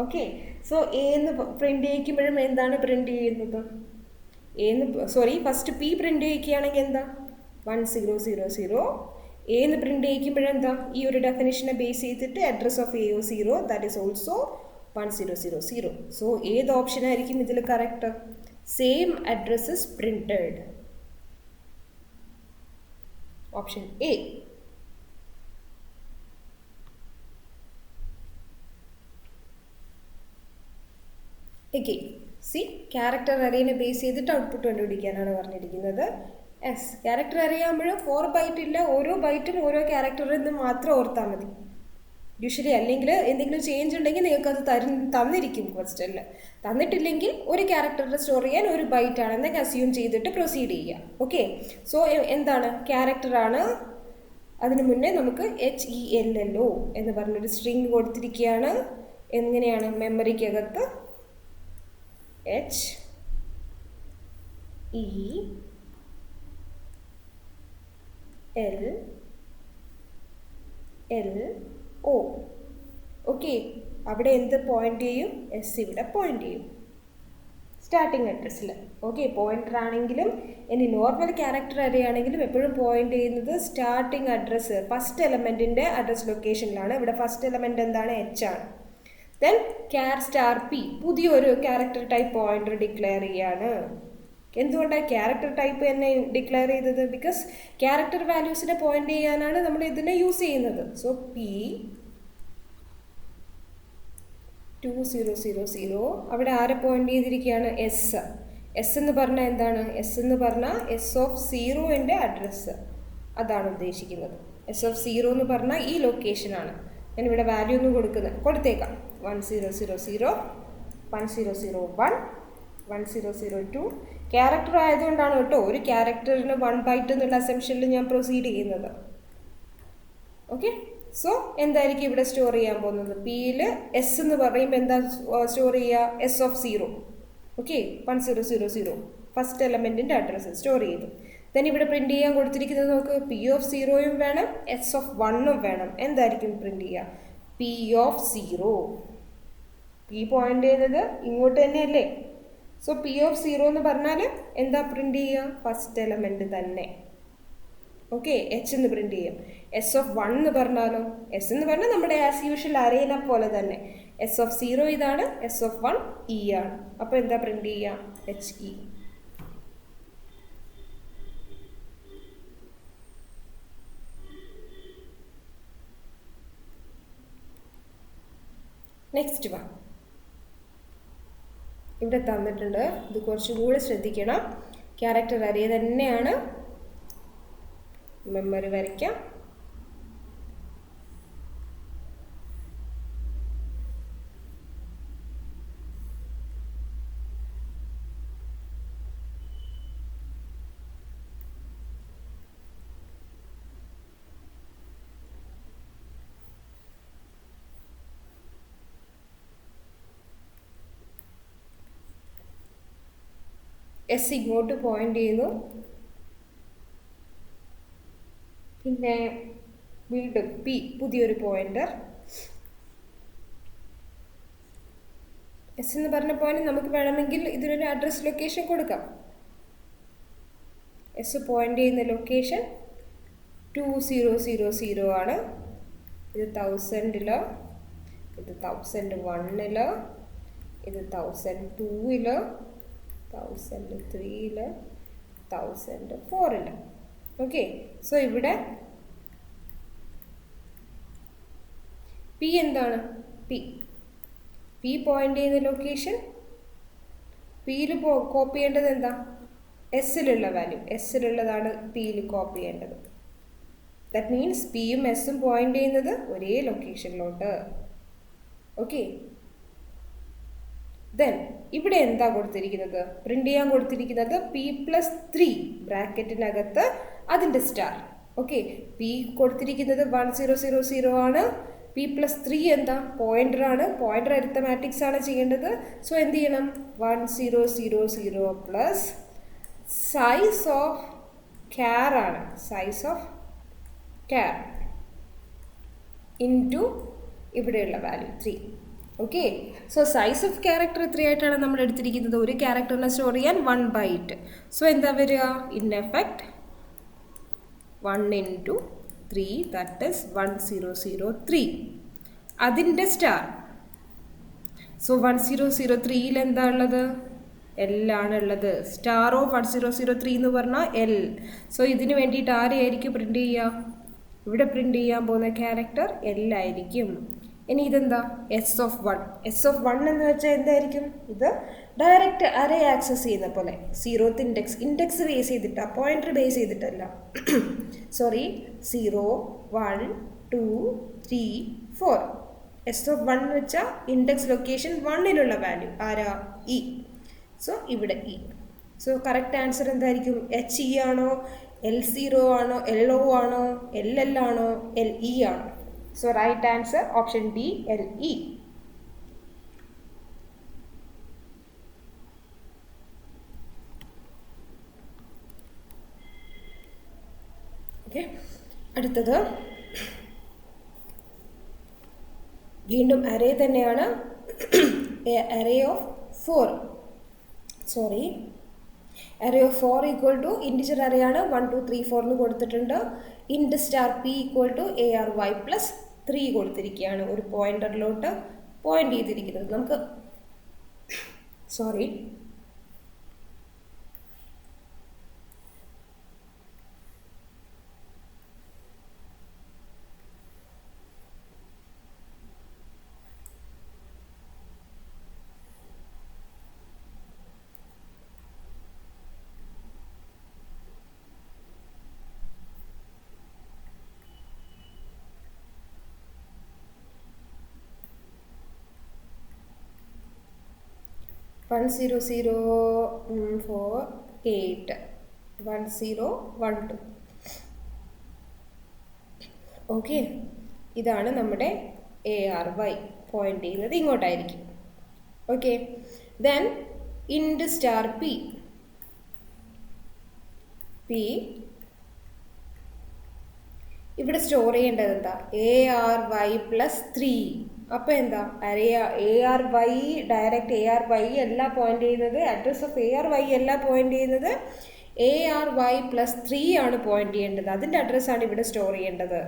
ഓക്കെ. സോ എന്ന് പ്രിൻറ്റ് ചെയ്യിക്കുമ്പോഴും എന്താണ് പ്രിൻറ്റ് ചെയ്യുന്നത്? ഫസ്റ്റ് പി പ്രിൻറ്റ് ചെയ്യിക്കുകയാണെങ്കിൽ എന്താ 1000. എന്ന് പ്രിൻറ്റ് ചെയ്യിക്കുമ്പോഴെന്താ ഈ ഒരു ഡെഫിനിഷനെ ബേസ് ചെയ്തിട്ട് address of AO0 that is also 1000. So ഏത് ഓപ്ഷൻ ആയിരിക്കും ഇതിൽ correct? Same address is printed. Option A. Okay. C, character അറേനെ ബേസ് ചെയ്തിട്ട് ഔട്ട്പുട്ട് കണ്ടുപിടിക്കാനാണ് പറഞ്ഞിരിക്കുന്നത്. എസ്, ക്യാരക്ടർ അറിയാകുമ്പോഴും 4 ബൈറ്റ് ഇല്ല, ഓരോ ബൈറ്റും ഓരോ ക്യാരക്ടറിൽ നിന്ന് മാത്രം ഓർത്താൽ മതി യൂഷ്വലി. അല്ലെങ്കിൽ എന്തെങ്കിലും ചേഞ്ച് ഉണ്ടെങ്കിൽ നിങ്ങൾക്ക് അത് തന്നിരിക്കും ക്വസ്റ്റ്യനിൽ. തന്നിട്ടില്ലെങ്കിൽ ഒരു ക്യാരക്ടറിനെ സ്റ്റോർ ചെയ്യാൻ ഒരു ബൈറ്റ് ആണെന്നൊക്കെ അസ്യൂം ചെയ്തിട്ട് പ്രൊസീഡ് ചെയ്യുക. ഓക്കെ. സോ എന്താണ് ക്യാരക്ടറാണ്, അതിന് മുന്നേ നമുക്ക് HELLO എന്ന് പറഞ്ഞൊരു സ്ട്രിങ് കൊടുത്തിരിക്കുകയാണ്. എങ്ങനെയാണ്? മെമ്മറിക്കകത്ത് HELLO. ഓക്കെ. അവിടെ എന്ത് പോയിന്റ് ചെയ്യും? എസ് ഇവിടെ പോയിന്റ് ചെയ്യും സ്റ്റാർട്ടിങ് അഡ്രസ്സിൽ. ഓക്കെ. പോയിന്റർ ആണെങ്കിലും ഇനി നോർമൽ ക്യാരക്ടർ അറിയാണെങ്കിലും എപ്പോഴും പോയിന്റ് ചെയ്യുന്നത് സ്റ്റാർട്ടിങ് അഡ്രസ്സ്, ഫസ്റ്റ് എലമെൻറ്റിൻ്റെ അഡ്രസ് ലൊക്കേഷനിലാണ്. ഇവിടെ ഫസ്റ്റ് എലമെൻറ്റ് എന്താണ്? എച്ച് ആണ്. ദെൻ char*p പുതിയൊരു ക്യാരക്ടർ ടൈപ്പ് പോയിന്റർ ഡിക്ലെയർ ചെയ്യാണ്. എന്തുകൊണ്ടാണ് ക്യാരക്ടർ ടൈപ്പ് തന്നെ ഡിക്ലെയർ ചെയ്തത്? ബിക്കോസ് ക്യാരക്ടർ വാല്യൂസിനെ പോയിന്റ് ചെയ്യാനാണ് നമ്മൾ ഇതിനെ യൂസ് ചെയ്യുന്നത്. സോ P2000 അവിടെ ആരെ പോയിന്റ് ചെയ്തിരിക്കുകയാണ്? എസ്. എസ് എന്ന് പറഞ്ഞാൽ എന്താണ്? എസ് എന്ന് പറഞ്ഞാൽ S0ൻ്റെ അഡ്രസ്സ്, അതാണ് ഉദ്ദേശിക്കുന്നത്. S0 എന്ന് പറഞ്ഞാൽ ഈ ലൊക്കേഷനാണ്. ഞാനിവിടെ വാല്യൂ ഒന്നും കൊടുത്തേക്കാം. 1000, 1001, 1002. ക്യാരക്ടർ ആയതുകൊണ്ടാണ് കേട്ടോ ഒരു ക്യാരക്ടറിന് 1 ബൈറ്റ് എന്നുള്ള അസംഷനിൽ ഞാൻ പ്രൊസീഡ് ചെയ്യുന്നത്. ഓക്കെ. സോ എന്തായിരിക്കും ഇവിടെ സ്റ്റോർ ചെയ്യാൻ പോകുന്നത്? പിയിൽ എസ് എന്ന് പറയുമ്പോൾ എന്താ സ്റ്റോർ ചെയ്യുക? S0. ഓക്കെ. 1000 ഫസ്റ്റ് എലമെൻറ്റിൻ്റെ അഡ്രസ്സ് സ്റ്റോർ ചെയ്തു. ദെൻ ഇവിടെ പ്രിൻറ്റ് ചെയ്യാൻ കൊടുത്തിരിക്കുന്നത് നോക്ക്, P0 വേണം, S1 വേണം. എന്തായിരിക്കും പ്രിൻറ്റ് ചെയ്യുക? P0. P പോയിന്റ് ചെയ്യുന്നത് ഇങ്ങോട്ട് തന്നെയല്ലേ? സോ P0 എന്ന് പറഞ്ഞാൽ എന്താ പ്രിൻറ്റ് ചെയ്യുക? ഫസ്റ്റ് എലമെൻറ്റ് തന്നെ. ഓക്കെ. എച്ച് എന്ന് പ്രിൻറ്റ് ചെയ്യും. S1 എന്ന് പറഞ്ഞാലോ? എസ് എന്ന് പറഞ്ഞാൽ നമ്മുടെ ആസ് യൂഷ്വൽ അറേനെ പോലെ തന്നെ. S0 ഇതാണ്, S1 E ആണ്. അപ്പോൾ എന്താ പ്രിൻറ്റ് ചെയ്യുക? HE. നെക്സ്റ്റ് വൺ ഇവിടെ തന്നിട്ടുണ്ട്. ഇത് കുറച്ചും കൂടെ ശ്രദ്ധിക്കണം. ക്യാരക്ടർ അറേ തന്നെയാണ്. മെമ്മറി വരയ്ക്കാം. എസ് ഇങ്ങോട്ട് പോയിന്റ് ചെയ്യുന്നു. പിന്നെ വീണ്ടും പി പുതിയൊരു പോയിന്റർ. എസ് എന്ന് പറഞ്ഞ പോയിന്റ് നമുക്ക് വേണമെങ്കിൽ ഇതിനൊരു അഡ്രസ് ലൊക്കേഷൻ കൊടുക്കാം. എസ് പോയിന്റ് ചെയ്യുന്ന ലൊക്കേഷൻ 2000 ആണ്. ഇത് 1000-ല്, ഇത് 1001-ല്, ഇത് 1002-ല്, 1003-ല്, 1004-ല്. ഓക്കെ. സോ ഇവിടെ പി എന്താണ്? പി പോയിന്റ് ചെയ്യുന്ന ലൊക്കേഷൻ പിയിൽ കോപ്പി ചെയ്യേണ്ടത് എന്താ? എസ്സിലുള്ള വാല്യൂ, എസ്സിലുള്ളതാണ് പിയിൽ കോപ്പി ചെയ്യേണ്ടത്. ദാറ്റ് മീൻസ് പിയും എസ്സും പോയിന്റ് ചെയ്യുന്നത് ഒരേ ലൊക്കേഷനിലോട്ട്. ഓക്കെ. ദെൻ ഇവിടെ എന്താ കൊടുത്തിരിക്കുന്നത്? പ്രിന്റ് ചെയ്യാൻ കൊടുത്തിരിക്കുന്നത് P+3 ബ്രാക്കറ്റിനകത്ത് അതിൻ്റെ സ്റ്റാർ. ഓക്കെ, പി കൊടുത്തിരിക്കുന്നത് 1000 ആണ്. പി പ്ലസ് 3 എന്താ, പോയിന്റർ ആണ്. പോയിന്റർ അരിത്തമാറ്റിക്സ് ആണ് ചെയ്യേണ്ടത്. സോ എന്ത് ചെയ്യണം, 1000 പ്ലസ് സൈസ് ഓഫ് ക്യാർ ആണ്, സൈസ് ഓഫ് ക്യാർ ഇൻറ്റു ഇവിടെയുള്ള value 3. Okay, so size of character എത്രയായിട്ടാണ് നമ്മൾ എടുത്തിരിക്കുന്നത്, ഒരു ക്യാരക്ടറിനെ സ്റ്റോർ ചെയ്യാൻ 1/8. സോ എന്താ വരിക, in effect 1 into 3, that is 1003. അതിൻ്റെ സ്റ്റാർ. സോ 1003ൽ എന്താ ഉള്ളത്, എൽ ആണ് ഉള്ളത്. സ്റ്റാർ ഓഫ് 1003 എന്ന് പറഞ്ഞാൽ എൽ. സോ ഇതിന് വേണ്ടിയിട്ട് ആരെയായിരിക്കും പ്രിൻ്റ് ചെയ്യുക, ഇവിടെ പ്രിൻ്റ് ചെയ്യാൻ പോകുന്ന ക്യാരക്ടർ എൽ ആയിരിക്കും. ഇനി ഇതെന്താ, എസ് ഓഫ് 1. എസ് ഓഫ് 1 എന്ന് വെച്ചാൽ എന്തായിരിക്കും, ഇത് ഡയറക്റ്റ് അറേ ആക്സസ് ചെയ്യുന്ന പോലെ, 0th ഇൻഡെക്സ് ബേസ് ചെയ്തിട്ടാണ്, പോയിന്റർ ബേസ് ചെയ്തിട്ടല്ല. സോറി, 0 1 2 3 4. എസ് ഓഫ് 1 എന്ന് വെച്ചാൽ ഇൻഡെക്സ് ലൊക്കേഷൻ 1ലുള്ള വാല്യൂ ആരാ, ഇ. സോ ഇവിടെ ഇ. സോ കറക്റ്റ് ആൻസർ എന്തായിരിക്കും, HE ആണോ, L0 ആണോ, LO ആണോ, LL ആണോ, LE ആണോ. So right answer option D, LE. Okay, അടുത്തത് വീണ്ടും അറേ തന്നെയാണ്, array of 4. Sorry, array of 4 equal to integer array ആണ്, 1 2 3 4 എന്ന് കൊടുത്തിട്ടുണ്ട്. int star p equal to ARY plus 3 കൊടുത്തിരിക്കുകയാണ്, ഒരു പോയിന്ററിലോട്ട് പോയിന്റ് ചെയ്തിരിക്കുന്നത്. നമുക്ക് sorry, One zero zero 4 8 1012. Okay, ഇതാണ് നമ്മുടെ ARY പോയിന്റ് ചെയ്യുന്നത് ഇങ്ങോട്ടായിരിക്കും. ഓക്കെ, ദെൻ ഇൻഡ് സ്റ്റാർ പി. ഇവിടെ സ്റ്റോർ ചെയ്യേണ്ടത് എന്താ, ARY plus 3. അപ്പോൾ എന്താ, ARY ഡയറക്റ്റ് ARY അല്ല പോയിന്റ് ചെയ്യുന്നത്, അഡ്രസ് ഓഫ് ARY അല്ല പോയിന്റ് ചെയ്യുന്നത്, ARY plus 3 ആണ് പോയിന്റ് ചെയ്യേണ്ടത്. അതിൻ്റെ അഡ്രസ്സാണ് ഇവിടെ സ്റ്റോർ ചെയ്യേണ്ടത്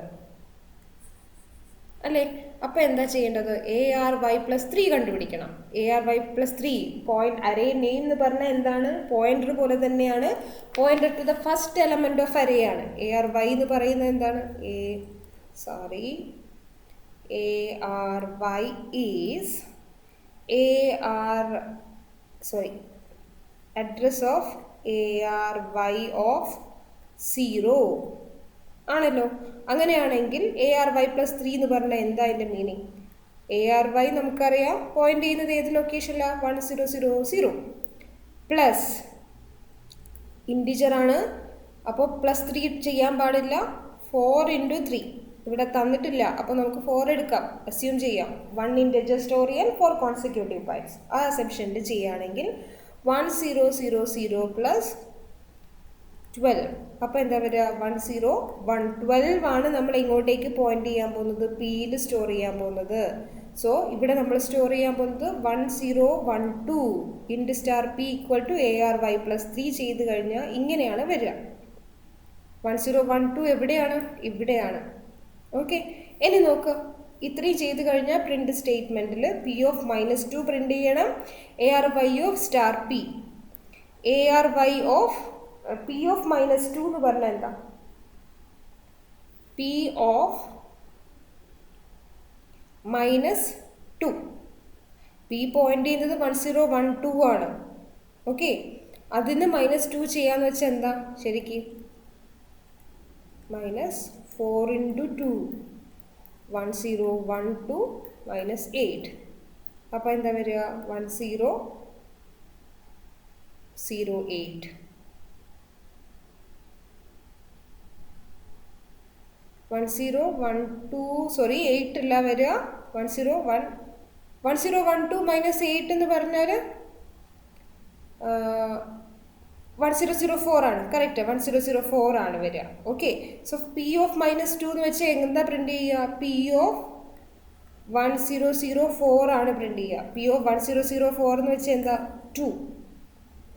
അല്ലേ. അപ്പോൾ എന്താ ചെയ്യേണ്ടത്, ARY plus 3 കണ്ടുപിടിക്കണം. ARY plus 3 point, array name എന്ന് പറഞ്ഞാൽ എന്താണ്, പോയിന്റർ പോലെ തന്നെയാണ്, pointer to the first element of array ആണ്. ARY എന്ന് പറയുന്നത് എന്താണ്, ARY is address of ARY of 0 ആണല്ലോ. അങ്ങനെയാണെങ്കിൽ ARY plus 3 എന്ന് പറഞ്ഞാൽ എന്താ അതിൻ്റെ മീനിങ്, ARY നമുക്കറിയാം പോയിന്റ് ചെയ്യുന്നത് ഏത് ലൊക്കേഷനിലാണ്, 1000 പ്ലസ് ഇൻറ്റിജർ ആണ്. അപ്പോൾ പ്ലസ് 3 ചെയ്യാൻ പാടില്ല, 4 into 3 ഇവിടെ തന്നിട്ടില്ല. അപ്പോൾ നമുക്ക് 4 എടുക്കാം, അസ്യൂം ചെയ്യാം. 1 ഇൻറ്റിജർ സ്റ്റോർ ചെയ്യാൻ 4 കോൺസിക്യൂട്ടീവ് ബൈറ്റ്സ്. ആ അസംഷനിൽ ചെയ്യുകയാണെങ്കിൽ 1000 പ്ലസ് 12. അപ്പോൾ എന്താ വരിക, 10112 ആണ് നമ്മൾ ഇങ്ങോട്ടേക്ക് പോയിന്റ് ചെയ്യാൻ പോകുന്നത്, പിയിൽ സ്റ്റോർ ചെയ്യാൻ പോകുന്നത്. സോ ഇവിടെ നമ്മൾ സ്റ്റോർ ചെയ്യാൻ പോകുന്നത് 1012 int star P equal to ARY plus 3 ചെയ്ത് കഴിഞ്ഞാൽ ഇങ്ങനെയാണ് വരിക. 1012 എവിടെയാണ്, ഇവിടെയാണ്. ഓക്കെ, ഇനി നോക്കുക, ഇത്രയും ചെയ്ത് കഴിഞ്ഞാൽ പ്രിന്റ് സ്റ്റേറ്റ്മെൻറ്റിൽ P of -2 പ്രിന്റ് ചെയ്യണം, ARY of star P. ARY of P of -2 എന്ന് പറഞ്ഞാൽ എന്താ, P of -2. P പോയിന്റ് ചെയ്യുന്നത് 1012 ആണ്. ഓക്കെ, അതിന് -2 ചെയ്യാന്ന് വെച്ചാൽ എന്താ, ശരിക്കും -4 into 2 1012 -8. അപ്പോൾ എന്താ വരിക, 1008. 1012 സോറി 8 അല്ല വരിക 1012 മൈനസ് 8 എന്ന് പറഞ്ഞാൽ 1004 ആണ്. കറക്റ്റ്, 1004 ആണ് വരിക. ഓക്കെ, സോ പി ഓഫ് -2 എന്ന് വെച്ചാൽ എന്താ പ്രിന്റ് ചെയ്യുക? പി ഓഫ് 1004 ആണ് പ്രിന്റ് ചെയ്യുക. പി ഓഫ് 1004 എന്ന് വെച്ചാൽ എന്താ? 2.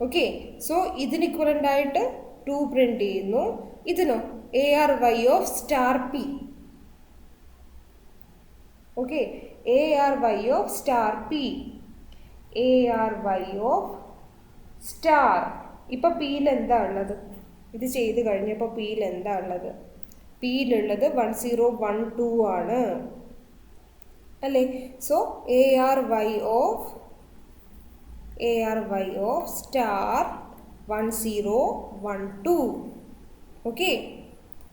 ഓക്കെ, സോ ഇതിന് ഇക്വലൻ്റ് ആയിട്ട് 2 പ്രിന്റ് ചെയ്യുന്നു. ഇതിനോ ARY of star P. Okay, ARY of star P, ARY of star. ഇപ്പം പിയിൽ എന്താ ഉള്ളത്? ഇത് ചെയ്ത് കഴിഞ്ഞപ്പോൾ പിയിൽ എന്താ ഉള്ളത്? പിയിലുള്ളത് 1012 ആണ് അല്ലേ? So ARY of star 1012. Okay,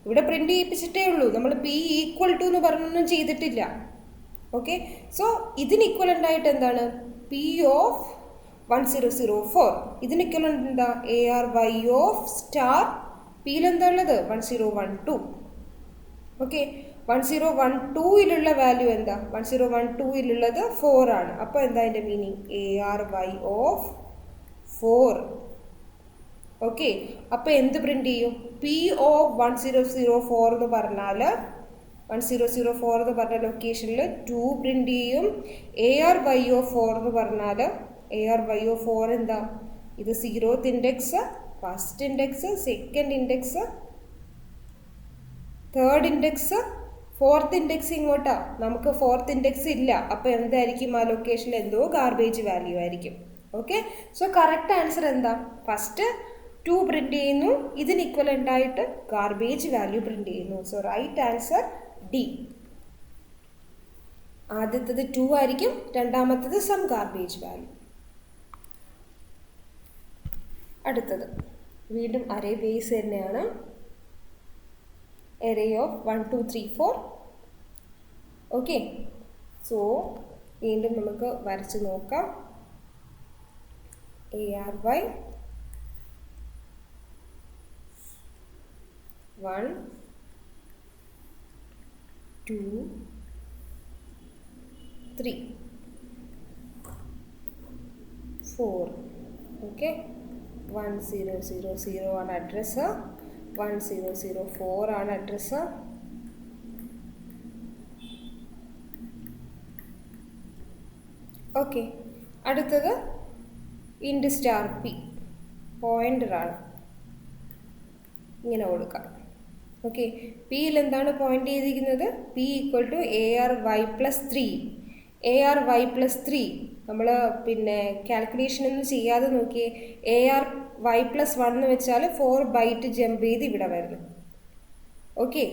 ഇവിടെ പ്രിന്റ് ചെയ്യിപ്പിച്ചിട്ടേ ഉള്ളൂ, നമ്മൾ പി ഈക്വൽ ടു എന്ന് പറഞ്ഞൊന്നും ചെയ്തിട്ടില്ല. ഓക്കെ, സോ ഇതിന് ഇക്വലൻ്റ് ആയിട്ട് എന്താണ്? P of 1004. ഇതിന് ഇക്വലൻ്റ് എന്താ? ARY ഓഫ് സ്റ്റാർ പിയിൽ എന്താ ഉള്ളത്? 1012. ഓക്കെ, 1012ലുള്ള വാല്യൂ എന്താ? 1012ലുള്ളത് 4 ആണ്. അപ്പോൾ എന്താ അതിൻ്റെ മീനിങ്? ARY of 4. ഓക്കെ, അപ്പോൾ എന്ത് പ്രിന്റ് ചെയ്യും? പി ഓഫ് 1004 എന്ന് പറഞ്ഞാൽ 1004 എന്ന് പറഞ്ഞ ലൊക്കേഷനിൽ 2 പ്രിന്റ് ചെയ്യും. ARY ഓഫ് 4 എന്ന് പറഞ്ഞാൽ ARY ഓഫ് 4 എന്താ? ഇത് 0th index, first index, second index, third index, fourth index ഇങ്ങോട്ടാ. നമുക്ക് ഫോർത്ത് ഇൻഡെക്സ് ഇല്ല. അപ്പോൾ എന്തായിരിക്കും? ആ ലൊക്കേഷനിൽ എന്തോ ഗാർബേജ് വാല്യൂ ആയിരിക്കും. ഓക്കെ, സോ കറക്റ്റ് ആൻസർ എന്താ? ഫസ്റ്റ് 2 പ്രിന്റ് ചെയ്യുന്നു, ഇതിന് ഇക്വലൻ്റ് ആയിട്ട് ഗാർബേജ് വാല്യൂ പ്രിന്റ് ചെയ്യുന്നു. So right answer D. ആദ്യത്തത് 2 ആയിരിക്കും, രണ്ടാമത്തത് സം ഗാർബേജ് വാല്യൂ. അടുത്തത് വീണ്ടും അറേ ബേസ് തന്നെയാണ്. array of 1 2 3 4. ഓക്കെ, സോ വീണ്ടും നമുക്ക് വരച്ച് നോക്കാം. ARY 1 2 3 4. ഓക്കെ, 1000 ആണ് അഡ്രസ്സ്, 1004 ആണ് അഡ്രസ്സ്. ഓക്കെ, അടുത്തത് ഇൻഡ് സ്റ്റാർ പി, പോയിൻ്ററാണ്. ഇങ്ങനെ കൊടുക്കാം. ഓക്കെ, പിയിൽ എന്താണ് പോയിന്റ് ചെയ്തിരിക്കുന്നത്? P equal to ARY plus 3. ARY plus 3 നമ്മൾ പിന്നെ കാൽക്കുലേഷൻ ഒന്നും ചെയ്യാതെ നോക്കിയേ. ARY പ്ലസ് 1 എന്ന് വെച്ചാൽ 4 ബൈറ്റ് ജമ്പ് ചെയ്ത് ഇവിടെ വരുന്നു. ഓക്കെ,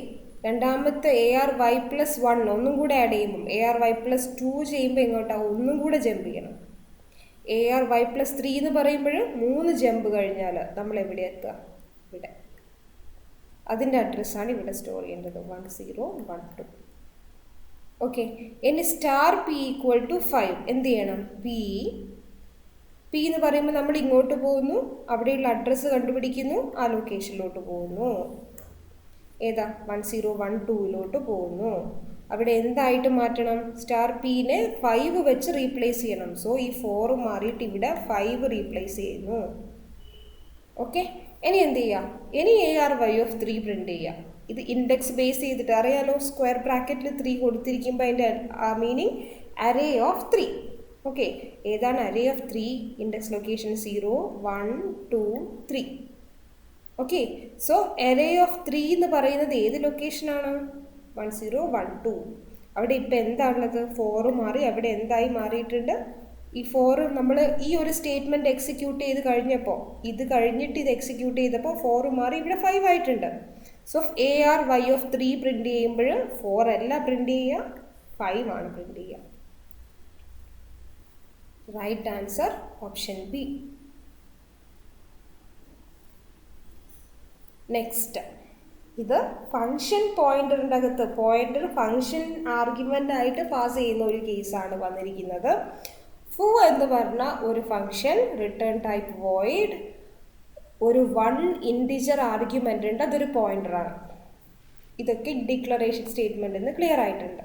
രണ്ടാമത്തെ ARY പ്ലസ് 1 ഒന്നും കൂടെ ആഡ് ചെയ്യുമ്പം ARY പ്ലസ് 2 ചെയ്യുമ്പോൾ എങ്ങോട്ടാണ്? ഒന്നും കൂടെ ജമ്പ് ചെയ്യണം. ARY പ്ലസ് 3 എന്ന് പറയുമ്പോൾ 3 ജമ്പ് കഴിഞ്ഞാൽ നമ്മൾ എവിടെ എത്തുക? ഇവിടെ. അതിൻ്റെ അഡ്രസ്സാണ് ഇവിടെ സ്റ്റോർ ചെയ്യേണ്ടത്, 1012. ഓക്കെ, ഇനി സ്റ്റാർ പി ഈക്വൽ ടു 5 എന്ത് ചെയ്യണം? പി എന്ന് പറയുമ്പോൾ നമ്മൾ ഇങ്ങോട്ട് പോകുന്നു, അവിടെയുള്ള അഡ്രസ്സ് കണ്ടുപിടിക്കുന്നു, ആ ലൊക്കേഷനിലോട്ട് പോകുന്നു. ഏതാ? 1012ലോട്ട് പോകുന്നു. അവിടെ എന്തായിട്ട് മാറ്റണം? സ്റ്റാർ പിനെ 5 വെച്ച് റീപ്ലേസ് ചെയ്യണം. സോ ഈ 4 മാറിയിട്ട് ഇവിടെ 5 റീപ്ലേസ് ചെയ്യുന്നു. ഓക്കെ, ഇനി എന്ത് ചെയ്യാം? ഇനി ARY ഓഫ് 3 പ്രിന്റ് ചെയ്യാം. ഇത് ഇൻഡെക്സ് ബേസ് ചെയ്തിട്ട് അറിയാലോ, സ്ക്വയർ ബ്രാക്കറ്റിൽ 3 കൊടുത്തിരിക്കുമ്പോൾ അതിൻ്റെ മീനിങ് അറേ ഓഫ് 3. ഓക്കെ, ഏതാണ് array of 3? Index location 0 1 2 3. Okay, so array of 3 എന്ന് പറയുന്നത് ഏത് ലൊക്കേഷനാണ്? 1012. അവിടെ ഇപ്പം എന്താണുള്ളത്? 4 മാറി, അവിടെ എന്തായി മാറിയിട്ടുണ്ട്? ഈ 4 നമ്മൾ ഈ ഒരു സ്റ്റേറ്റ്മെൻറ്റ് എക്സിക്യൂട്ട് ചെയ്ത് കഴിഞ്ഞപ്പോൾ, ഇത് കഴിഞ്ഞിട്ട് ഇത് എക്സിക്യൂട്ട് ചെയ്തപ്പോൾ 4 മാറി, ഇവിടെ 5 ആയിട്ടുണ്ട്. സോ ARY ഓഫ് 3 പ്രിന്റ് ചെയ്യുമ്പോൾ 4 അല്ല പ്രിന്റ് ചെയ്യുക, 5 ആണ് പ്രിന്റ് ചെയ്യുക. Right answer option B. Next, ഇത് ഫങ്ഷൻ പോയിന്ററിൻ്റെ അകത്ത് പോയിന്റർ ഫങ്ഷൻ ആർഗ്യുമെൻ്റ് ആയിട്ട് പാസ് ചെയ്യുന്ന ഒരു കേസാണ് വന്നിരിക്കുന്നത്. ഫു എന്ന് പറഞ്ഞ ഒരു ഫങ്ഷൻ, റിട്ടേൺ ടൈപ്പ് വോയിഡ്, ഒരു 1 ഇൻറ്റിജർ ആർഗ്യുമെൻ്റ് ഉണ്ട്, അതൊരു പോയിന്ററാണ്. ഇതൊക്കെ ഡിക്ലറേഷൻ സ്റ്റേറ്റ്മെൻറ്റിൽ നിന്ന് ക്ലിയർ ആയിട്ടുണ്ട്.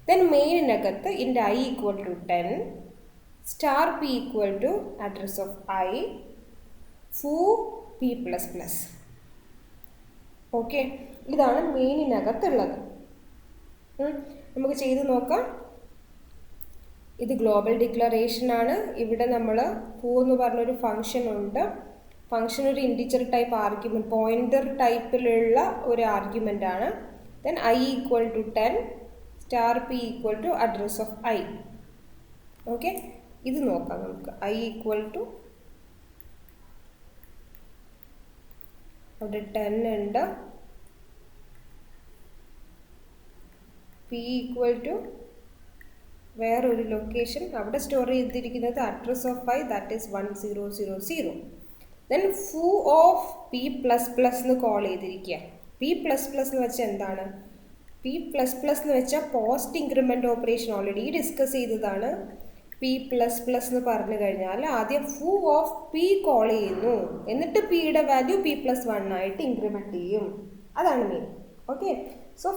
ദെൻ മെയിനിനകത്ത് int I equal to 10 star P equal to address of I foo P plus plus. Okay, ഇതാണ് മെയിനിനകത്തുള്ളത്. നമുക്ക് ചെയ്ത് നോക്കാം. ഇത് ഗ്ലോബൽ ഡിക്ലറേഷൻ ആണ്. ഇവിടെ നമ്മൾ ഫൂ എന്ന് പറഞ്ഞൊരു ഫംഗ്ഷൻ ഉണ്ട്. ഫംഗ്ഷൻ ഒരു ഇൻറ്റിജർ ടൈപ്പ് ആർഗ്യുമെൻറ്റ്, പോയിൻ്റർ ടൈപ്പിലുള്ള ഒരു ആർഗ്യുമെൻ്റ് ആണ്. Then I equal to 10 star P equal to address of I. Okay, ഇത് നോക്കാം നമുക്ക്. ഐ ഈക്വൽ ടു അവിടെ 10 ഉണ്ട്, പി ഈക്വൽ ടു വേറൊരു ലൊക്കേഷൻ അവിടെ സ്റ്റോർ ചെയ്തിരിക്കുന്നത് address of I, that is 1000. Then foo of P plus plus എന്ന് call ചെയ്തിരിക്കുക. പി പ്ലസ് പ്ലസ് എന്ന് വെച്ചാൽ എന്താണ്? പി പ്ലസ് പ്ലസ് എന്ന് വെച്ചാൽ post increment operation already discuss ചെയ്തതാണ്. പി പ്ലസ് പ്ലസ് എന്ന് പറഞ്ഞു കഴിഞ്ഞാൽ ആദ്യം ഫൂ ഓഫ് പി കോൾ ചെയ്യുന്നു, എന്നിട്ട് പിയുടെ വാല്യൂ പി പ്ലസ് 1 ആയിട്ട് ഇൻക്രിമെൻറ്റ് ചെയ്യും. അതാണ് main. Okay, so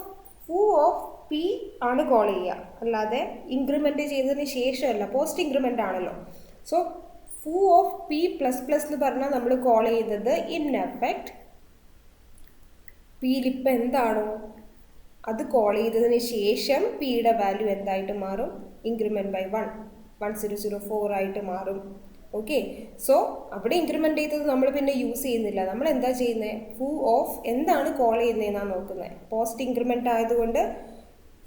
foo of P ആണ് കോൾ ചെയ്യുക, അല്ലാതെ ഇൻക്രിമെൻറ്റ് ചെയ്തതിന് ശേഷമല്ല. പോസ്റ്റ് ഇൻക്രിമെൻ്റ് ആണല്ലോ. So foo of P plus plus എന്ന് പറഞ്ഞാൽ നമ്മൾ കോൾ ചെയ്യുന്നത് ഇൻ എഫക്റ്റ് പിയിലിപ്പോൾ എന്താണോ അത് കോൾ ചെയ്തതിന് ശേഷം പിയുടെ വാല്യൂ എന്തായിട്ട് മാറും? ഇൻക്രിമെൻറ്റ് ബൈ 1004 ആയിട്ട് മാറും. ഓക്കെ, സോ അവിടെ ഇൻക്രിമെൻറ്റ് ചെയ്തത് നമ്മൾ പിന്നെ യൂസ് ചെയ്യുന്നില്ല. നമ്മൾ എന്താ ചെയ്യുന്നത്? ഫൂ ഓഫ് എന്താണ് കോൾ ചെയ്യുന്നതെന്നാണ് നോക്കുന്നത്. പോസ്റ്റ് ഇൻക്രിമെൻ്റ് ആയതുകൊണ്ട്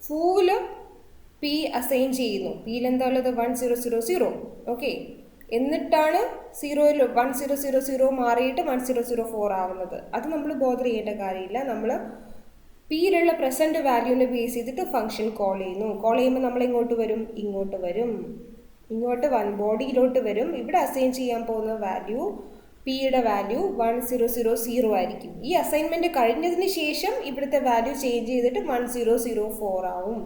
ഫൂല് പി അസൈൻ ചെയ്യുന്നു. പിയിൽ എന്താ ഉള്ളത്? 1000. ഓക്കെ, എന്നിട്ടാണ് 1000 മാറിയിട്ട് 1004 ആവുന്നത്. അത് നമ്മൾ ബോദർ ചെയ്യേണ്ട കാര്യമില്ല. നമ്മൾ പിയിലുള്ള പ്രസൻറ്റ് വാല്യൂവിനെ ബേസ് ചെയ്തിട്ട് ഫംഗ്ഷൻ കോൾ ചെയ്യുന്നു. കോൾ ചെയ്യുമ്പോൾ നമ്മൾ ഇങ്ങോട്ട് വരും, ഇങ്ങോട്ട് ബോഡിയിലോട്ട് വരും. ഇവിടെ അസൈൻ ചെയ്യാൻ പോകുന്ന വാല്യൂ പിയുടെ വാല്യൂ 1000 ആയിരിക്കും. ഈ അസൈൻമെൻറ്റ് കഴിഞ്ഞതിന് ശേഷം ഇവിടുത്തെ വാല്യൂ ചേഞ്ച് ചെയ്തിട്ട് 1004 ആവും.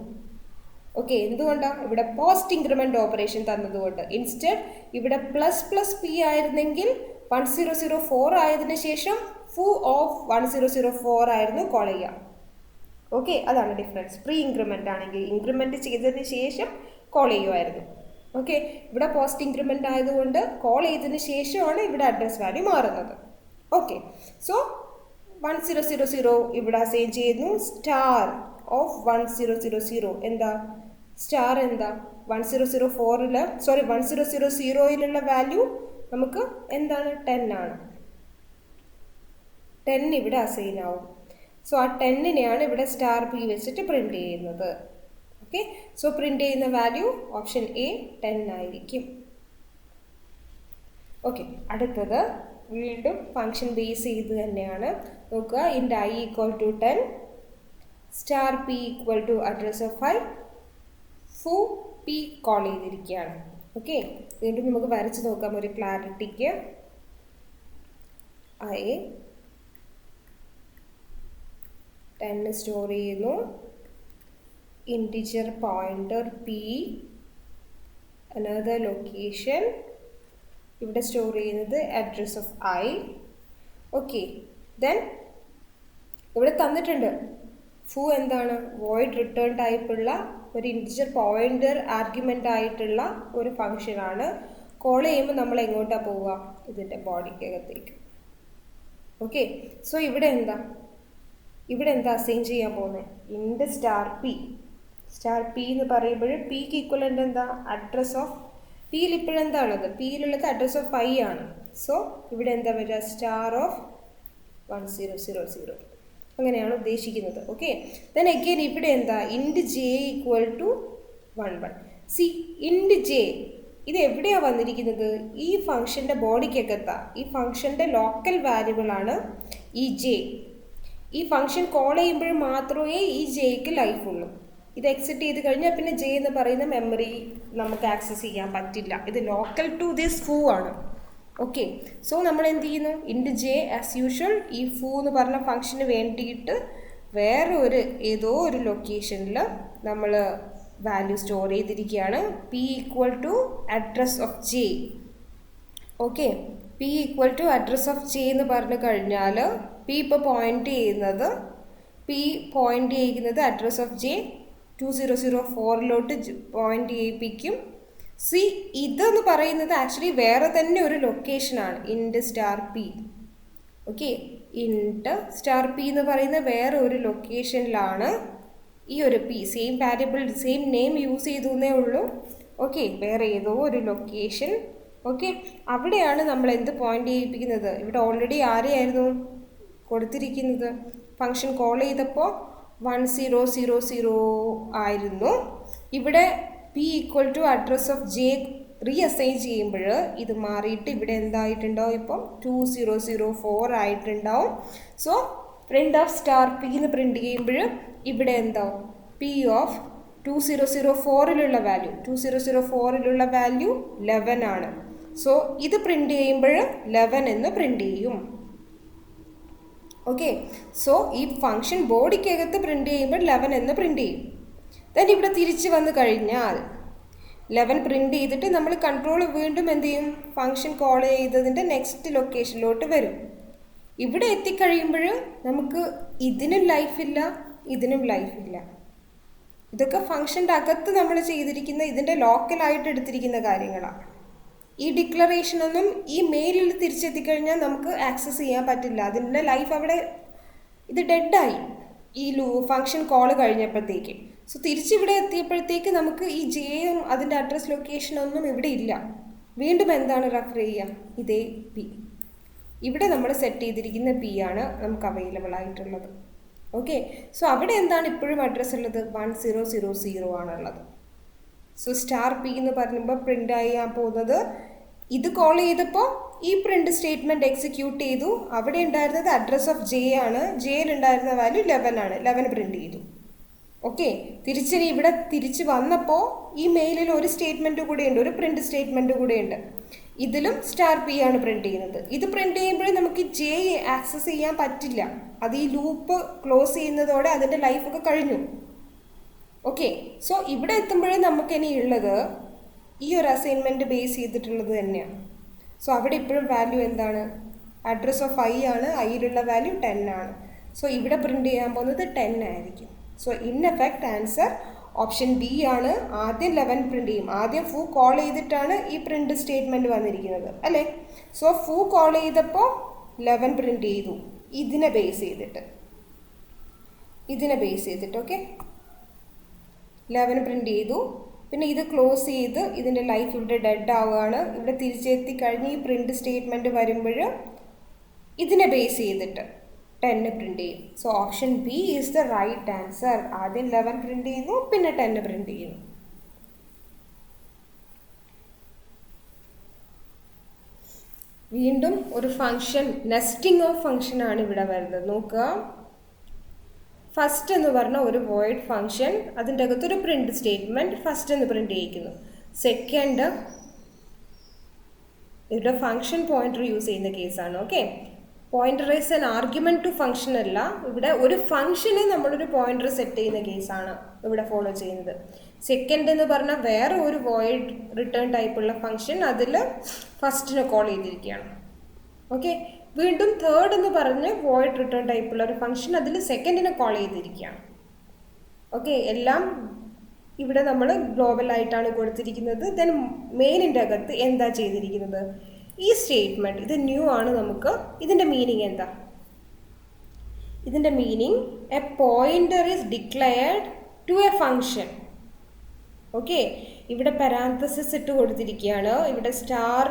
ഓക്കെ, എന്തുകൊണ്ടാണ്? ഇവിടെ പോസ്റ്റ് ഇൻക്രിമെൻ്റ് ഓപ്പറേഷൻ തന്നതുകൊണ്ട്. ഇൻസ്റ്റഡ് ഇവിടെ പ്ലസ് പി ആയിരുന്നെങ്കിൽ 1004 ആയതിനു ശേഷം ഫൂ ഓഫ് 1004 ആയിരുന്നു കോൾ ചെയ്യുക. ഓക്കെ, അതാണ് ഡിഫറൻസ്. പ്രീ ഇൻക്രിമെൻ്റ് ആണെങ്കിൽ ഇൻക്രിമെൻറ്റ് ചെയ്തതിന് ശേഷം കോൾ ചെയ്യുമായിരുന്നു. ഓക്കെ, ഇവിടെ പോസ്റ്റ് ഇൻക്രിമെൻ്റ് ആയതുകൊണ്ട് കോൾ ചെയ്തതിന് ശേഷമാണ് ഇവിടെ അഡ്രസ് വാല്യൂ മാറുന്നത്. ഓക്കെ, സോ 1000 ഇവിടെ അസൈൻ ചെയ്യുന്നു. സ്റ്റാർ ഓഫ് 1000 എന്താ? സ്റ്റാർ എന്താ? 1000യിലുള്ള വാല്യൂ നമുക്ക് എന്താണ്? 10 ആണ്. 10 ഇവിടെ അസൈൻ ആവും. സോ ആ 10നെയാണ് ഇവിടെ സ്റ്റാർ പി വെച്ചിട്ട് പ്രിൻ്റ് ചെയ്യുന്നത്. ഓക്കെ, സോ പ്രിൻ്റ് ചെയ്യുന്ന വാല്യൂ ഓപ്ഷൻ എ 10 ആയിരിക്കും. ഓക്കെ, അടുത്തത് വീണ്ടും ഫംഗ്ഷൻ ബേസ് ചെയ്ത് തന്നെയാണ്. നോക്കുക, int I equal to 10 star P equal to address of I foo P call ചെയ്തിരിക്കുകയാണ്. ഓക്കെ, വീണ്ടും നമുക്ക് വരച്ച് നോക്കാം ഒരു ക്ലാരിറ്റിക്ക്. ഐ 10 സ്റ്റോർ ചെയ്യുന്നു, integer pointer P another location, ഇവിടെ സ്റ്റോർ ചെയ്യുന്നത് address of I. Okay, then ഇവിടെ തന്നിട്ടുണ്ട് ഫൂ എന്താണ്? വോയിഡ് റിട്ടേൺ ടൈപ്പുള്ള ഒരു ഇൻറ്റിജർ പോയിൻ്റർ ആർഗ്യുമെൻ്റ് ആയിട്ടുള്ള ഒരു ഫംഗ്ഷനാണ്. കോൾ ചെയ്യുമ്പോൾ നമ്മൾ എങ്ങോട്ടാണ് പോവുക? ഇതിൻ്റെ ബോഡിക്കകത്തേക്ക്. ഓക്കെ, സോ ഇവിടെ എന്താ അസൈൻ ചെയ്യാൻ പോകുന്നത്? ഇൻഡ് സ്റ്റാർ പി എന്ന് പറയുമ്പോൾ പിക്ക് ഈക്വലൻ്റ് എന്താ? അഡ്രസ് ഓഫ് പിയിൽ ഇപ്പോഴെന്താ ഉള്ളത്? പിയിലുള്ളത് അഡ്രസ് ഓഫ് ഐ ആണ്. സോ ഇവിടെ എന്താ വരിക? Star of 1000. അങ്ങനെയാണ് ഉദ്ദേശിക്കുന്നത്. ഓക്കെ, ദെൻ അഗെയിൻ ഇവിടെ എന്താ? ഇൻഡ് ജെ ഈക്വൽ ടു 1. സി, ഇൻഡ് ജെ ഇത് എവിടെയാണ് വന്നിരിക്കുന്നത്? ഈ ഫംഗ്ഷൻ്റെ ബോഡിക്കകത്താ. ഈ ഫംഗ്ഷൻ്റെ ലോക്കൽ വാരിയബിളാണ് ഈ ജെ. ഈ ഫംഗ്ഷൻ കോൾ ചെയ്യുമ്പോൾ മാത്രമേ ഈ ജെയ്ക്ക് ലൈഫ് ഉള്ളൂ. ഇത് എക്സിറ്റ് ചെയ്ത് കഴിഞ്ഞാൽ പിന്നെ ജെ എന്ന് പറയുന്ന മെമ്മറി നമുക്ക് ആക്സസ് ചെയ്യാൻ പറ്റില്ല. ഇത് ലോക്കൽ ടു ദിസ് ഫൂ ആണ്. ഓക്കെ, സോ നമ്മൾ എന്ത് ചെയ്യുന്നു? ഇൻഡ് ജെ ആസ് യൂഷ്വൽ ഈ ഫൂ എന്ന് പറഞ്ഞ ഫംഗ്ഷന് വേണ്ടിയിട്ട് വേറെ ഏതോ ഒരു ലൊക്കേഷനിൽ നമ്മൾ വാല്യൂ സ്റ്റോർ ചെയ്തിരിക്കുകയാണ്. P equal to address of J. Okay, P equal to address of J എന്ന് പറഞ്ഞു കഴിഞ്ഞാൽ P ഇപ്പോൾ പോയിന്റ് ചെയ്യുന്നത് പി പോയിന്റ് ചെയ്യുന്നത് അഡ്രസ് ഓഫ് ജെ 2004 പോയിന്റ് ചെയ്യിപ്പിക്കും. സി ഇതെന്ന് പറയുന്നത് ആക്ച്വലി വേറെ തന്നെ ഒരു ലൊക്കേഷനാണ്, int star P. Okay, int star P എന്ന് പറയുന്ന വേറെ ഒരു ലൊക്കേഷനിലാണ് ഈ ഒരു P, same variable same name use ചെയ്തേ ഉള്ളൂ. ഓക്കെ, വേറെ ഏതോ ഒരു ലൊക്കേഷൻ. ഓക്കെ, അവിടെയാണ് നമ്മൾ എന്ത് പോയിന്റ് ചെയ്യിപ്പിക്കുന്നത്. ഇവിടെ ഓൾറെഡി ആരെയായിരുന്നു കൊടുത്തിരിക്കുന്നത്, ഫംഗ്ഷൻ കോൾ ചെയ്തപ്പോൾ 1000 ആയിരുന്നു. ഇവിടെ P equal to address of J reassign ചെയ്യുമ്പോൾ ഇത് മാറിയിട്ട് ഇവിടെ എന്തായിട്ടുണ്ടാവും, ഇപ്പം 2004 ആയിട്ടുണ്ടാവും. So print of star P എന്ന് പ്രിൻ്റ് ചെയ്യുമ്പോൾ ഇവിടെ എന്താവും, പി ഓഫ് 2004 വാല്യൂ 2004 വാല്യൂ 11 ആണ്. സോ ഇത് പ്രിൻ്റ് ചെയ്യുമ്പോൾ 11 എന്ന് പ്രിൻ്റ് ചെയ്യും. ഓക്കെ, സോ ഈ ഫംഗ്ഷൻ ബോഡിക്കകത്ത് പ്രിൻ്റ് ചെയ്യുമ്പോൾ 11 എന്ന് പ്രിൻ്റ് ചെയ്യും. ദെൻ ഇവിടെ തിരിച്ച് വന്നു കഴിഞ്ഞാൽ 11 പ്രിൻ്റ് ചെയ്തിട്ട് നമ്മൾ കൺട്രോൾ വീണ്ടും എന്ത് ചെയ്യും, ഫംഗ്ഷൻ കോൾ ചെയ്തതിൻ്റെ നെക്സ്റ്റ് ലൊക്കേഷനിലോട്ട് വരും. ഇവിടെ എത്തിക്കഴിയുമ്പോൾ നമുക്ക് ഇതിനും ലൈഫില്ല, ഇതിനും ലൈഫില്ല. ഇതൊക്കെ ഫംഗ്ഷൻ്റെ അകത്ത് നമ്മൾ ചെയ്തിരിക്കുന്ന ഇതിൻ്റെ ലോക്കലായിട്ട് എടുത്തിരിക്കുന്ന കാര്യങ്ങളാണ്. ഈ ഡിക്ലറേഷനൊന്നും ഈ മെയിലിൽ തിരിച്ചെത്തിക്കഴിഞ്ഞാൽ നമുക്ക് ആക്സസ് ചെയ്യാൻ പറ്റില്ല. അതിൻ്റെ ലൈഫ് അവിടെ ഇത് ഡെഡായി ഈ ഫംഗ്ഷൻ കോൾ കഴിഞ്ഞപ്പോഴത്തേക്ക്. സോ തിരിച്ചിവിടെ എത്തിയപ്പോഴത്തേക്ക് നമുക്ക് ഈ ജെയും അതിൻ്റെ അഡ്രസ് ലൊക്കേഷനൊന്നും ഇവിടെ ഇല്ല. വീണ്ടും എന്താണ് റെഫർ ചെയ്യുക, ഇതേ പി. ഇവിടെ നമ്മൾ സെറ്റ് ചെയ്തിരിക്കുന്ന പി ആണ് നമുക്ക് അവൈലബിൾ ആയിട്ടുള്ളത്. ഓക്കെ, സോ അവിടെ എന്താണ് ഇപ്പോഴും അഡ്രസ്സ് ഉള്ളത്, 1000 ആണുള്ളത്. സോ സ്റ്റാർ പി എന്ന് പറയുമ്പോൾ പ്രിൻ്റ് ചെയ്യാൻ പോകുന്നത്, ഇത് കോൾ ചെയ്തപ്പോൾ ഈ പ്രിൻ്റ് സ്റ്റേറ്റ്മെൻറ്റ് എക്സിക്യൂട്ട് ചെയ്തു. അവിടെ ഉണ്ടായിരുന്നത് അഡ്രസ് ഓഫ് ജെ ആണ്, ജെയിൽ ഉണ്ടായിരുന്ന വാല്യൂ 11 ആണ്, 11 പ്രിൻ്റ് ചെയ്തു. ഓക്കെ, തിരിച്ചിനി ഇവിടെ തിരിച്ച് വന്നപ്പോൾ ഈ മെയിലിൽ ഒരു സ്റ്റേറ്റ്മെൻറ്റ് കൂടെയുണ്ട്, ഒരു പ്രിൻ്റ് സ്റ്റേറ്റ്മെൻറ്റ് കൂടെയുണ്ട്. ഇതിലും സ്റ്റാർ പി ആണ് പ്രിൻ്റ് ചെയ്യുന്നത്. ഇത് പ്രിൻ്റ് ചെയ്യുമ്പോഴേ നമുക്ക് ജെ ആക്സസ് ചെയ്യാൻ പറ്റില്ല. അത് ഈ ലൂപ്പ് ക്ലോസ് ചെയ്യുന്നതോടെ അതിൻ്റെ ലൈഫൊക്കെ കഴിഞ്ഞു. ഓക്കെ, സോ ഇവിടെ എത്തുമ്പോഴേ നമുക്കിനി ഉള്ളത് ഈ ഒരു അസൈൻമെൻറ്റ് ബേസ് ചെയ്തിട്ടുള്ളത് തന്നെയാണ്. സോ അവിടെ ഇപ്പോഴും വാല്യൂ എന്താണ്, അഡ്രസ് ഓഫ് ഐ ആണ്, ഐയിലുള്ള വാല്യൂ 10 ആണ്. സോ ഇവിടെ പ്രിൻ്റ് ചെയ്യാൻ പോകുന്നത് 10 ആയിരിക്കും. So in effect answer option B ആണ്. ആദ്യം 11 പ്രിൻ്റ് ചെയ്യും. ആദ്യം ഫൂ കോൾ ചെയ്തിട്ടാണ് ഈ പ്രിൻ്റ് സ്റ്റേറ്റ്മെൻറ്റ് വന്നിരിക്കുന്നത് അല്ലേ. സോ ഫൂ കോൾ ചെയ്തപ്പോൾ 11 പ്രിൻ്റ് ചെയ്തു, ഇതിനെ ബേസ് ചെയ്തിട്ട് ഓക്കെ 11 പ്രിൻ്റ് ചെയ്തു. പിന്നെ ഇത് ക്ലോസ് ചെയ്ത് ഇതിൻ്റെ ലൈഫ് ഇവിടെ ഡെഡ് ആവുകയാണ്. ഇവിടെ തിരിച്ചെത്തി കഴിഞ്ഞ് ഈ പ്രിൻ്റ് സ്റ്റേറ്റ്മെൻറ്റ് വരുമ്പോൾ ഇതിനെ ബേസ് ചെയ്തിട്ട് 10 പ്രിൻ്റ് ചെയ്യും. So option B is the right answer. ആദ്യം 11 പ്രിൻ്റ് ചെയ്യുന്നു, പിന്നെ 10 പ്രിൻ്റ് ചെയ്യുന്നു. വീണ്ടും ഒരു ഫംഗ്ഷൻ, നെസ്റ്റിംഗ് ഓഫ് ഫംഗ്ഷൻ ആണ് ഇവിടെ വരുന്നത്. നോക്കുക, ഫസ്റ്റ് എന്ന് പറഞ്ഞ ഒരു വോയിഡ് ഫംഗ്ഷൻ, അതിൻ്റെ അകത്തൊരു പ്രിൻ്റ് സ്റ്റേറ്റ്മെൻറ്റ് ഫസ്റ്റ് എന്ന് പ്രിൻ്റ് ചെയ്യിക്കുന്നു. സെക്കൻഡ്, ഇവിടെ ഫംഗ്ഷൻ പോയിൻ്റർ യൂസ് ചെയ്യുന്ന കേസാണ്. Okay, pointer is an argument to function അല്ല, ഇവിടെ ഒരു ഫംഗ്ഷന് നമ്മളൊരു പോയിൻ്റർ സെറ്റ് ചെയ്യുന്ന കേസാണ് ഇവിടെ ഫോളോ ചെയ്യുന്നത്. സെക്കൻഡ് എന്ന് പറഞ്ഞാൽ വേറെ ഒരു വോയിഡ് റിട്ടേൺ ടൈപ്പുള്ള ഫംഗ്ഷൻ, അതിൽ ഫസ്റ്റിനെ കോൾ ചെയ്തിരിക്കുകയാണ്. ഓക്കെ, വീണ്ടും തേർഡ് എന്ന് പറഞ്ഞ് വോയിഡ് റിട്ടേൺ ടൈപ്പുള്ള ഒരു ഫംഗ്ഷൻ, അതിൽ സെക്കൻഡിനെ കോൾ ചെയ്തിരിക്കുകയാണ്. ഓക്കെ, എല്ലാം ഇവിടെ നമ്മൾ ഗ്ലോബലായിട്ടാണ് കൊടുത്തിരിക്കുന്നത്. ദെൻ മെയിനിൻ്റെ അകത്ത് എന്താ ചെയ്തിരിക്കുന്നത്, ഈ സ്റ്റേറ്റ്മെൻറ്റ് ഇത് ന്യൂ ആണ്. നമുക്ക് ഇതിൻ്റെ മീനിങ് എന്താ, ഇതിൻ്റെ meaning a pointer is declared to a function. Okay, ഇവിടെ പാരാന്തസിസ് ഇട്ട് കൊടുത്തിരിക്കുകയാണ്. ഇവിടെ സ്റ്റാർ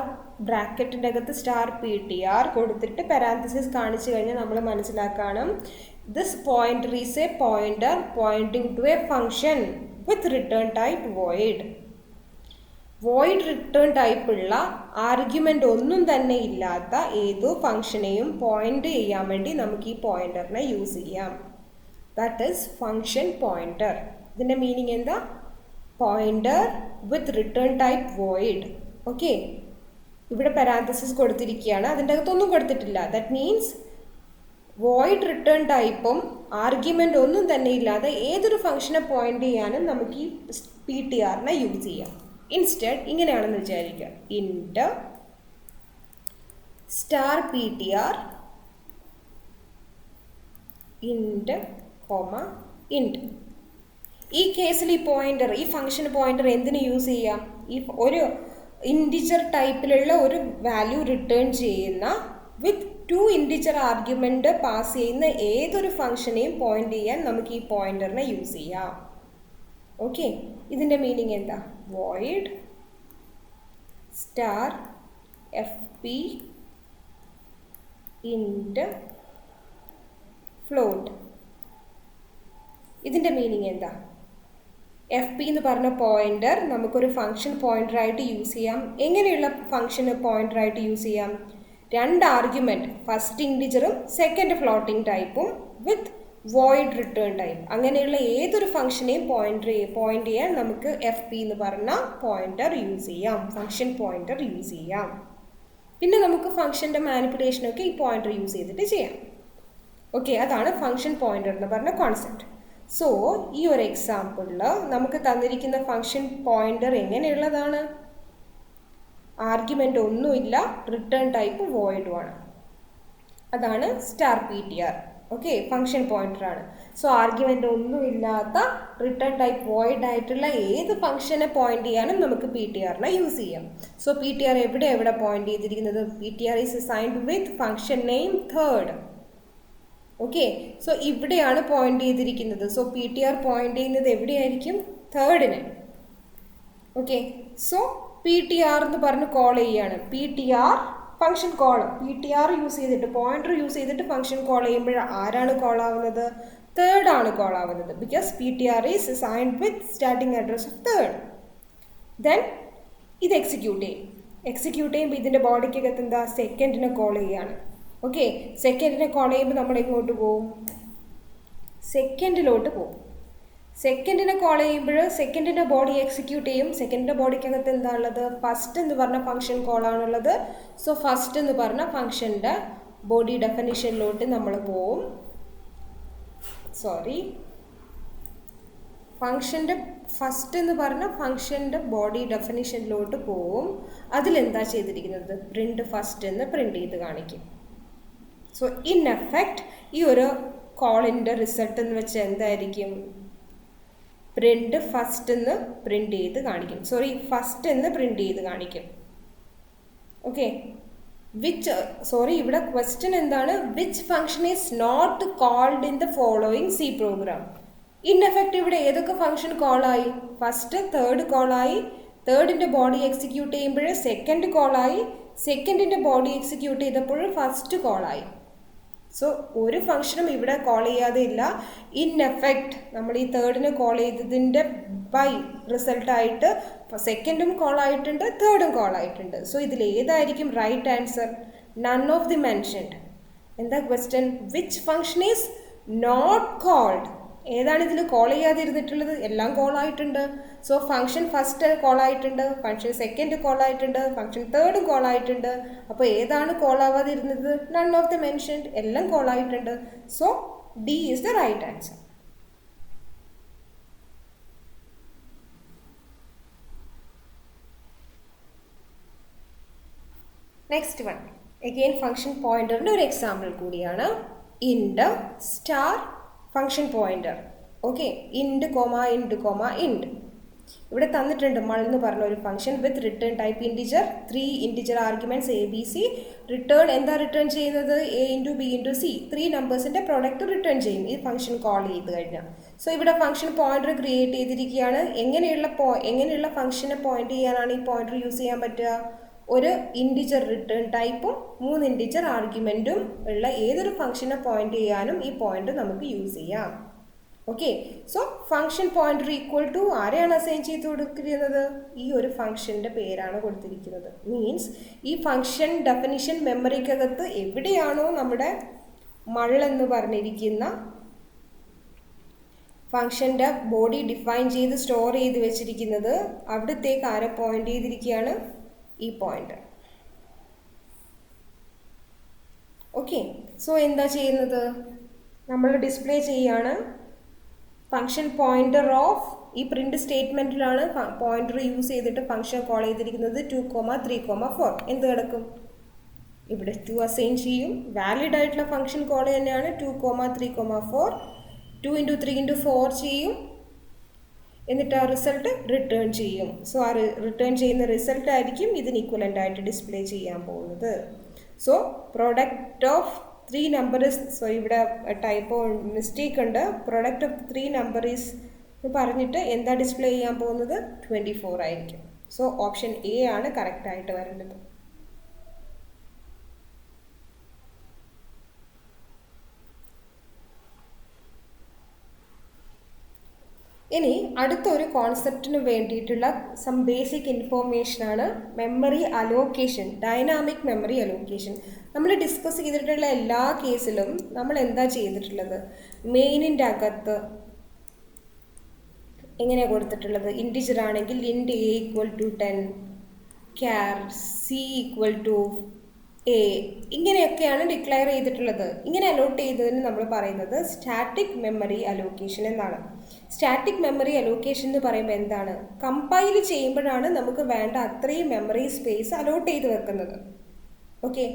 ബ്രാക്കറ്റിൻ്റെ അകത്ത് സ്റ്റാർ PTR കൊടുത്തിട്ട് പാരാന്തസിസ് കാണിച്ചു കഴിഞ്ഞാൽ നമ്മൾ മനസ്സിലാക്കണം, this pointer is a pointer pointing to a function with return type void. Void return ടൈപ്പുള്ള ആർഗ്യുമെൻ്റ് ഒന്നും തന്നെ ഇല്ലാത്ത ഏതോ ഫംഗ്ഷനെയും പോയിൻ്റ് ചെയ്യാൻ വേണ്ടി നമുക്ക് ഈ പോയിൻ്ററിനെ യൂസ് ചെയ്യാം. That is function pointer. ഇതിൻ്റെ മീനിങ് എന്താ, പോയിൻ്റർ വിത്ത് റിട്ടേൺ ടൈപ്പ് വോയിഡ്. ഓക്കെ, ഇവിടെ പാരാന്തസിസ് കൊടുത്തിരിക്കുകയാണ്, അതിൻ്റെ അകത്തൊന്നും കൊടുത്തിട്ടില്ല. ദാറ്റ് മീൻസ് വോയിഡ് റിട്ടേൺ ടൈപ്പും ആർഗ്യുമെൻ്റ് ഒന്നും തന്നെ ഇല്ലാതെ ഏതൊരു ഫംഗ്ഷനെ പോയിൻ്റ് ചെയ്യാനും നമുക്ക് ഈ PTRനെ യൂസ് ചെയ്യാം. ഇൻസ്റ്റെഡ് ഇങ്ങനെയാണെന്ന് വിചാരിക്കുക, ഇൻറ്റ് സ്റ്റാർ PTR ഇൻറ്റ് കോമ ഇൻഡ്. ഈ കേസിൽ ഈ ഫംഗ്ഷൻ പോയിന്റർ എന്തിനു യൂസ് ചെയ്യാം? ഈ ഒരു ഇൻറ്റിജർ ടൈപ്പിലുള്ള ഒരു വാല്യൂ റിട്ടേൺ ചെയ്യുന്ന വിത്ത് 2 ഇൻറ്റിജർ ആർഗ്യുമെന്റ് പാസ് ചെയ്യുന്ന ഏതൊരു ഫംഗ്ഷനെയും പോയിന്റ് ചെയ്യാൻ നമുക്ക് ഈ പോയിന്ററിനെ യൂസ് ചെയ്യാം. ഓക്കെ, ഇതിൻ്റെ മീനിങ് എന്താ? void star fp int float. ഇതിൻ്റെ മീനിങ് എന്താ? എഫ് പി എന്ന് പറഞ്ഞ പോയിന്റർ നമുക്കൊരു ഫംഗ്ഷൻ പോയിന്ററായിട്ട് യൂസ് ചെയ്യാം. എങ്ങനെയുള്ള ഫംഗ്ഷന് പോയിന്ററായിട്ട് യൂസ് ചെയ്യാം? 2 ആർഗ്യുമെൻറ്റ്, ഫസ്റ്റ് ഇൻറ്റിജറും സെക്കൻഡ് ഫ്ലോട്ടിംഗ് ടൈപ്പും വിത്ത് വോയിഡ് റിട്ടേൺ ടൈപ്പ്. അങ്ങനെയുള്ള ഏതൊരു ഫംഗ്ഷനെയും പോയിന്റ് ചെയ്യാൻ നമുക്ക് എഫ് പി എന്ന് പറഞ്ഞ പോയിന്റർ യൂസ് ചെയ്യാം, ഫംഗ്ഷൻ പോയിന്റർ യൂസ് ചെയ്യാം. പിന്നെ നമുക്ക് ഫംഗ്ഷൻ്റെ മാനിപ്പുലേഷനൊക്കെ ഈ പോയിന്റർ യൂസ് ചെയ്തിട്ട് ചെയ്യാം. ഓക്കെ, അതാണ് ഫംഗ്ഷൻ പോയിന്റർ എന്ന് പറഞ്ഞ കോൺസെപ്റ്റ്. സോ ഈ ഒരു എക്സാമ്പിളിൽ നമുക്ക് തന്നിരിക്കുന്ന ഫംഗ്ഷൻ പോയിന്റർ എങ്ങനെയുള്ളതാണ്? ആർഗ്യുമെൻ്റ് ഒന്നുമില്ല, റിട്ടേൺ ടൈപ്പ് വോയിഡുമാണ്. അതാണ് star P T R. Okay, function pointer ആണ്. സോ ആർഗ്യുമെൻ്റ് ഒന്നുമില്ലാത്ത റിട്ടേൺ ടൈപ്പ് വോയിഡ് ആയിട്ടുള്ള ഏത് ഫംഗ്ഷനെ പോയിന്റ് ചെയ്യാനും നമുക്ക് പി ടി ആറിനെ യൂസ് ചെയ്യാം. സോ പി ടി ആർ എവിടെ പോയിന്റ് ചെയ്തിരിക്കുന്നത്? P T R is assigned with function name third. Okay, so ഇവിടെയാണ് പോയിന്റ് ചെയ്തിരിക്കുന്നത്. So P T R point ചെയ്യുന്നത് എവിടെയായിരിക്കും? തേർഡിന്. Okay, so P T R എന്ന് പറഞ്ഞ് കോൾ ചെയ്യുകയാണ്. P T R function call, P T R use ചെയ്തിട്ട് pointer use ചെയ്തിട്ട് ഫംഗ്ഷൻ കോൾ ചെയ്യുമ്പോൾ ആരാണ് കോൾ ആവുന്നത്? തേർഡ് ആണ് കോൾ ആവുന്നത്. Because P T R is assigned with starting address of third. Then ഇത് എക്സിക്യൂട്ട് ചെയ്യുമ്പോൾ ഇതിൻ്റെ ബോഡിക്കകത്ത് എന്താ? സെക്കൻഡിനെ കോൾ ചെയ്യുകയാണ്. ഓക്കെ, സെക്കൻഡിനെ കോൾ ചെയ്യുമ്പോൾ നമ്മൾ എങ്ങോട്ട് പോവും? സെക്കൻഡിലോട്ട് പോവും. സെക്കൻഡിനെ കോൾ ചെയ്യുമ്പോൾ സെക്കൻഡിൻ്റെ ബോഡി എക്സിക്യൂട്ട് ചെയ്യും. സെക്കൻഡിൻ്റെ ബോഡിക്കകത്ത് എന്താ ഉള്ളത്? ഫസ്റ്റ് എന്ന് പറഞ്ഞ ഫംഗ്ഷൻ കോളാണുള്ളത്. സോ ഫസ്റ്റ് എന്ന് പറഞ്ഞ ഫംഗ്ഷൻ്റെ ബോഡി ഡെഫിനിഷനിലോട്ട് നമ്മൾ പോവും. ഫസ്റ്റ് എന്ന് പറഞ്ഞ ഫംഗ്ഷൻ്റെ ബോഡി ഡെഫിനിഷനിലോട്ട് പോവും. അതിലെന്താ ചെയ്തിരിക്കുന്നത്? പ്രിൻ്റ് ഫസ്റ്റ് എന്ന് പ്രിൻ്റ് ചെയ്ത് കാണിക്കും. സോ ഇൻ എഫക്റ്റ് ഈ ഒരു കോളിൻ്റെ റിസൾട്ട് എന്ന് വെച്ചാൽ എന്തായിരിക്കും? പ്രിൻ്റ് ഫസ്റ്റ് എന്ന് പ്രിൻ്റ് ചെയ്ത് കാണിക്കും. ഫസ്റ്റ് എന്ന് പ്രിൻ്റ് ചെയ്ത് കാണിക്കും. ഓക്കെ, ഇവിടെ ക്വസ്റ്റ്യൻ എന്താണ്? Which function is not called in the following C program. In effect ഇവിടെ ഏതൊക്കെ ഫംഗ്ഷൻ കോളായി? ഫസ്റ്റ് തേർഡ് കോളായി, തേർഡിൻ്റെ ബോഡി എക്സിക്യൂട്ട് ചെയ്യുമ്പോൾ സെക്കൻഡ് കോളായി, സെക്കൻഡിൻ്റെ ബോഡി എക്സിക്യൂട്ട് ചെയ്തപ്പോൾ ഫസ്റ്റ് കോളായി. സോ ഒരു ഫംഗ്ഷനും ഇവിടെ കോൾ ചെയ്യാതെ ഇല്ല. ഇൻ എഫക്റ്റ് നമ്മൾ ഈ തേർഡിനെ കോൾ ചെയ്തതിൻ്റെ ബൈ റിസൾട്ടായിട്ട് സെക്കൻഡും കോൾ ആയിട്ടുണ്ട്, തേർഡും കോൾ ആയിട്ടുണ്ട്. സോ ഇതിൽ ഏതായിരിക്കും right answer? None of the mentioned. എന്താ question? Which function is not called. ഏതാണ് ഇതിൽ കോൾ ചെയ്യാതിരുന്നിട്ടുള്ളത്? എല്ലാം കോൾ ആയിട്ടുണ്ട്. സോ ഫംഗ്ഷൻ ഫസ്റ്റ് കോൾ ആയിട്ടുണ്ട്, ഫംഗ്ഷൻ സെക്കൻഡ് കോൾ ആയിട്ടുണ്ട്, ഫംഗ്ഷൻ തേർഡും കോൾ ആയിട്ടുണ്ട്. അപ്പോൾ ഏതാണ് കോൾ ആവാതിരുന്നത്? None of the mentioned. എല്ലാം കോൾ ആയിട്ടുണ്ട്. So D is the right answer. Next one again function പോയിന്ററിൻ്റെ ഒരു എക്സാമ്പിൾ കൂടിയാണ്. Int star function pointer. Okay, int comma ഇൻഡ്. ഇവിടെ തന്നിട്ടുണ്ട് മൾ എന്ന് പറഞ്ഞ ഒരു function with return type integer, 3 integer arguments A B C. Return എന്താ റിട്ടേൺ ചെയ്യുന്നത്? A into B into C, 3 നമ്പേഴ്സിൻ്റെ പ്രോഡക്റ്റ് റിട്ടേൺ ചെയ്യും ഈ ഫംഗ്ഷൻ കോൾ ചെയ്ത് കഴിഞ്ഞാൽ. സോ ഇവിടെ ഫംഗ്ഷൻ പോയിന്റർ ക്രിയേറ്റ് ചെയ്തിരിക്കുകയാണ്. എങ്ങനെയുള്ള ഫംഗ്ഷനെ പോയിന്റ് ചെയ്യാനാണ് ഈ പോയിന്റർ യൂസ് ചെയ്യാൻ പറ്റുക? ഒരു ഇൻറ്റിജർ റിട്ടേൺ ടൈപ്പും 3 ഇൻറ്റിജർ ആർഗ്യുമെൻറ്റും ഉള്ള ഏതൊരു ഫംഗ്ഷനെ പോയിന്റ് ചെയ്യാനും ഈ പോയിന്റർ നമുക്ക് യൂസ് ചെയ്യാം. Okay, so function pointer equal to ആരെയാണ് അസൈൻ ചെയ്ത് കൊടുക്കുന്നത്? ഈ ഒരു ഫംഗ്ഷൻ്റെ പേരാണ് കൊടുത്തിരിക്കുന്നത്. മീൻസ് ഈ ഫംഗ്ഷൻ ഡെഫിനിഷൻ മെമ്മറിക്കകത്ത് എവിടെയാണോ നമ്മുടെ എന്ന് പറഞ്ഞിരിക്കുന്ന ഫംഗ്ഷൻ്റെ ബോഡി ഡിഫൈൻ ചെയ്ത് സ്റ്റോർ ചെയ്ത് വെച്ചിരിക്കുന്നത്, അവിടത്തേക്ക് ആരെ പോയിന്റ് ചെയ്തിരിക്കുകയാണ്? ഈ പോയിന്റർ. ഓക്കെ, സോ എന്താ ചെയ്യുന്നത്? നമ്മൾ ഡിസ്പ്ലേ ചെയ്യാണ് ഫംഗ്ഷൻ പോയിന്റർ ഓഫ് ഈ പ്രിന്റ് സ്റ്റേറ്റ്മെൻറ്റിലാണ് പോയിന്റർ യൂസ് ചെയ്തിട്ട് ഫംഗ്ഷൻ കോൾ ചെയ്തിരിക്കുന്നത് 2, 3, 4. എന്ത് കിടക്കും? ഇവിടെ 2 അസൈൻ ചെയ്യും. വാലിഡ് ആയിട്ടുള്ള ഫംഗ്ഷൻ കോൾ തന്നെയാണ് 2, 3, 4. 2 ഇൻറ്റു 3 ഇൻറ്റു 4 ചെയ്യും, എന്നിട്ട് ആ റിസൾട്ട് റിട്ടേൺ ചെയ്യും. സോ ആ റിട്ടേൺ ചെയ്യുന്ന റിസൾട്ട് ആയിരിക്കും ഇതിന് ഇക്വലൻ്റ് ആയിട്ട് ഡിസ്പ്ലേ ചെയ്യാൻ പോകുന്നത്. So product of 3 number is, so ഇവിടെ ടൈപ്പോ മിസ്റ്റേക്ക് ഉണ്ട്, പ്രോഡക്റ്റ് ഓഫ് 3 നമ്പർ ഈസ് പറഞ്ഞിട്ട് എന്താ ഡിസ്പ്ലേ ചെയ്യാൻ പോകുന്നത്? 24 ആയിരിക്കും. സോ ഓപ്ഷൻ എ ആണ് കറക്റ്റ് ആയിട്ട് വരേണ്ടത്. ഇനി അടുത്തൊരു കോൺസെപ്റ്റിന് വേണ്ടിയിട്ടുള്ള സം ബേസിക് ഇൻഫോർമേഷനാണ് memory allocation, dynamic memory allocation. നമ്മൾ ഡിസ്കസ് ചെയ്തിട്ടുള്ള എല്ലാ കേസിലും നമ്മൾ എന്താ ചെയ്തിട്ടുള്ളത്? മെയിനിൻ്റെ അകത്ത് എങ്ങനെയാണ് കൊടുത്തിട്ടുള്ളത്? ഇൻറ്റിജർ ആണെങ്കിൽ int A equal to 10, char C equal to A, ഇങ്ങനെയൊക്കെയാണ് ഡിക്ലെയർ ചെയ്തിട്ടുള്ളത്. ഇങ്ങനെ അലോട്ട് ചെയ്തതിന് നമ്മൾ പറയുന്നത് സ്റ്റാറ്റിക് മെമ്മറി അലോക്കേഷൻ എന്നാണ്. സ്റ്റാറ്റിക് മെമ്മറി അലോക്കേഷൻ എന്ന് പറയുമ്പോൾ എന്താണ്? കമ്പൈൽ ചെയ്യുമ്പോഴാണ് നമുക്ക് വേണ്ട അത്രയും മെമ്മറി സ്പേസ് അലോട്ട് ചെയ്ത് വെക്കുന്നത്. ഓക്കെ,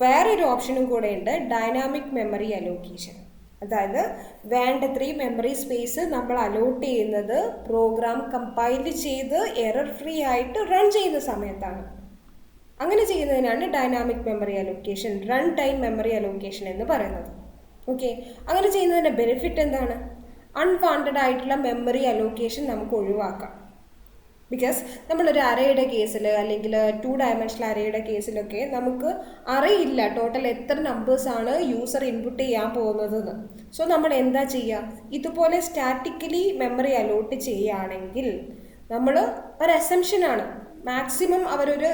വേറൊരു ഓപ്ഷനും കൂടെ ഉണ്ട്, ഡൈനാമിക് മെമ്മറി അലോക്കേഷൻ. അതായത് വേണ്ടത്രയും മെമ്മറി സ്പേസ് നമ്മൾ അലോട്ട് ചെയ്യുന്നത് പ്രോഗ്രാം കമ്പൈൽ ചെയ്ത് എറർ ഫ്രീ ആയിട്ട് റൺ ചെയ്യുന്ന സമയത്താണ്. അങ്ങനെ ചെയ്യുന്നതിനാണ് dynamic memory allocation, run time memory allocation എന്ന് പറയുന്നത്. ഓക്കെ, അങ്ങനെ ചെയ്യുന്നതിൻ്റെ ബെനിഫിറ്റ് എന്താണ്? അൺവാണ്ടഡ് ആയിട്ടുള്ള മെമ്മറി അലോക്കേഷൻ നമുക്ക് ഒഴിവാക്കാം. ബിക്കോസ് നമ്മളൊരു അറേയുടെ കേസിൽ അല്ലെങ്കിൽ 2 ഡയമെൻഷണൽ അറേയുടെ കേസിലൊക്കെ നമുക്ക് അറിയില്ല ടോട്ടൽ എത്ര നമ്പേഴ്സാണ് യൂസർ ഇൻപുട്ട് ചെയ്യാൻ പോകുന്നതെന്ന്. സോ നമ്മൾ എന്താ ചെയ്യുക? ഇതുപോലെ സ്റ്റാറ്റിക്കലി മെമ്മറി അലോട്ട് ചെയ്യുകയാണെങ്കിൽ നമ്മൾ ഒരു അസംഷനാണ് മാക്സിമം അവരൊരു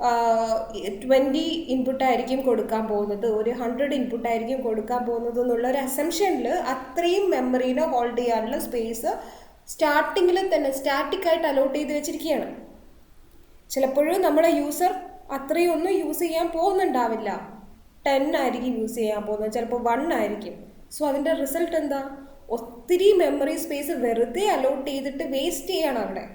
20 ഇൻപുട്ടായിരിക്കും കൊടുക്കാൻ പോകുന്നത്, ഒരു 100 ഇൻപുട്ടായിരിക്കും കൊടുക്കാൻ പോകുന്നത് എന്നുള്ള ഒരു അസംഷനിൽ അത്രയും മെമ്മറീനെ ഹോൾഡ് ചെയ്യാനുള്ള സ്പേസ് സ്റ്റാർട്ടിങ്ങിൽ തന്നെ സ്റ്റാറ്റിക്കായിട്ട് അലോട്ട് ചെയ്ത് വെച്ചിരിക്കുകയാണ്. ചിലപ്പോഴും നമ്മുടെ യൂസർ അത്രയും ഒന്നും യൂസ് ചെയ്യാൻ പോകുന്നുണ്ടാവില്ല, 10 ആയിരിക്കും യൂസ് ചെയ്യാൻ പോകുന്നത്, ചിലപ്പോൾ 1 ആയിരിക്കും. സോ അതിൻ്റെ റിസൾട്ട് എന്താ? ഒത്തിരി മെമ്മറി സ്പേസ് വെറുതെ അലോട്ട് ചെയ്തിട്ട് വേസ്റ്റ് ചെയ്യണം അവിടെ.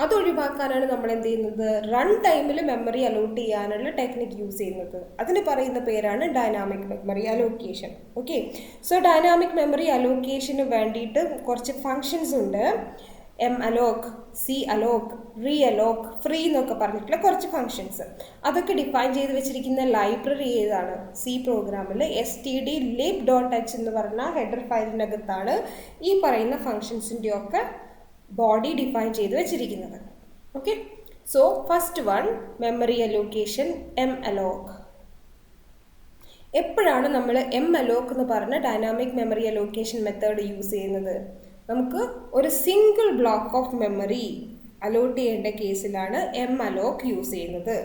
അതൊഴിവാക്കാനാണ് നമ്മൾ എന്ത് ചെയ്യുന്നത്? റൺ ടൈമിൽ മെമ്മറി അലോട്ട് ചെയ്യാനുള്ള ടെക്നിക്ക് യൂസ് ചെയ്യുന്നത്. അതിന് പറയുന്ന പേരാണ് dynamic memory allocation. Okay, so dynamic memory അലോക്കേഷന് വേണ്ടിയിട്ട് കുറച്ച് ഫങ്ഷൻസ് ഉണ്ട്. Malloc, calloc, realloc, free എന്നൊക്കെ പറഞ്ഞിട്ടുള്ള കുറച്ച് ഫങ്ഷൻസ്. അതൊക്കെ ഡിഫൈൻ ചെയ്ത് വെച്ചിരിക്കുന്ന ലൈബ്രറി ഏതാണ്? സി പ്രോഗ്രാമിൽ stdlib.h എന്ന് പറഞ്ഞ ഹെഡർ ഫയലിനകത്താണ് ഈ പറയുന്ന ഫങ്ഷൻസിൻ്റെയൊക്കെ ബോഡി ഡിഫൈൻ ചെയ്ത് വെച്ചിരിക്കുന്നത്. Okay, so first one memory allocation, malloc. എപ്പോഴാണ് നമ്മൾ എം അലോക്ക് എന്ന് പറഞ്ഞ dynamic memory allocation method use ചെയ്യുന്നത്? നമുക്ക് ഒരു single block of memory allot ചെയ്യേണ്ട കേസിലാണ് എം അലോക്ക് യൂസ് ചെയ്യുന്നത്.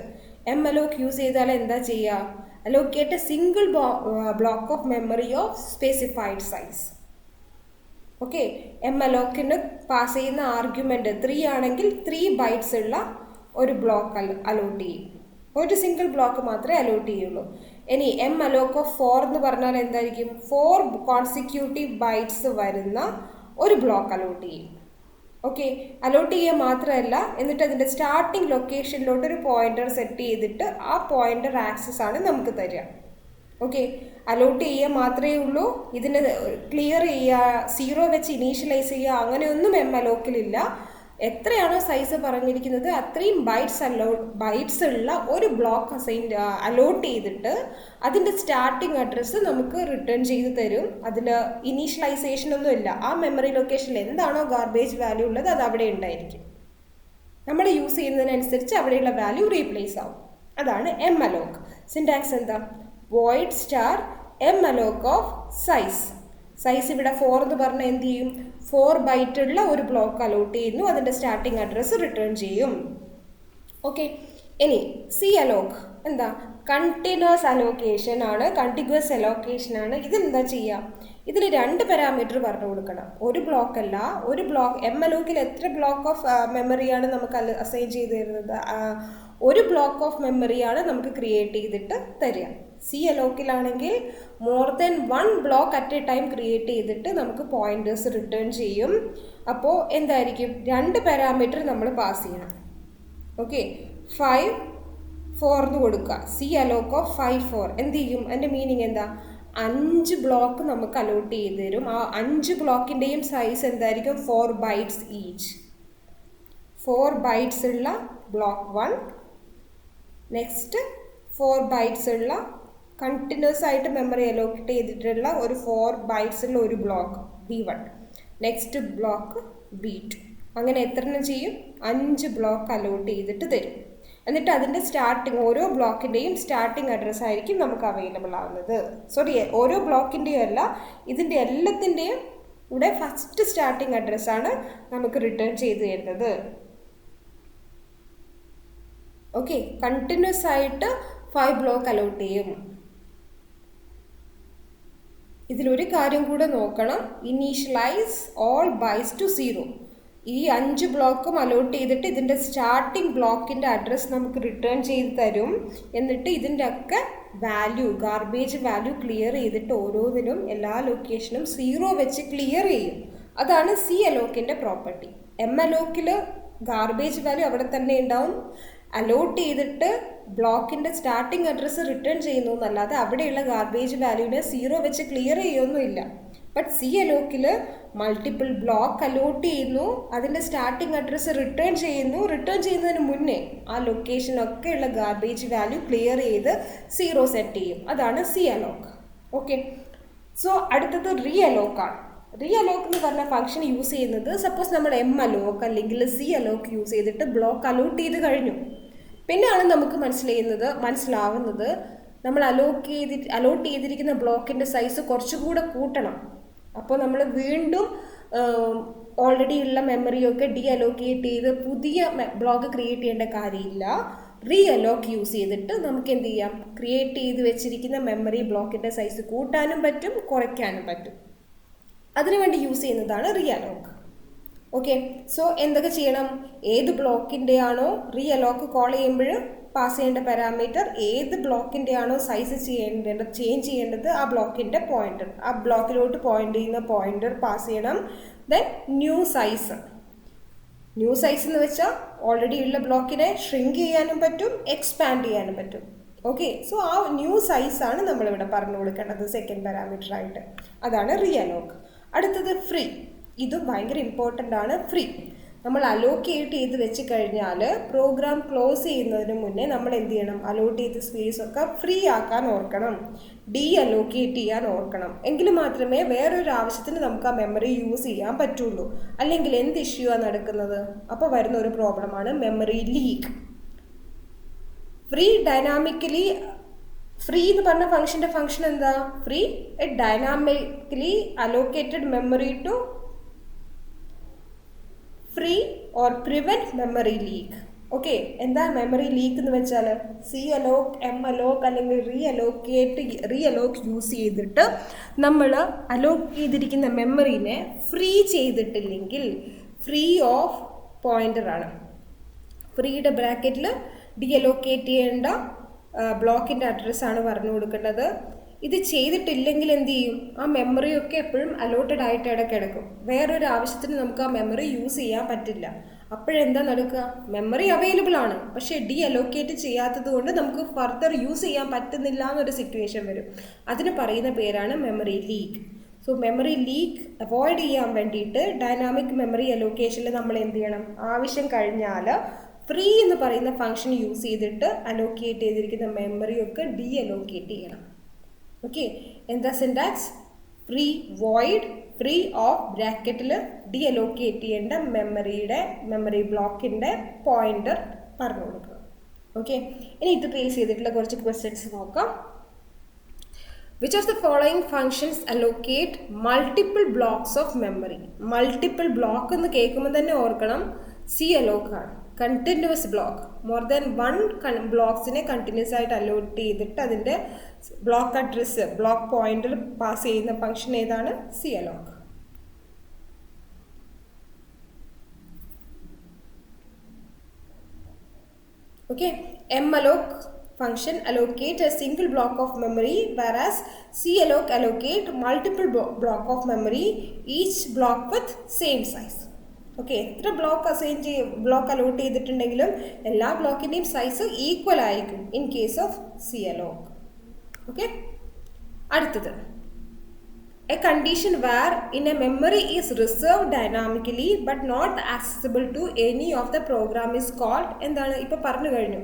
എം അലോക്ക് യൂസ് ചെയ്താൽ എന്താ ചെയ്യുക? Allocate a single block of memory of specified size. Okay, എം അലോക്കിന് പാസ് ചെയ്യുന്ന ആർഗ്യുമെൻറ്റ് 3 ആണെങ്കിൽ 3 ബൈറ്റ്സ് ഉള്ള ഒരു ബ്ലോക്ക് അലോട്ട് ചെയ്യും. ഒരു സിംഗിൾ ബ്ലോക്ക് മാത്രമേ അലോട്ട് ചെയ്യുള്ളൂ. ഇനി എം അലോക്ക് ഓഫ് 4 എന്ന് പറഞ്ഞാൽ എന്തായിരിക്കും? 4 കോൺസിക്യൂട്ടീവ് ബൈറ്റ്സ് വരുന്ന ഒരു ബ്ലോക്ക് അലോട്ട് ചെയ്യും. ഓക്കെ, അലോട്ട് ചെയ്യുക മാത്രമല്ല, എന്നിട്ട് അതിൻ്റെ സ്റ്റാർട്ടിംഗ് ലൊക്കേഷനിലോട്ട് ഒരു പോയിൻ്റർ സെറ്റ് ചെയ്തിട്ട് ആ പോയിൻ്റർ ആക്സസ് ആണ് നമുക്ക് തരിക. ഓക്കെ, അലോട്ട് ചെയ്യുക മാത്രമേ ഉള്ളൂ. ഇതിന് ക്ലിയർ ചെയ്യുക, 0 വെച്ച് ഇനീഷ്യലൈസ് ചെയ്യുക, അങ്ങനെയൊന്നും എം അലോക്കിലില്ല. എത്രയാണോ സൈസ് പറഞ്ഞിരിക്കുന്നത് അത്രയും ബൈറ്റ്സ് ഉള്ള ഒരു ബ്ലോക്ക് അലോട്ട് ചെയ്തിട്ട് അതിൻ്റെ സ്റ്റാർട്ടിംഗ് അഡ്രസ്സ് നമുക്ക് റിട്ടേൺ ചെയ്ത് തരും. അതിൽ ഇനീഷ്യലൈസേഷൻ ഒന്നും ഇല്ല. ആ മെമ്മറി ലൊക്കേഷനിൽ എന്താണോ ഗാർബേജ് വാല്യൂ ഉള്ളത് അത് അവിടെ ഉണ്ടായിരിക്കും. നമ്മൾ യൂസ് ചെയ്യുന്നതിനനുസരിച്ച് അവിടെയുള്ള വാല്യൂ റീപ്ലേസ് ആവും. അതാണ് എം അലോക്ക്. സിൻടാക്സ് എന്താ? void star m alloc of size. Size ഇവിടെ 4 എന്ന് പറഞ്ഞാൽ എന്ത് ചെയ്യും? 4 ബൈറ്റ് ഉള്ള ഒരു ബ്ലോക്ക് അലോട്ട് ചെയ്യുന്നു, അതിൻ്റെ സ്റ്റാർട്ടിംഗ് അഡ്രസ്സ് റിട്ടേൺ ചെയ്യും. ഓക്കെ, ഇനി സി അലോക്ക് എന്താ? കണ്ടിന്യൂസ് അലോക്കേഷൻ ആണ്, കണ്ടിന്യൂസ് അലോക്കേഷൻ ആണ്. ഇതെന്താ ചെയ്യുക? ഇതിൽ 2 പാരാമീറ്റർ പറഞ്ഞു കൊടുക്കണം. ഒരു ബ്ലോക്ക് അല്ല, ഒരു ബ്ലോക്ക്. എം അലോക്കിൽ എത്ര ബ്ലോക്ക് ഓഫ് മെമ്മറിയാണ് നമുക്ക് അസൈൻ ചെയ്ത് തരുന്നത്? ഒരു ബ്ലോക്ക് ഓഫ് മെമ്മറിയാണ് നമുക്ക് ക്രിയേറ്റ് ചെയ്തിട്ട് തരിക. സി അലോക്കിലാണെങ്കിൽ more than 1 block at a time create ചെയ്തിട്ട് നമുക്ക് പോയിന്റേഴ്സ് റിട്ടേൺ ചെയ്യും. അപ്പോൾ എന്തായിരിക്കും? 2 പാരാമീറ്റർ നമ്മൾ പാസ് ചെയ്യണം. ഓക്കെ, 5 4 എന്ന് കൊടുക്കുക. സി അലോക്ക് ഓഫ് 5 4 എന്ത് ചെയ്യും? അതിൻ്റെ മീനിങ് എന്താ? 5 ബ്ലോക്ക് നമുക്ക് അലോട്ട് ചെയ്ത് തരും. ആ 5 ബ്ലോക്കിൻ്റെയും സൈസ് എന്തായിരിക്കും? 4 ബൈറ്റ്സ് ഈച്ച്. 4 ബൈറ്റ്സ് ഉള്ള ബ്ലോക്ക് 1, നെക്സ്റ്റ് 4 ബൈറ്റ്സ് ഉള്ള കണ്ടിന്യൂസ് ആയിട്ട് മെമ്മറി അലോക്കേറ്റ് ചെയ്തിട്ടുള്ള ഒരു 4 ബൈറ്റ്സ് ഉള്ള ഒരു block B1, next block B2. അങ്ങനെ എത്രണ്ണം ചെയ്യും? 5 ബ്ലോക്ക് അലോട്ട് ചെയ്തിട്ട് തരും. എന്നിട്ട് അതിൻ്റെ സ്റ്റാർട്ടിങ്, ഓരോ ബ്ലോക്കിൻ്റെയും സ്റ്റാർട്ടിങ് അഡ്രസ്സ് ആയിരിക്കും നമുക്ക് അവൈലബിൾ ആവുന്നത്. സോറി, ഓരോ ബ്ലോക്കിൻ്റെയും അല്ല, ഇതിൻ്റെ എല്ലാത്തിൻ്റെയും ഇവിടെ ഫസ്റ്റ് സ്റ്റാർട്ടിങ് അഡ്രസ്സാണ് നമുക്ക് റിട്ടേൺ ചെയ്ത് തരുന്നത്. ഓക്കെ, കണ്ടിന്യൂസ് ആയിട്ട് 5 ബ്ലോക്ക് അലോട്ട് ചെയ്യും. ഇതിലൊരു കാര്യം കൂടെ നോക്കണം, ഇനീഷ്യലൈസ് ഓൾ ബൈറ്റ്സ് ടു 0. ഈ 5 ബ്ലോക്കും അലോട്ട് ചെയ്തിട്ട് ഇതിൻ്റെ സ്റ്റാർട്ടിംഗ് ബ്ലോക്കിൻ്റെ അഡ്രസ്സ് നമുക്ക് റിട്ടേൺ ചെയ്ത് തരും. എന്നിട്ട് ഇതിൻ്റെ ഒക്കെ വാല്യൂ, ഗാർബേജ് വാല്യൂ ക്ലിയർ ചെയ്തിട്ട് ഓരോന്നിനും എല്ലാ ലൊക്കേഷനും 0 വെച്ച് ക്ലിയർ ചെയ്യും. അതാണ് സി അലോക്കിൻ്റെ പ്രോപ്പർട്ടി. എം അലോക്കിൽ ഗാർബേജ് വാല്യൂ അവിടെ തന്നെ ഉണ്ടാവും. അലോട്ട് ചെയ്തിട്ട് ബ്ലോക്കിൻ്റെ സ്റ്റാർട്ടിംഗ് അഡ്രസ്സ് റിട്ടേൺ ചെയ്യുന്നു എന്നല്ലാതെ അവിടെയുള്ള ഗാർബേജ് വാല്യൂവിനെ 0 വെച്ച് ക്ലിയർ ചെയ്യുമൊന്നുമില്ല. ബട്ട് സി അലോക്കിൽ മൾട്ടിപ്പിൾ ബ്ലോക്ക് അലോട്ട് ചെയ്യുന്നു, അതിൻ്റെ സ്റ്റാർട്ടിംഗ് അഡ്രസ്സ് റിട്ടേൺ ചെയ്യുന്നു. റിട്ടേൺ ചെയ്യുന്നതിന് മുന്നേ ആ ലൊക്കേഷനൊക്കെയുള്ള ഗാർബേജ് വാല്യൂ ക്ലിയർ ചെയ്ത് 0 സെറ്റ് ചെയ്യും. അതാണ് സി അലോക്ക്. ഓക്കെ, സോ അടുത്തത് റീ അലോക്കാണ്. റീ അലോക്ക് എന്ന് പറഞ്ഞ ഫംഗ്ഷൻ യൂസ് ചെയ്യുന്നത്, സപ്പോസ് നമ്മൾ എം അലോക്ക് അല്ലെങ്കിൽ സി അലോക്ക് യൂസ് ചെയ്തിട്ട് ബ്ലോക്ക് അലോട്ട് ചെയ്ത് കഴിഞ്ഞു. പിന്നെയാണ് നമുക്ക് മനസ്സിലാവുന്നത് നമ്മൾ അലോട്ട് ചെയ്തിരിക്കുന്ന ബ്ലോക്കിൻ്റെ സൈസ് കുറച്ചുകൂടെ കൂട്ടണം. അപ്പോൾ നമ്മൾ വീണ്ടും ഓൾറെഡി ഉള്ള മെമ്മറിയൊക്കെ ഡി അലോക്കേറ്റ് ചെയ്ത് പുതിയ ബ്ലോക്ക് ക്രിയേറ്റ് ചെയ്യേണ്ട കാര്യമില്ല. റീ അലോക്ക് യൂസ് ചെയ്തിട്ട് നമുക്ക് എന്ത് ചെയ്യാം? ക്രിയേറ്റ് ചെയ്ത് വെച്ചിരിക്കുന്ന മെമ്മറി ബ്ലോക്കിൻ്റെ സൈസ് കൂട്ടാനും പറ്റും, കുറയ്ക്കാനും പറ്റും. അതിനുവേണ്ടി യൂസ് ചെയ്യുന്നതാണ് റീ അലോക്ക്. ഓക്കെ, സോ എന്തൊക്കെ ചെയ്യണം? ഏത് ബ്ലോക്കിൻ്റെ ആണോ റീ അലോക്ക് കോൾ ചെയ്യുമ്പോൾ പാസ് ചെയ്യേണ്ട പാരാമീറ്റർ, ഏത് ബ്ലോക്കിൻ്റെ ആണോ സൈസ് ചേഞ്ച് ചെയ്യേണ്ടത് ആ ബ്ലോക്കിൻ്റെ പോയിന്റർ, ആ ബ്ലോക്കിലോട്ട് പോയിന്റ് ചെയ്യുന്ന പോയിന്റർ പാസ് ചെയ്യണം. ദെൻ ന്യൂ സൈസ് എന്ന് വെച്ചാൽ ഓൾറെഡി ഉള്ള ബ്ലോക്കിനെ ഷ്രിങ്ക് ചെയ്യാനും പറ്റും, എക്സ്പാൻഡ് ചെയ്യാനും പറ്റും. ഓക്കെ, സോ ആ ന്യൂ സൈസാണ് നമ്മളിവിടെ പറഞ്ഞു കൊടുക്കേണ്ടത് സെക്കൻഡ് പാരാമീറ്റർ ആയിട്ട്. അതാണ് റീ അലോക്ക്. അടുത്തത് ഫ്രീ. ഇതും ഭയങ്കര ഇമ്പോർട്ടൻ്റ് ആണ്. ഫ്രീ നമ്മൾ അലോക്കേറ്റ് ചെയ്ത് വെച്ച് കഴിഞ്ഞാൽ പ്രോഗ്രാം ക്ലോസ് ചെയ്യുന്നതിന് മുന്നേ നമ്മൾ എന്ത് ചെയ്യണം? അലോട്ട് ചെയ്ത സ്പേസ് ഒക്കെ ഫ്രീ ആക്കാൻ ഓർക്കണം, ഡി അലോക്കേറ്റ് ചെയ്യാൻ ഓർക്കണം. എങ്കിൽ മാത്രമേ വേറൊരു ആവശ്യത്തിന് നമുക്ക് ആ മെമ്മറി യൂസ് ചെയ്യാൻ പറ്റുള്ളൂ. അല്ലെങ്കിൽ എന്ത് ഇഷ്യൂ ആണ് നടക്കുന്നത്? അപ്പോൾ വരുന്ന ഒരു പ്രോബ്ലമാണ് മെമ്മറി ലീക്ക്. ഫ്രീ എന്ന് പറഞ്ഞ ഫംഗ്ഷൻ എന്താ? Free a dynamically allocated memory to free or prevent memory leak. Okay, എന്താ മെമ്മറി ലീക്ക് എന്ന് വെച്ചാൽ സി അലോക്ക്, എം അലോക്ക് അല്ലെങ്കിൽ റീ അലോക്ക് യൂസ് ചെയ്തിട്ട് നമ്മൾ അലോക്ക് ചെയ്തിരിക്കുന്ന മെമ്മറീനെ ഫ്രീ ചെയ്തിട്ടില്ലെങ്കിൽ ഫ്രീ ഓഫ് പോയിന്ററാണ്. ഫ്രീയുടെ ബ്രാക്കറ്റിൽ ഡി അലോക്കേറ്റ് ചെയ്യേണ്ട ബ്ലോക്കിൻ്റെ അഡ്രസ്സാണ് പറഞ്ഞു കൊടുക്കേണ്ടത്. ഇത് ചെയ്തിട്ടില്ലെങ്കിൽ എന്ത് ചെയ്യും? ആ മെമ്മറിയൊക്കെ എപ്പോഴും അലോട്ടഡ് ആയിട്ട് കിടക്കും. വേറൊരു ആവശ്യത്തിന് നമുക്ക് ആ മെമ്മറി യൂസ് ചെയ്യാൻ പറ്റില്ല. അപ്പോഴെന്താ നടക്കുക? മെമ്മറി അവൈലബിൾ ആണ്, പക്ഷേ ഡി അലോക്കേറ്റ് ചെയ്യാത്തത് കൊണ്ട് നമുക്ക് ഫർദർ യൂസ് ചെയ്യാൻ പറ്റുന്നില്ല എന്നൊരു സിറ്റുവേഷൻ വരും. അതിന് പറയുന്ന പേരാണ് memory leak. So memory leak avoid ചെയ്യാൻ വേണ്ടിയിട്ട് ഡൈനാമിക് മെമ്മറി അലോക്കേഷനിൽ നമ്മൾ എന്ത് ചെയ്യണം? ആവശ്യം കഴിഞ്ഞാൽ ഫ്രീ എന്ന് പറയുന്ന ഫംഗ്ഷൻ യൂസ് ചെയ്തിട്ട് അലോക്കേറ്റ് ചെയ്തിരിക്കുന്ന മെമ്മറിയൊക്കെ ഡി അലോക്കേറ്റ് ചെയ്യണം. ഓക്കെ, എന്താ syntax? Free void free of ബ്രാക്കറ്റിൽ ഡി അലോക്കേറ്റ് ചെയ്യേണ്ട മെമ്മറി ബ്ലോക്കിൻ്റെ പോയിന്റർ പറഞ്ഞു കൊടുക്കുക. ഓക്കെ, ഇനി ഇത് ബേസ് ചെയ്തിട്ടുള്ള കുറച്ച് ക്വസ്റ്റ്യൻസ് നോക്കാം. Which of the following functions allocate multiple blocks of memory? Multiple block എന്ന് കേൾക്കുമ്പോൾ തന്നെ ഓർക്കണം സി അലോക്ക് ആണ്. കണ്ടിന്യൂസ് ബ്ലോക്ക്, മോർ ദാൻ 1 ബ്ലോക്സിനെ കണ്ടിന്യൂസ് ആയിട്ട് അലോട്ട് ചെയ്തിട്ട് അതിൻ്റെ block address, block pointer pass ചെയ്യുന്ന ഫംഗ്ഷൻ ഏതാണ്? Calloc. Okay, malloc function allocate a single block of memory, whereas calloc allocate multiple block of memory, each block with same size. Okay, എത്ര block allot ചെയ്തിട്ടുണ്ടെങ്കിലും എല്ലാ ബ്ലോക്കിൻ്റെയും size equal ആയിരിക്കും in case of calloc. Okay, അടുത്തത്, a condition where in a memory is reserved dynamically but not accessible to any of the program is called എന്താണ് ഇപ്പോൾ പറഞ്ഞു കഴിഞ്ഞു.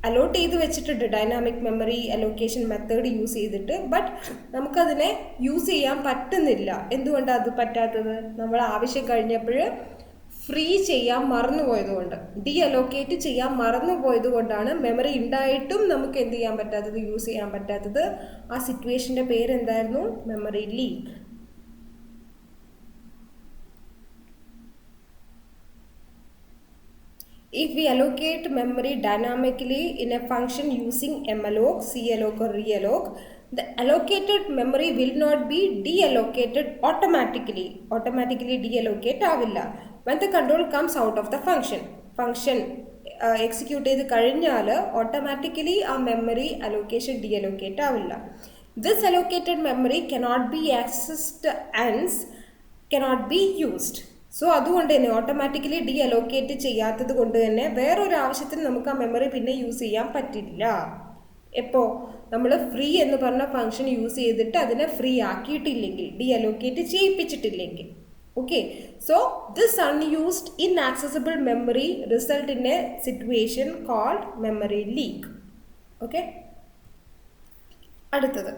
Allot ചെയ്ത് വെച്ചിട്ടുണ്ട് dynamic memory allocation method use ചെയ്തിട്ട്, but നമുക്കതിനെ use ചെയ്യാൻ പറ്റുന്നില്ല. എന്തുകൊണ്ടാണ് അത് പറ്റാത്തത്? നമ്മൾ ആവശ്യം കഴിഞ്ഞപ്പോൾ ഫ്രീ ചെയ്യാൻ മറന്നുപോയതുകൊണ്ട്, ഡി അലോക്കേറ്റ് ചെയ്യാൻ മറന്നുപോയത് കൊണ്ടാണ് മെമ്മറി ഉണ്ടായിട്ടും നമുക്ക് എന്ത് ചെയ്യാൻ പറ്റാത്തത്, യൂസ് ചെയ്യാൻ പറ്റാത്തത്. ആ സിറ്റുവേഷൻ്റെ പേരെന്തായിരുന്നു? Memory leak. If we allocate memory dynamically in a function using malloc, calloc or realloc, the allocated memory will not be deallocated automatically. Automatically deallocate avilla when the control comes out of the function. Function execute ചെയ്ത് കഴിഞ്ഞാൽ automatically ആ memory allocation deallocate avilla. This allocated memory cannot be accessed and cannot be used. So അതുകൊണ്ട് തന്നെ automatically D allocate ചെയ്യാത്തത് കൊണ്ട് തന്നെ വേറൊരു ആവശ്യത്തിന് നമുക്ക് ആ മെമ്മറി പിന്നെ യൂസ് ചെയ്യാൻ പറ്റില്ല. എപ്പോൾ നമ്മൾ ഫ്രീ എന്ന് പറഞ്ഞ ഫംഗ്ഷൻ യൂസ് ചെയ്തിട്ട് അതിനെ ഫ്രീ ആക്കിയിട്ടില്ലെങ്കിൽ, ഡി അലോക്കേറ്റ് ചെയ്യിപ്പിച്ചിട്ടില്ലെങ്കിൽ. Okay, so this unused inaccessible memory result in a situation called memory leak. Okay, അടുത്തത്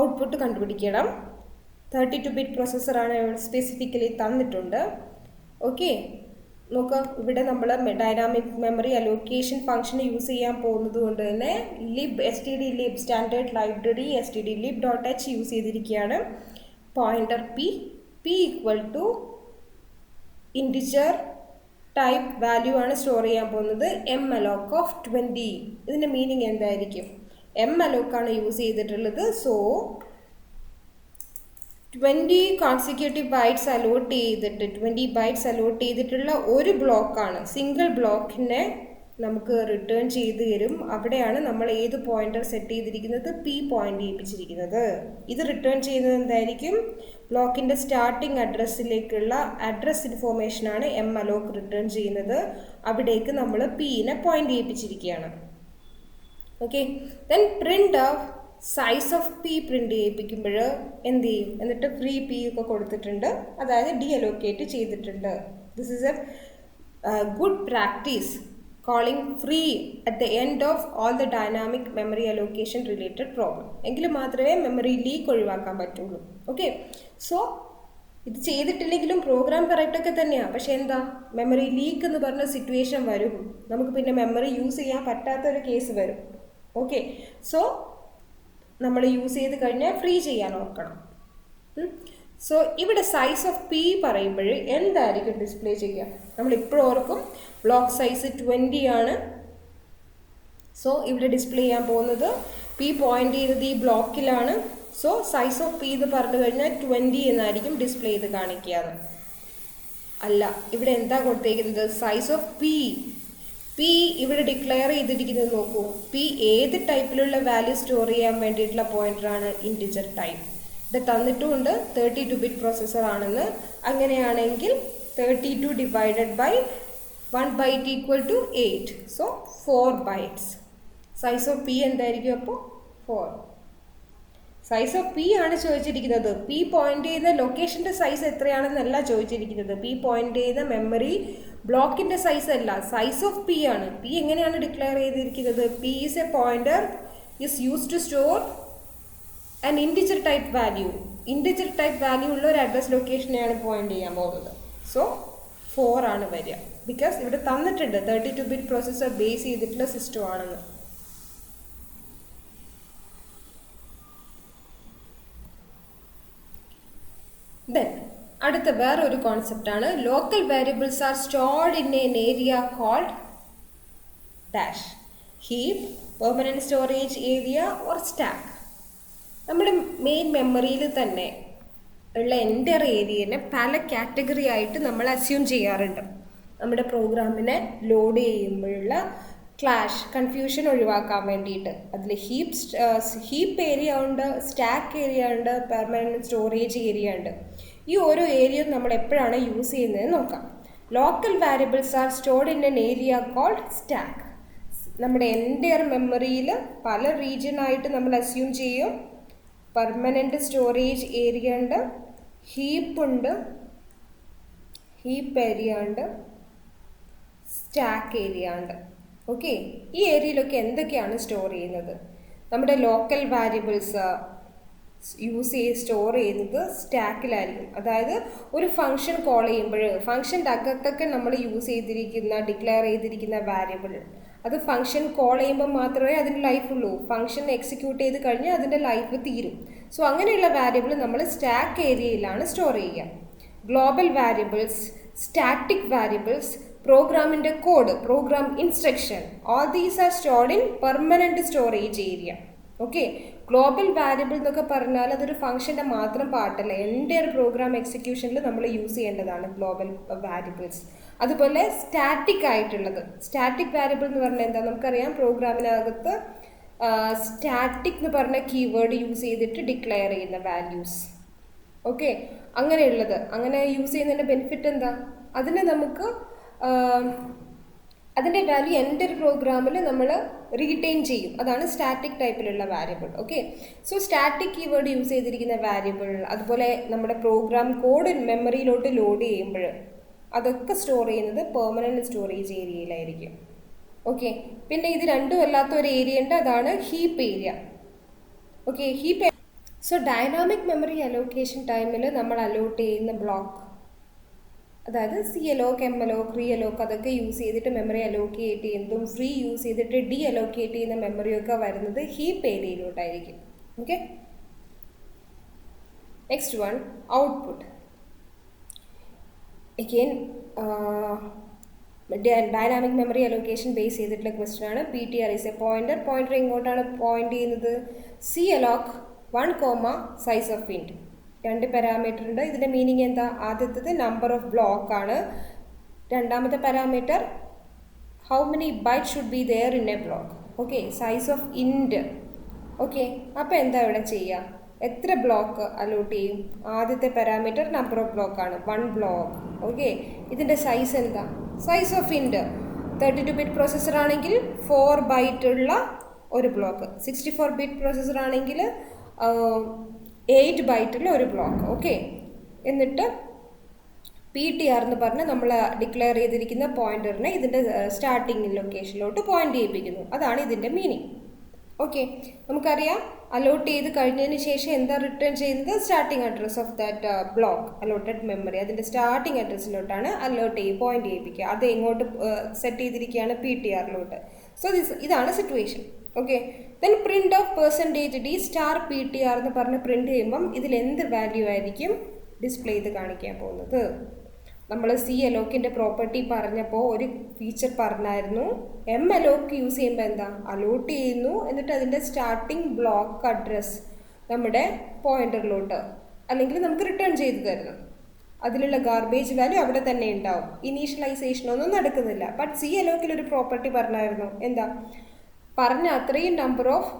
ഔട്ട്പുട്ട് കണ്ടുപിടിക്കണം. 32-bit പ്രോസസ്സറാണ് സ്പെസിഫിക്കലി തന്നിട്ടുണ്ട്. ഓക്കെ, നോക്കാം, ഇവിടെ നമ്മൾ dynamic memory allocation function use ചെയ്യാൻ പോകുന്നത് കൊണ്ട് തന്നെ lib std-lib standard library std-lib.h use ചെയ്തിരിക്കുകയാണ്. Pointer p equal to integer type value ആണ് സ്റ്റോർ ചെയ്യാൻ പോകുന്നത്. malloc of 20. ഇതിൻ്റെ മീനിങ് എന്തായിരിക്കും? malloc ആണ് യൂസ് ചെയ്തിട്ടുള്ളത്. സോ 20 കോൺസിക്യൂട്ടീവ് ബൈറ്റ്സ് അലോട്ട് ചെയ്തിട്ട് 20 ബൈറ്റ്സ് അലോട്ട് ചെയ്തിട്ടുള്ള ഒരു ബ്ലോക്കാണ്, സിംഗിൾ ബ്ലോക്കിനെ നമുക്ക് റിട്ടേൺ ചെയ്ത് തരും. അവിടെയാണ് നമ്മൾ ഏത് പോയിന്റർ സെറ്റ് ചെയ്തിരിക്കുന്നത്? പി പോയിന്റ് ചെയ്യിപ്പിച്ചിരിക്കുന്നത്. ഇത് റിട്ടേൺ ചെയ്യുന്നത് എന്തായിരിക്കും? ബ്ലോക്കിൻ്റെ സ്റ്റാർട്ടിംഗ് അഡ്രസ്സിലേക്കുള്ള അഡ്രസ് ഇൻഫോർമേഷനാണ് malloc റിട്ടേൺ ചെയ്യുന്നത്. അവിടേക്ക് നമ്മൾ പിനെ പോയിന്റ് ചെയ്യിപ്പിച്ചിരിക്കുകയാണ്. Okay, then print of size of P print ചെയ്യിപ്പിക്കുമ്പോൾ എന്ത് ചെയ്യും? എന്നിട്ട് ഫ്രീ പി ഒക്കെ കൊടുത്തിട്ടുണ്ട്, അതായത് ഡി അലോക്കേറ്റ് ചെയ്തിട്ടുണ്ട്. This is a good practice calling free at the end of all the dynamic memory allocation related problem. എങ്കിൽ മാത്രമേ മെമ്മറി ലീക്ക് ഒഴിവാക്കാൻ പറ്റുള്ളൂ. ഓക്കെ, സോ ഇത് ചെയ്തിട്ടില്ലെങ്കിലും പ്രോഗ്രാം കറക്റ്റൊക്കെ തന്നെയാണ്, പക്ഷേ എന്താ, മെമ്മറി ലീക്ക് എന്ന് പറഞ്ഞ സിറ്റുവേഷൻ വരും. നമുക്ക് പിന്നെ മെമ്മറി യൂസ് ചെയ്യാൻ പറ്റാത്തൊരു കേസ് വരും. ഓക്കെ, സോ നമ്മൾ യൂസ് ചെയ്ത് കഴിഞ്ഞാൽ ഫ്രീ ചെയ്യാൻ ഓർക്കണം. സോ ഇവിടെ സൈസ് ഓഫ് പി പറയുമ്പോൾ എന്തായിരിക്കും ഡിസ്പ്ലേ ചെയ്യുക? നമ്മളിപ്പോഴും ഓർക്കും ബ്ലോക്ക് സൈസ് 20 ആണ്. സോ ഇവിടെ ഡിസ്പ്ലേ ചെയ്യാൻ പോകുന്നത് പി പോയിന്റ് ചെയ്തത് ഈ ബ്ലോക്കിലാണ്. സോ സൈസ് ഓഫ് പി എന്ന് പറഞ്ഞു കഴിഞ്ഞാൽ 20 എന്നായിരിക്കും ഡിസ്പ്ലേ ചെയ്ത് കാണിക്കുക. അല്ല, ഇവിടെ എന്താ കൊടുത്തേക്കുന്നത്? സൈസ് ഓഫ് പി ഇവിടെ ഡിക്ലെയർ ചെയ്തിരിക്കുന്നത് നോക്കൂ. പി ഏത് ടൈപ്പിലുള്ള വാല്യൂ സ്റ്റോർ ചെയ്യാൻ വേണ്ടിയിട്ടുള്ള പോയിന്ററാണ്? Integer type. ഇത് തന്നിട്ടുമുണ്ട് 32-bit പ്രോസസ്സർ ആണെന്ന്. അങ്ങനെയാണെങ്കിൽ 32 divided by 1 byte equal to 8. So 4 bytes. Size of P എന്തായിരിക്കും അപ്പോൾ? 4. സൈസ് ഓഫ് പി ആണ് ചോദിച്ചിരിക്കുന്നത്. പി പോയിന്റ് ചെയ്ത ലൊക്കേഷൻ്റെ സൈസ് എത്രയാണെന്നല്ല ചോദിച്ചിരിക്കുന്നത്. പി പോയിന്റ് ചെയ്ത മെമ്മറി ബ്ലോക്കിൻ്റെ സൈസ് അല്ല, സൈസ് ഓഫ് പി ആണ്. പി എങ്ങനെയാണ് ഡിക്ലെയർ ചെയ്തിരിക്കുന്നത്? P is a pointer is use to store an integer type value. Integer type value ഉള്ള ഒരു അഡ്രസ് ലൊക്കേഷനെയാണ് പോയിന്റ് ചെയ്യാൻ പോകുന്നത്. സോ 4 ആണ് വരിക. ബിക്കോസ് ഇവിടെ തന്നിട്ടുണ്ട് 32-bit പ്രോസസ്സർ ബേസ് ചെയ്തിട്ടുള്ള സിസ്റ്റം ആണെന്ന്. ദെൻ അടുത്ത വേറൊരു കോൺസെപ്റ്റാണ് local variables are stored in an area called dash, heap, permanent storage area or stack. നമ്മുടെ മെയിൻ മെമ്മറിയിൽ തന്നെ ഉള്ള എൻ്റർ ഏരിയനെ പല കാറ്റഗറി ആയിട്ട് നമ്മൾ അസ്യൂം ചെയ്യാറുണ്ട്. നമ്മുടെ പ്രോഗ്രാമിനെ ലോഡ് ചെയ്യുമ്പോഴുള്ള ക്ലാഷ്, കൺഫ്യൂഷൻ ഒഴിവാക്കാൻ വേണ്ടിയിട്ട് അതിൽ ഹീപ്പ് ഏരിയ ഉണ്ട്, സ്റ്റാക്ക് ഏരിയ ഉണ്ട്, പെർമനൻറ്റ് സ്റ്റോറേജ് ഏരിയ ഉണ്ട്. ഈ ഓരോ ഏരിയയും നമ്മൾ എപ്പോഴാണ് യൂസ് ചെയ്യുന്നത് നോക്കാം. Local variables are stored in an area called stack. നമ്മുടെ എൻ്റയർ മെമ്മറിയിൽ പല റീജിയനായിട്ട് നമ്മൾ അസ്യൂം ചെയ്യും. പെർമനൻറ്റ് സ്റ്റോറേജ് ഏരിയ ഉണ്ട്, ഹീപ്പ് ഉണ്ട്, ഹീപ്പ് ഏരിയ ഉണ്ട്, സ്റ്റാക്ക് ഏരിയ ഉണ്ട്. ഓക്കെ, ഈ ഏരിയയിലൊക്കെ എന്തൊക്കെയാണ് സ്റ്റോർ ചെയ്യുന്നത്? നമ്മുടെ ലോക്കൽ വാരിയബിൾസ് സ്റ്റോർ ചെയ്യുന്നത് സ്റ്റാക്കിലായിരിക്കും. അതായത് ഒരു ഫംഗ്ഷൻ കോൾ ചെയ്യുമ്പോൾ ഫംഗ്ഷൻ്റെ അകത്തൊക്കെ നമ്മൾ ഡിക്ലെയർ ചെയ്തിരിക്കുന്ന വാരിയബിൾ, അത് ഫംഗ്ഷൻ കോൾ ചെയ്യുമ്പോൾ മാത്രമേ അതിൻ്റെ ലൈഫ് ഉള്ളൂ. ഫംഗ്ഷൻ എക്സിക്യൂട്ട് ചെയ്ത് കഴിഞ്ഞാൽ അതിൻ്റെ ലൈഫ് തീരും. സോ അങ്ങനെയുള്ള വാരിയബിൾ നമ്മൾ സ്റ്റാക്ക് ഏരിയയിലാണ് സ്റ്റോർ ചെയ്യുക. ഗ്ലോബൽ വാരിയബിൾസ്, സ്റ്റാറ്റിക് വാരിയബിൾസ്, പ്രോഗ്രാമിൻ്റെ code, program instruction, all these are stored in permanent storage area. Okay, global variable എന്നൊക്കെ പറഞ്ഞാൽ അതൊരു ഫംഗ്ഷൻ്റെ മാത്രം പാർട്ടല്ല, എൻ്റെ ഒരു പ്രോഗ്രാം എക്സിക്യൂഷനിൽ നമ്മൾ യൂസ് ചെയ്യേണ്ടതാണ് ഗ്ലോബൽ വാരിയബിൾസ്. അതുപോലെ സ്റ്റാറ്റിക് ആയിട്ടുള്ളത്, സ്റ്റാറ്റിക് വാരിയബിൾ എന്ന് പറഞ്ഞാൽ എന്താ നമുക്കറിയാം. പ്രോഗ്രാമിനകത്ത് സ്റ്റാറ്റിക് എന്ന് പറഞ്ഞ കീവേഡ് യൂസ് ചെയ്തിട്ട് ഡിക്ലെയർ ചെയ്യുന്ന വാല്യൂസ്. ഓക്കെ, അങ്ങനെയുള്ളത്, അങ്ങനെ യൂസ് ചെയ്യുന്നതിൻ്റെ ബെനിഫിറ്റ് എന്താ? അതിനെ നമുക്ക് അതിൻ്റെ വാല്യൂ എൻ്റെ ഒരു പ്രോഗ്രാമിൽ നമ്മൾ റീറ്റെയിൻ ചെയ്യും. അതാണ് സ്റ്റാറ്റിക് ടൈപ്പിലുള്ള variable. Okay, so static keyword use ചെയ്തിരിക്കുന്ന വാരിയബിൾ, അതുപോലെ നമ്മുടെ പ്രോഗ്രാം കോഡ് മെമ്മറിയിലോട്ട് ലോഡ് ചെയ്യുമ്പോൾ അതൊക്കെ സ്റ്റോർ ചെയ്യുന്നത് പെർമനൻറ്റ് സ്റ്റോറേജ് ഏരിയയിലായിരിക്കും. ഓക്കെ, പിന്നെ ഇത് രണ്ടും അല്ലാത്ത ഒരു ഏരിയ ഉണ്ട്, അതാണ് heap area. Okay, heap. So dynamic memory allocation ടൈമിൽ നമ്മൾ അലോട്ട് ചെയ്യുന്ന ബ്ലോക്ക്, അതായത് CLOC, MLOC, ReALOC അതൊക്കെ യൂസ് ചെയ്തിട്ട് മെമ്മറി അലോക്കേറ്റ് ചെയ്യുന്നതും ഫ്രീ യൂസ് ചെയ്തിട്ട് ഡി അലോക്കേറ്റ് ചെയ്യുന്ന മെമ്മറിയൊക്കെ വരുന്നത് ഹീപ്പ് ഏരിയയിലോട്ടായിരിക്കും. Okay, next one, output. Again dynamic memory allocation base ചെയ്തിട്ടുള്ള ക്വസ്റ്റ്യൻ ആണ്. PTR is a pointer. Pointer എങ്ങോട്ടാണ് പോയിന്റ് ചെയ്യുന്നത്? CLOC 1, size of int. 2 parameter ഉണ്ട്. ഇതിൻ്റെ മീനിങ് എന്താ? ആദ്യത്തേത് നമ്പർ ഓഫ് ബ്ലോക്ക് ആണ്. രണ്ടാമത്തെ parameter how many byte should be there in a block. Okay, size of int. Okay, അപ്പോൾ എന്താ ഇവിടെ ചെയ്യുക? എത്ര ബ്ലോക്ക് അലോട്ട് ചെയ്യും? ആദ്യത്തെ പാരാമീറ്റർ നമ്പർ ഓഫ് ബ്ലോക്ക് ആണ്, 1 ബ്ലോക്ക്. ഓക്കെ, ഇതിൻ്റെ സൈസ് എന്താ? സൈസ് ഓഫ് ഇൻറ്റ് 32 ബിറ്റ് പ്രോസസ്സർ ആണെങ്കിൽ 4 ബൈറ്റ് ഉള്ള ഒരു ബ്ലോക്ക്, 64 ബിറ്റ് പ്രോസസ്സർ ആണെങ്കിൽ 8 ബൈറ്റിൽ ഒരു ബ്ലോക്ക്. ഓക്കെ, എന്നിട്ട് PTR എന്ന് പറഞ്ഞ് നമ്മൾ ഡിക്ലെയർ ചെയ്തിരിക്കുന്ന പോയിന്ററിനെ ഇതിൻ്റെ സ്റ്റാർട്ടിങ് ലൊക്കേഷനിലോട്ട് പോയിന്റ് ചെയ്യിപ്പിക്കുന്നു. അതാണ് ഇതിൻ്റെ മീനിങ്. ഓക്കെ, നമുക്കറിയാം അലോട്ട് ചെയ്ത് കഴിഞ്ഞതിന് ശേഷം എന്താ റിട്ടേൺ ചെയ്യുന്നത്? Starting address of that block allotted memory, അതിൻ്റെ സ്റ്റാർട്ടിങ് അഡ്രസ്സിലോട്ടാണ് പോയിന്റ് ചെയ്യിപ്പിക്കുക. അത് എങ്ങോട്ട് സെറ്റ് ചെയ്തിരിക്കുകയാണ്? PTRലോട്ട്. സോ ഇതാണ് situation. Okay, then print of %d star PTR എന്ന് പറഞ്ഞ് പ്രിൻ്റ് ചെയ്യുമ്പം ഇതിൽ എന്ത് വാല്യൂ ആയിരിക്കും ഡിസ്പ്ലേ ചെയ്ത് കാണിക്കാൻ പോകുന്നത്? നമ്മൾ CLOCൻ്റെ പ്രോപ്പർട്ടി പറഞ്ഞപ്പോൾ ഒരു ഫീച്ചർ പറഞ്ഞായിരുന്നു. MLOC യൂസ് ചെയ്യുമ്പോൾ എന്താ? അലോട്ട് ചെയ്യുന്നു, എന്നിട്ട് അതിൻ്റെ സ്റ്റാർട്ടിങ് ബ്ലോക്ക് അഡ്രസ് നമ്മുടെ പോയിന്ററിലോട്ട് അല്ലെങ്കിൽ നമുക്ക് റിട്ടേൺ ചെയ്ത് തരുന്നു. അതിലുള്ള ഗാർബേജ് വാല്യൂ അവിടെ തന്നെ ഉണ്ടാവും. ഇനീഷ്യലൈസേഷനൊന്നും നടക്കുന്നില്ല. ബട്ട് CLOCയിൽ ഒരു പ്രോപ്പർട്ടി പറഞ്ഞായിരുന്നു. എന്താ പറഞ്ഞ? അത്രയും number of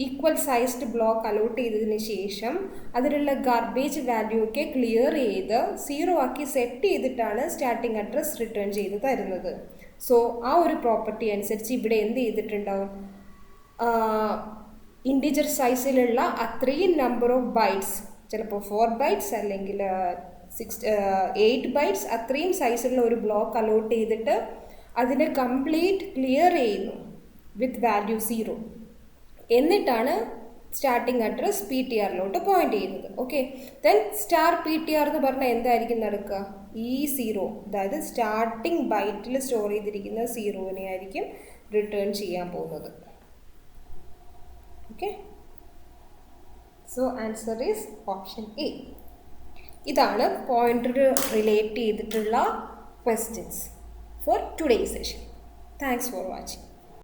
equal sized block allot ചെയ്തതിന് ശേഷം അതിലുള്ള ഗാർബേജ് വാല്യൂ ഒക്കെ ക്ലിയർ ചെയ്ത് 0 ആക്കി സെറ്റ് ചെയ്തിട്ടാണ് സ്റ്റാർട്ടിങ് അഡ്രസ് റിട്ടേൺ ചെയ്ത് തരുന്നത്. സോ ആ ഒരു പ്രോപ്പർട്ടി അനുസരിച്ച് ഇവിടെ എന്ത് ചെയ്തിട്ടുണ്ടാവും? ഇൻറ്റിജർ സൈസിലുള്ള അത്രയും നമ്പർ ഓഫ് ബൈറ്റ്സ്, ചിലപ്പോൾ 4 ബൈറ്റ്സ് അല്ലെങ്കിൽ 8 ബൈറ്റ്സ്, അത്രയും സൈസുള്ള ഒരു ബ്ലോക്ക് അലോട്ട് ചെയ്തിട്ട് അതിനെ കംപ്ലീറ്റ് ക്ലിയർ ചെയ്യുന്നു വിത്ത് വാല്യൂ 0. എന്നിട്ടാണ് സ്റ്റാർട്ടിങ് അഡ്രസ് PTRലോട്ട് പോയിന്റ് ചെയ്യുന്നത്. ഓക്കെ, ദെൻ സ്റ്റാർ PTR എന്ന് പറഞ്ഞാൽ എന്തായിരിക്കും നടക്കുക? ഈ 0, അതായത് സ്റ്റാർട്ടിങ് ബൈറ്റിൽ സ്റ്റോർ ചെയ്തിരിക്കുന്ന 0നെ ആയിരിക്കും റിട്ടേൺ ചെയ്യാൻ പോകുന്നത്. Okay, so answer is option A. ഇതാണ് പോയിന്റർ റിലേറ്റ് ചെയ്തിട്ടുള്ള questions for today session. Thanks for watching.